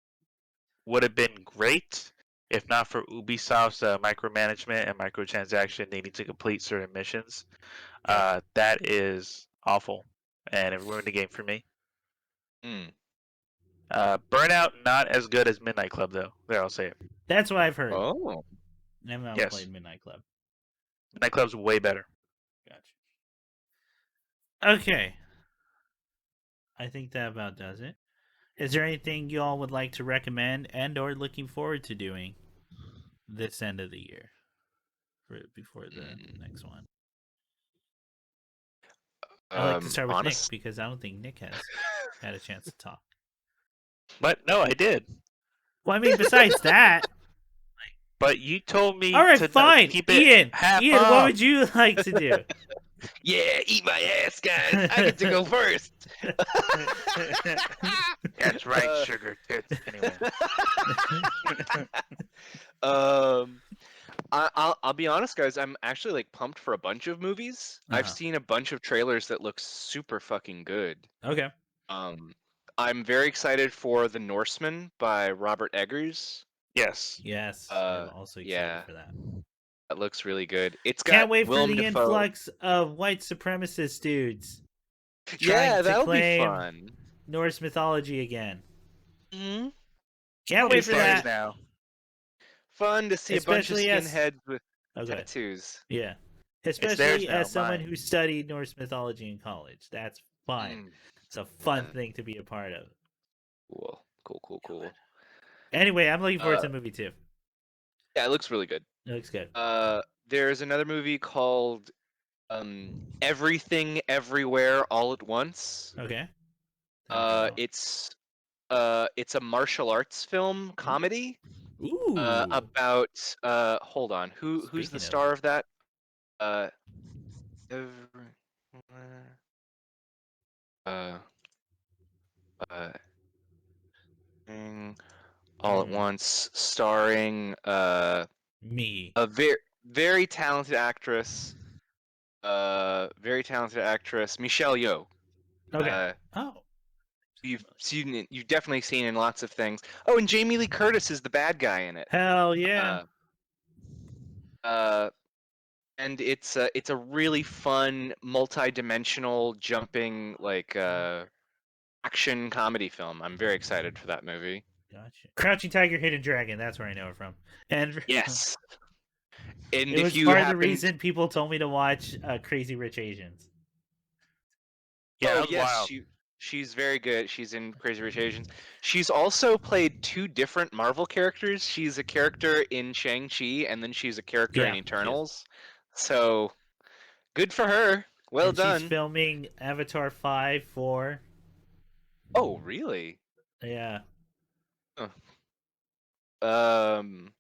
would have been great if not for Ubisoft's micromanagement and microtransaction needing to complete certain missions. Gotcha. That is awful, and it ruined the game for me. Hmm. Burnout, not as good as Midnight Club, though. There, I'll say it. That's what I've heard. Oh. I've not Yes, played Midnight Club. Midnight Club's way better. Gotcha. Okay, I think that about does it. Is there anything y'all would like to recommend and/or looking forward to doing this end of the year before the next one? I like to start with Nick Honest. because I don't think Nick has had a chance to talk. But no, I did. Well, I mean, besides that. But you told me All right, to fine. keep it half Ian, up. what would you like to do? Yeah, eat my ass, guys. I get to go first. That's right, Uh, sugar tits. Anyway. um, I'll be honest, guys. I'm actually like pumped for a bunch of movies. I've Uh-huh. seen a bunch of trailers that look super fucking good. Okay. Um, I'm very excited for The Norseman by Robert Eggers. Yes. Yes, I'm also excited Yeah, for that. that looks really good. It's Can't got wait for Willem the Dafoe. influx of white supremacist dudes trying Yeah, to that'll be claim fun. Norse mythology again. Hmm. Can't Be wait for fans that. now. Fun to see a bunch of Especially as skinheads with okay, tattoos. yeah. It's Especially theirs now, as someone mine. who studied Norse mythology in college. That's fun. Mm, It's a fun uh, thing to be a part of. cool, cool, cool, cool. Anyway, I'm looking forward Uh, to the movie too. yeah, it looks really good. It looks good. There's another movie called Everything Everywhere All at Once. Okay. That'd be well. It's a martial arts film comedy Ooh. about hold on, who's the Speaking of star that. of that? Uh, every, uh, uh, Everything All at Once, starring Me. a very talented actress, Michelle Yeoh. Okay. Uh, Oh. you've definitely seen in lots of things. Oh, and Jamie Lee Curtis is the bad guy in it. Hell yeah. Uh, uh, and it's a really fun, multi-dimensional, jumping like action comedy film. I'm very excited for that movie. Gotcha. Crouching Tiger, Hidden Dragon. That's where I know it from. And Yes, and it if was you part of the happen, reason people told me to watch Crazy Rich Asians. Yeah, oh that was yes, wild. she's very good. She's in Crazy Rich Asians. She's also played two different Marvel characters. She's a character in Shang-Chi, and then she's a character in Yeah, she is. Eternals. So good for her. Well And she's done. filming Avatar 5 for. Oh, really? Yeah, Huh. Um.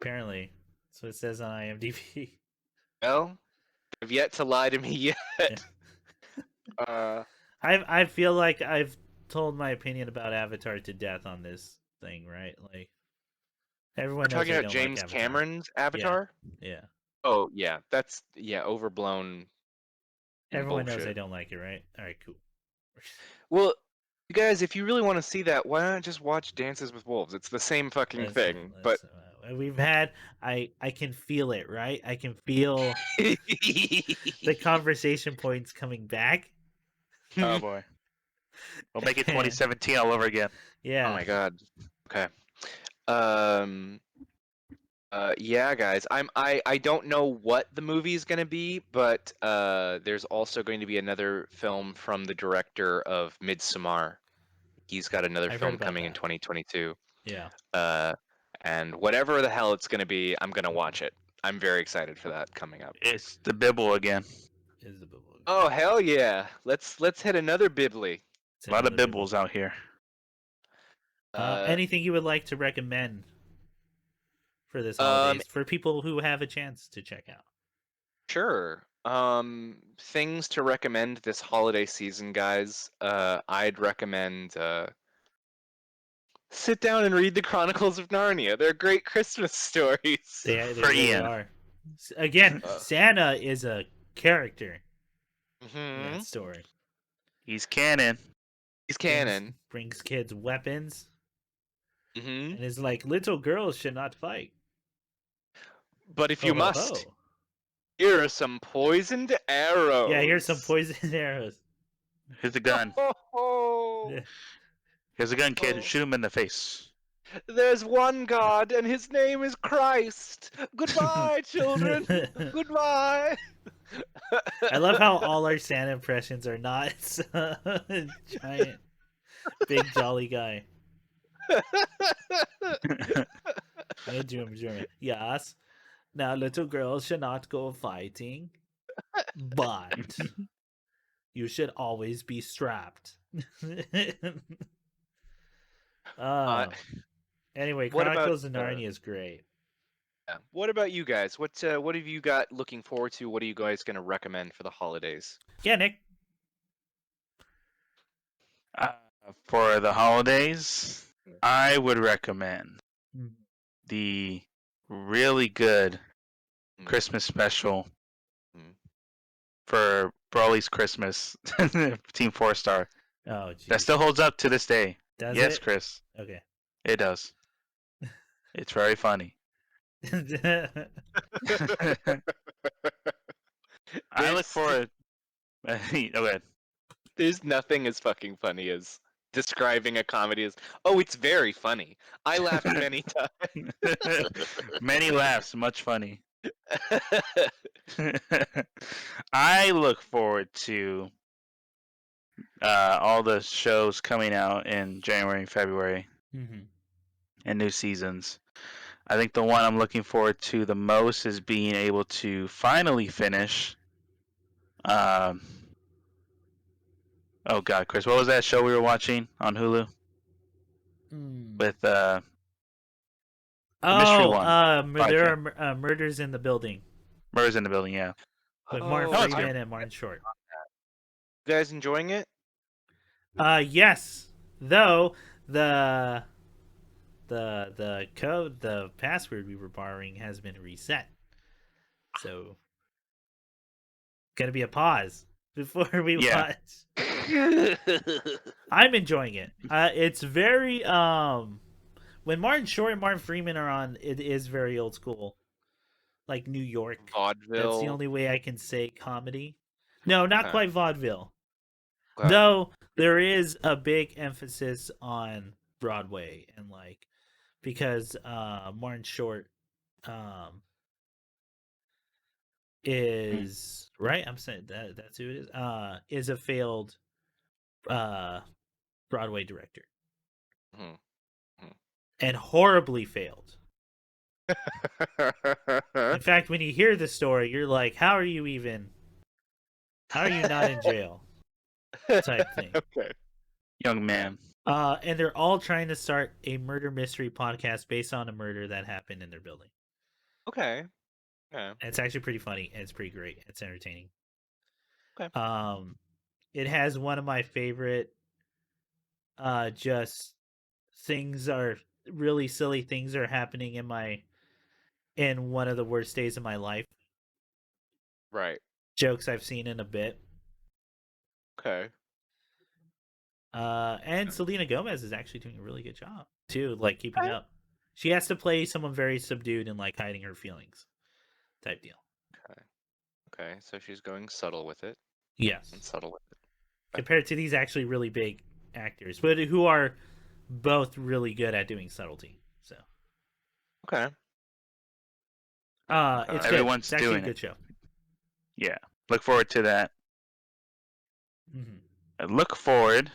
apparently. So it says on IMDb. Well, have yet to lie to me yet. Yeah. Uh, I feel like I've told my opinion about Avatar to death on this thing, right? Like everyone we're knows talking I about don't like James Avatar. Cameron's Yeah, Avatar. yeah. Oh yeah, that's overblown and Everyone knows I bullshit. don't like it, right? All right, cool. Well, you guys, if you really want to see that, why not just watch Dances with Wolves? It's the same fucking thing, but We've had. I can feel it, right? I can feel the conversation points coming back. Oh boy. We'll make it 2017 all over again. Yeah. Oh my god. Okay. Um. Yeah, guys. I don't know what the movie is gonna be, but there's also going to be another film from the director of Midsommar. He's got another I've heard film about coming in that. 2022. Yeah. And whatever the hell it's gonna be, I'm gonna watch it. I'm very excited for that coming up. It's the Bible again. Is the Bible. Oh hell yeah! Let's hit another Bibli. It's A lot of another Bibles out here. Anything you would like to recommend for this Um, holidays for people who have a chance to check out? Sure. Things to recommend this holiday season, guys. I'd recommend sit down and read the Chronicles of Narnia. They're great Christmas stories. They For really Ian. are. Again, Uh, Santa is a character in hmm that story. He's canon. He's canon. Brings kids weapons Hmm and is like, little girls should not fight. But if Ho, you ho, must, ho. here are some poisoned arrows. Yeah, here's some poison arrows. Here's a gun. Oh, Here's a gun, kid. Oh. Shoot him in the face. there's one God, and his name is Christ. Goodbye, children. Goodbye. I love how all our Santa impressions are not giant, big, jolly guy. German. Yes. Now, little girls should not go fighting, but you should always be strapped. Uh, Anyway, What about Chronicles of Narnia is great. what about you guys? What have you got looking forward to? What are you guys going to recommend for the holidays? Yeah, Nick. Uh, for the holidays, I would recommend Mm. the really good Mm. Christmas special Mm. for Broly's Christmas Team 4-Star. Oh, That jeez. still holds up to this day. Does Yes, it? Chris, Okay. it does. It's very funny. I look There's forward. Okay. there's nothing as fucking funny as describing a comedy as, oh, it's very funny. I laughed many Many laughs, much funny. times. I look forward to all the shows coming out in January and February Mhm. and new seasons. I think the one I'm looking forward to the most is being able to finally finish. Um, oh God, Chris, what was that show we were watching on Hulu Mm. with the mystery one? There Podcast. are murders in the building Murders in the Building, yeah. with Oh, Martin Oh, it's Freeman good. and Martin Short. you guys enjoying it? Yes. Though the the password we were borrowing has been reset. So gonna be a pause before we Yeah. watch. I'm enjoying it. It's very when Martin Short and Martin Freeman are on, it is very old school, like New York. That's the Vaudeville. only way I can say comedy. No, not Okay. quite vaudeville. Okay. Though there is a big emphasis on Broadway and like because Martin Short is right. I'm saying that's who it is. Is a failed uh Broadway director Mhm. and horribly failed. In fact, when you hear the story, you're like, how are you not in jail? Type thing. Okay. Young man. And they're all trying to start a murder mystery podcast based on a murder that happened in their building. Okay. Yeah. And it's actually pretty funny and it's pretty great. It's entertaining. Okay. It has one of my favorite just things are really silly things are happening in one of the worst days of my life. Right. Jokes I've seen in a bit. Okay. And Selena Gomez is actually doing a really good job too, like keeping Okay. up. She has to play someone very subdued and like hiding her feelings, type deal. Okay. Okay. So she's going subtle with it Yes, and subtle with it. compared to these actually really big actors, but who are both really good at doing subtlety. So, Okay. it's good. Everyone's It's actually a doing good it. show. Yeah. Look forward to that. Mm-hmm. I look forward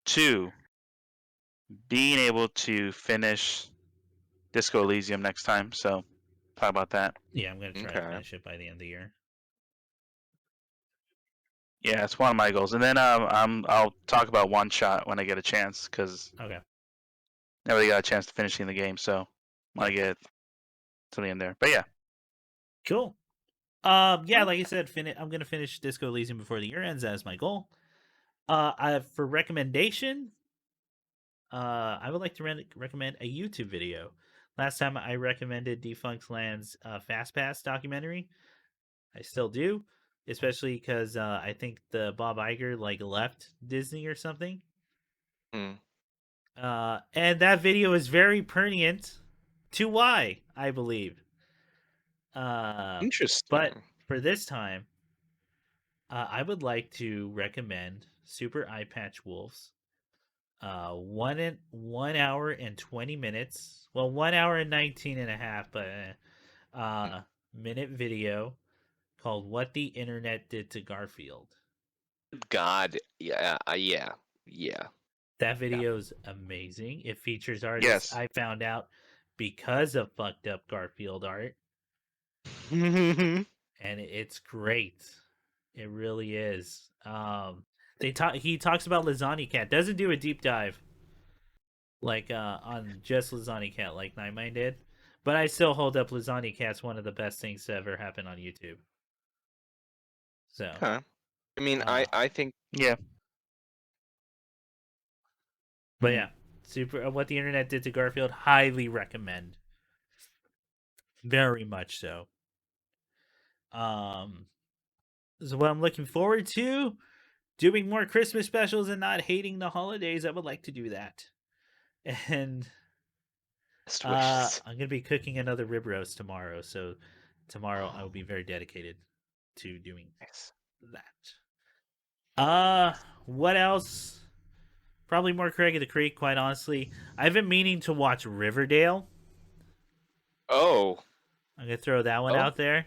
to being able to finish Disco Elysium next time. So talk about that. Yeah, I'm gonna try to Okay. finish it by the end of the year. Yeah, it's one of my goals. And then I'll talk about One Shot when I get a chance because Okay. never really got a chance to finishing the game. So when I get to the end there. But yeah, Cool. Yeah, like I said, I'm gonna finish Disco Elysium before the year ends. As my goal. For recommendation, I would like to recommend a YouTube video. Last time I recommended Defunct Land's Fast Pass documentary. I still do, especially because I think the Bob Iger like left Disney or something. Hmm. And that video is very pertinent to why I believe. But Interesting. for this time, I would like to recommend Super Eye Patch Wolves. 1 hour and 20 minutes. Well, 1 hour and 19 and a half, but minute video called "What the Internet Did to Garfield." God. Yeah. Yeah. Yeah. That video is amazing. It features artists yes. I found out because of fucked up Garfield art, Hmm. and it's great. It really is. He talks about Lasagna Cat. Doesn't do a deep dive. like on just Lasagna Cat, like Nightmine did. But I still hold up Lasagna Cat's one of the best things to ever happen on YouTube. So, Okay. I mean, Uh, I think Yeah. but Mhm. yeah, super. What the internet did to Garfield, highly recommend. Very much so. So what I'm looking forward to, doing more Christmas specials and not hating the holidays. I would like to do that. And best wishes. I'm gonna be cooking another rib roast tomorrow. So tomorrow I will be very dedicated to doing Nice. that. What else? Probably more Craig of the Creek, quite honestly. I've been meaning to watch Riverdale. Oh. I'm gonna throw that one Oh. out there.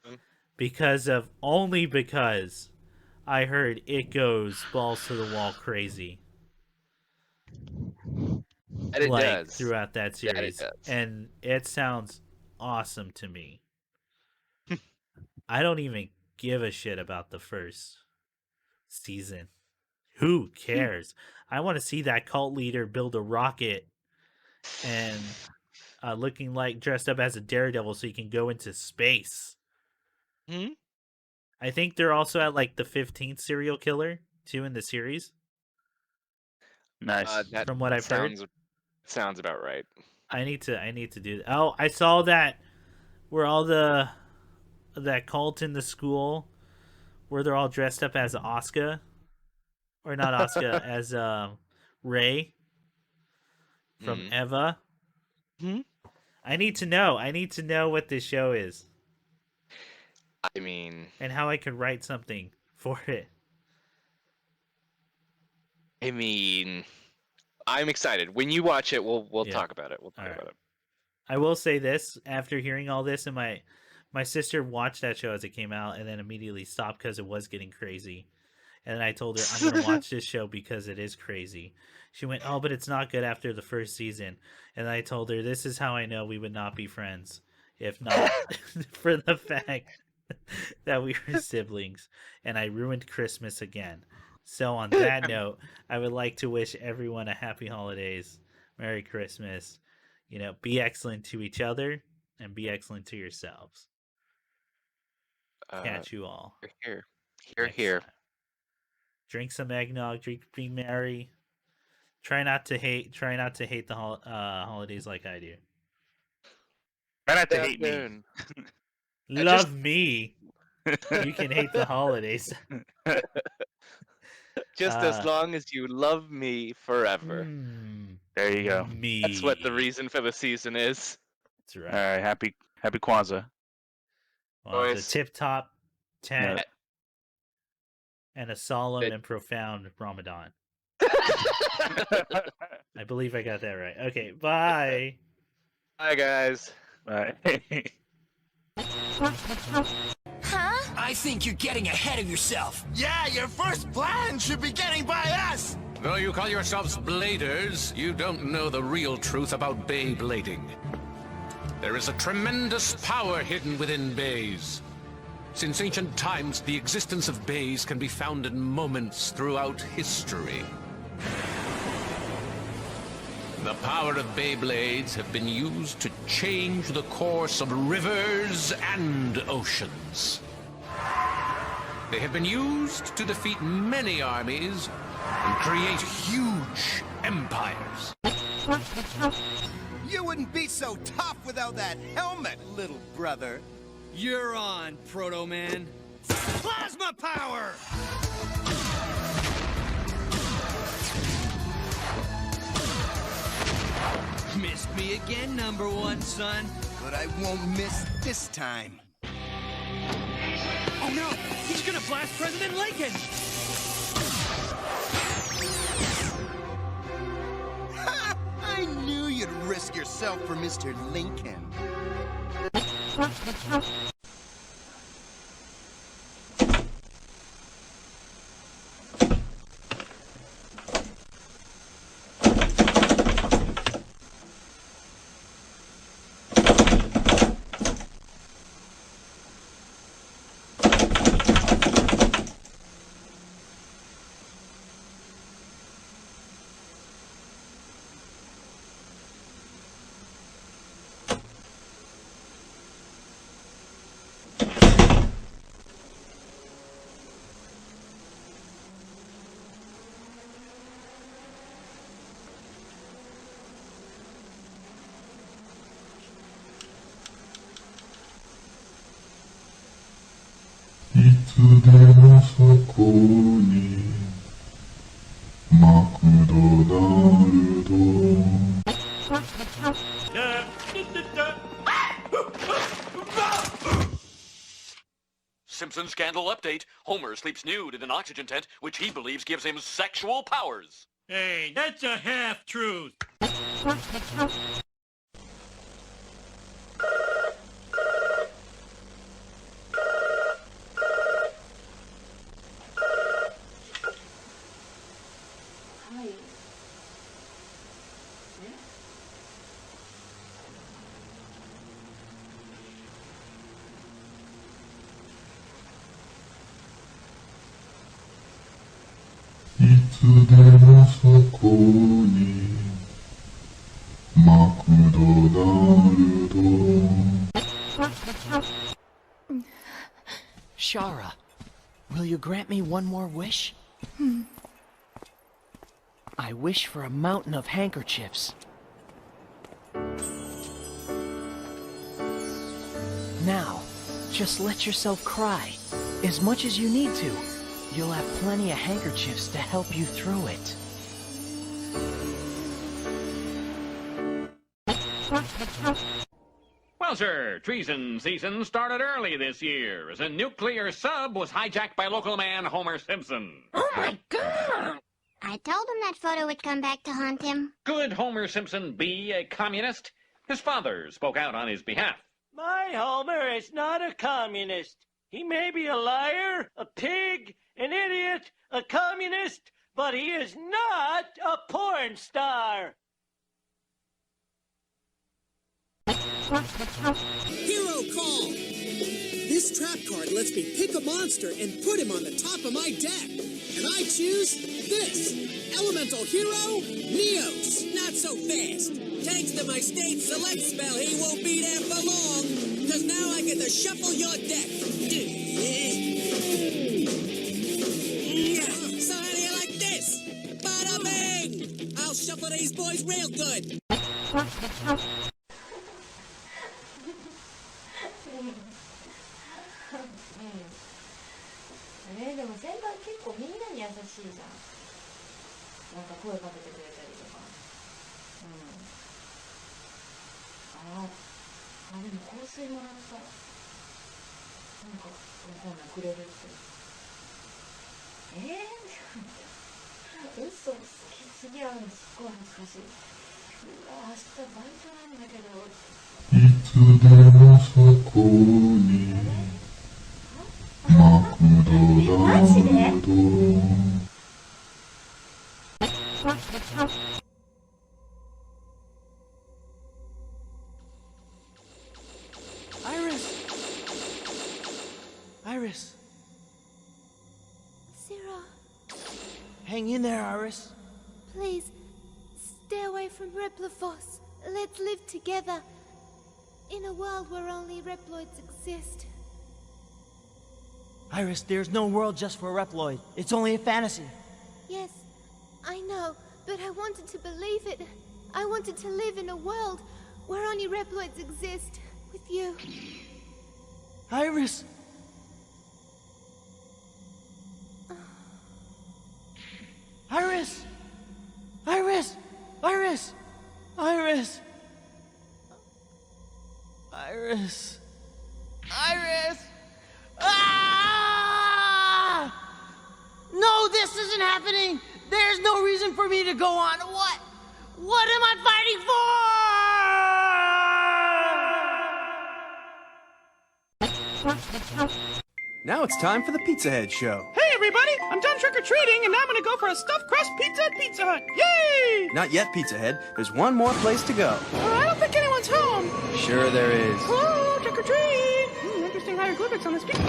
Mm. Only because I heard it goes balls to the wall crazy. That it Like does. throughout that That it series. does. And it sounds awesome to me. I don't even give a shit about the first season. Who cares? I want to see that cult leader build a rocket and looking like dressed up as a daredevil so he can go into space. Hmm? I think they're also at like the 15th serial killer too in the series, Nice. That from what I've heard. sounds about right. I need to do that. Oh, I saw that where all that cult in the school where they're all dressed up as Asuka, or not Asuka, as Ray from Mm. Eva. Hmm? I need to know. I need to know what this show is I mean, and how I could write something for it. I'm excited. When you watch it, we'll Yeah. talk about it. We'll talk All right. about it. I will say this: after hearing all this, and my sister watched that show as it came out, and then immediately stopped because it was getting crazy. And then I told her I'm gonna watch this show because it is crazy. She went, "Oh, but it's not good after the first season." And I told her, "This is how I know we would not be friends if not for the fact that we were siblings, and I ruined Christmas again." So on that note, I would like to wish everyone a happy holidays, Merry Christmas. Be excellent to each other and be excellent to yourselves. Uh, Catch you all here, next here. time. Drink some eggnog, be merry. Try not to hate. Try not to hate the holidays like I do. Try not to Down, hate me. down. Love me. You can hate the holidays. Just as long as you love me forever. There you go. Me. That's what the reason for the season is. That's All right. right. Happy Kwanzaa. Well, it's a Boys. tip top tent Yeah. and a solemn It- and profound Ramadan. I believe I got that right. Okay, bye. Bye, guys. All right. Huh? I think you're getting ahead of yourself. Yeah, your first plan should be getting by us! Though you call yourselves bladers, you don't know the real truth about bay blading. There is a tremendous power hidden within bays. Since ancient times, the existence of bays can be found in moments throughout history. The power of Beyblades have been used to change the course of rivers and oceans. They have been used to defeat many armies and create huge empires. You wouldn't be so tough without that helmet, little brother. You're on, Proto Man. Plasma power! Missed me again, number one, son. But I won't miss this time. Oh no, he's gonna blast President Lincoln! Ha! I knew you'd risk yourself for Mr. Lincoln. Simpson scandal update. Homer sleeps nude in an oxygen tent, which he believes gives him sexual powers. Hey, that's a half-truth. Shara, will you grant me one more wish? I wish for a mountain of handkerchiefs. Now, just let yourself cry, as much as you need to. You'll have plenty of handkerchiefs to help you through it. Well, sir, treason season started early this year as a nuclear sub was hijacked by local man Homer Simpson. Oh my God! I told him that photo would come back to haunt him. Could Homer Simpson be a communist? His father spoke out on his behalf. My Homer is not a communist. He may be a liar, a pig, an idiot, a communist, but he is not a porn star. Hero call! This trap card lets me pick a monster and put him on the top of my deck. And I choose this. Elemental Hero, Neos. Not so fast. Thanks to my state select spell, he won't be there for long. Because now I get to shuffle your deck. So how do you like this? Bada bing! I'll shuffle these boys real good. でも先輩結構みんなに優しいじゃん。なんか声かけてくれたりとか。でも香水もらったらなんかわかんないくれるって。嘘好きすぎ合うのすっごい恥ずかしい。明日バイトなんだけど。いつでもそこに。マジでIris! Sarah. Hang in there, Iris. Please, stay away from Replifos. Let's live together. In a world where only Reploids exist. Iris, there's no world just for Reploid. It's only a fantasy. Yes, I know, but I wanted to believe it. I wanted to live in a world where only Reploids exist with you. Iris! Iris! Iris! Iris! Iris! Iris! Iris! Ah! No, this isn't happening! There's no reason for me to go on. What? What am I fighting for? Now it's time for the Pizza Head Show. Hey everybody, I'm done trick-or-treating and now I'm gonna go for a stuffed crust pizza at Pizza Hut. Yay! Not yet, Pizza Head. There's one more place to go. I don't think anyone's home. Sure there is. Hello, trick-or-treat! Interesting hieroglyphics on this pizza.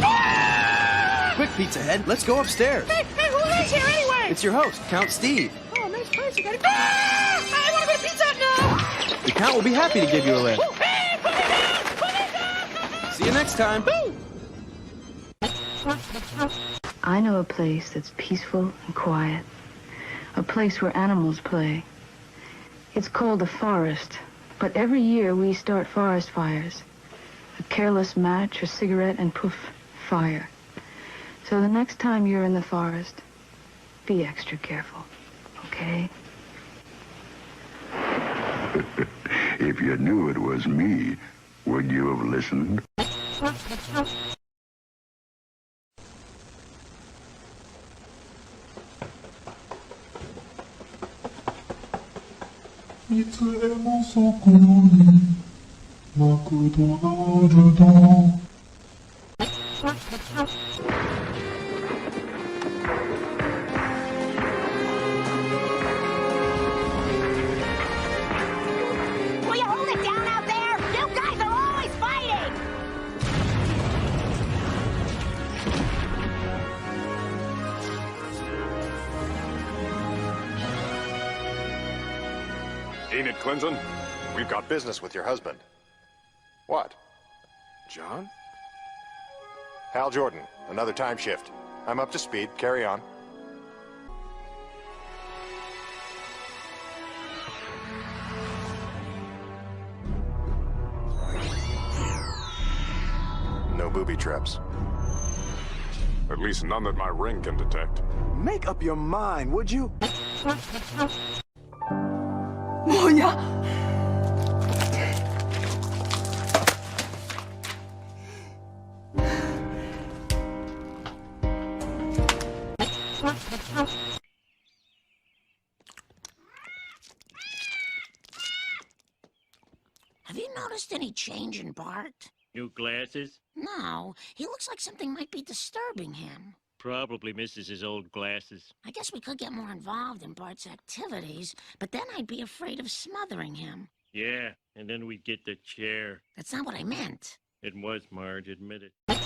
Quick, Pizza Head, let's go upstairs. Hey, who is here anyway? It's your host, Count Steve. Oh, nice place, you got it. I wanna go to Pizza Hut now! The Count will be happy to give you a lift. Oh, hey, put me down! Put me down! See you next time. I know a place that's peaceful and quiet. A place where animals play. It's called the forest, but every year we start forest fires. A careless match, a cigarette, and poof, fire. So the next time you're in the forest, be extra careful, okay? If you knew it was me, would you have listened? Will you hold it down out there? You guys are always fighting! Enid Clinton, we've got business with your husband. What? John? Hal Jordan, another time shift. I'm up to speed. Carry on. No booby traps. At least none that my ring can detect. Make up your mind, would you? 뭐야? Have you noticed any change in Bart? New glasses? No, he looks like something might be disturbing him. Probably misses his old glasses. I guess we could get more involved in Bart's activities, but then I'd be afraid of smothering him. Yeah, and then we'd get the chair. That's not what I meant. It was, Marge, admit it. What's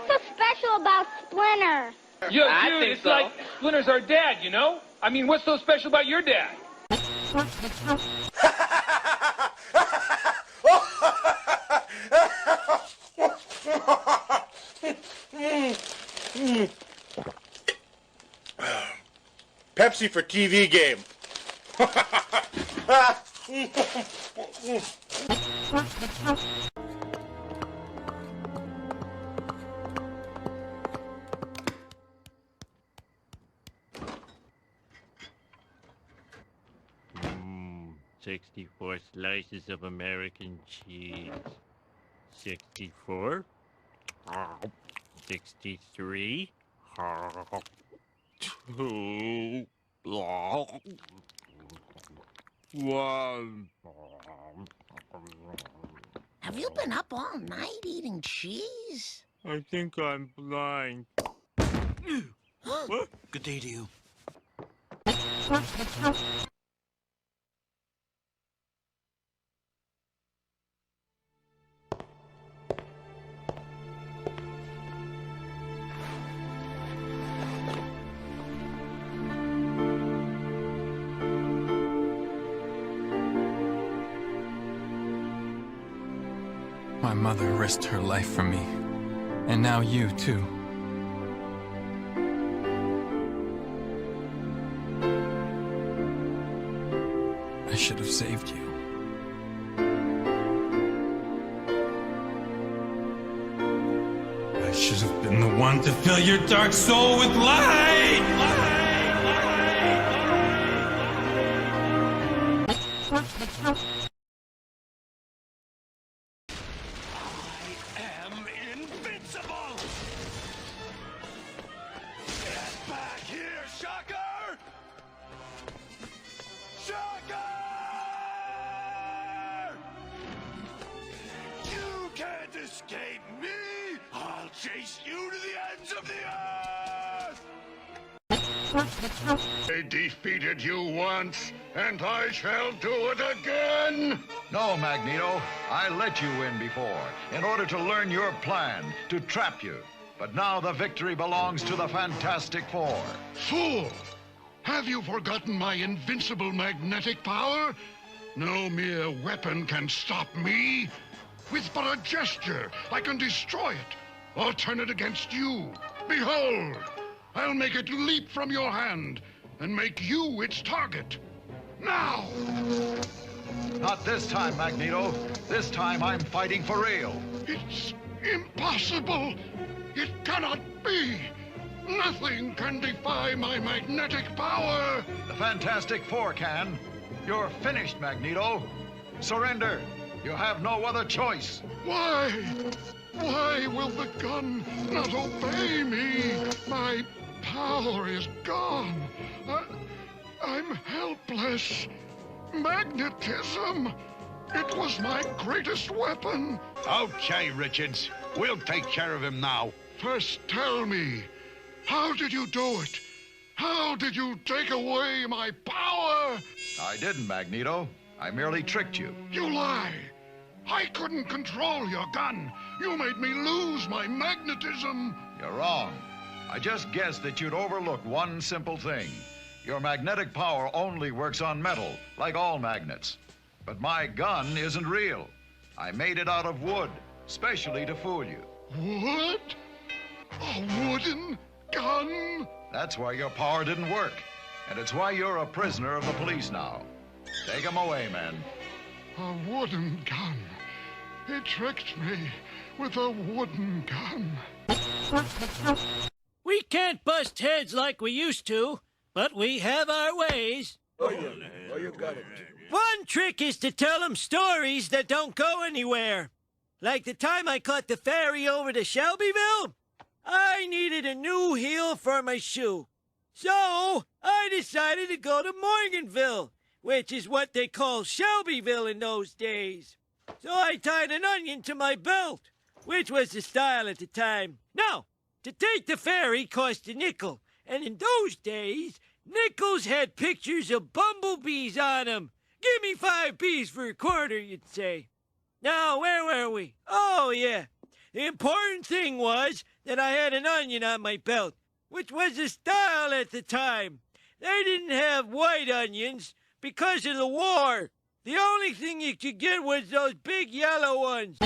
so special about Splinter? Yo, dude, it's like Splinter's our dad, you know? I mean, what's so special about your dad? Pepsi for TV game. Mmm, 64 slices of American cheese. 64. 63. 2. 1. Have you been up all night eating cheese? I think I'm blind. What? Good day to you. My mother risked her life for me. And now you, too. I should have saved you. I should have been the one to fill your dark soul with light! am invincible! Get back here, Shocker! Shocker! You can't escape me! I'll chase you to the ends of the earth! I defeated you once, and I shall do it again! No, Magneto. I let you in before, in order to learn your plan, to trap you. But now the victory belongs to the Fantastic Four. Fool! Have you forgotten my invincible magnetic power? No mere weapon can stop me. With but a gesture, I can destroy it, or turn it against you. Behold! I'll make it leap from your hand, and make you its target. Now! Not this time, Magneto. This time I'm fighting for real. It's Impossible! It cannot be! Nothing can defy my magnetic power! The Fantastic Four can. You're finished, Magneto. Surrender. You have no other choice. Why? Why will the gun not obey me? My power is gone. I'm helpless. Magnetism. It was my greatest weapon. Okay, Richards. We'll take care of him now. First tell me, how did you do it? How did you take away my power? I didn't, Magneto. I merely tricked you. You lie. I couldn't control your gun. You made me lose my magnetism. You're wrong. I just guessed that you'd overlook one simple thing. Your magnetic power only works on metal, like all magnets. But my gun isn't real. I made it out of wood, specially to fool you. Wood? A wooden gun? That's why your power didn't work. And it's why you're a prisoner of the police now. Take him away, men. A wooden gun. He tricked me with a wooden gun. We can't bust heads like we used to, but we have our ways. Oh, you got it. One trick is to tell them stories that don't go anywhere. Like the time I caught the ferry over to Shelbyville. I needed a new heel for my shoe. So I decided to go to Morganville, which is what they call Shelbyville in those days. So I tied an onion to my belt, which was the style at the time. Now, to take the ferry cost a nickel, and in those days, nickels had pictures of bumblebees on them. Give me 5 B's for a quarter, you'd say. Now, where were we? Oh, yeah. The important thing was that I had an onion on my belt, which was the style at the time. They didn't have white onions because of the war. The only thing you could get was those big yellow ones.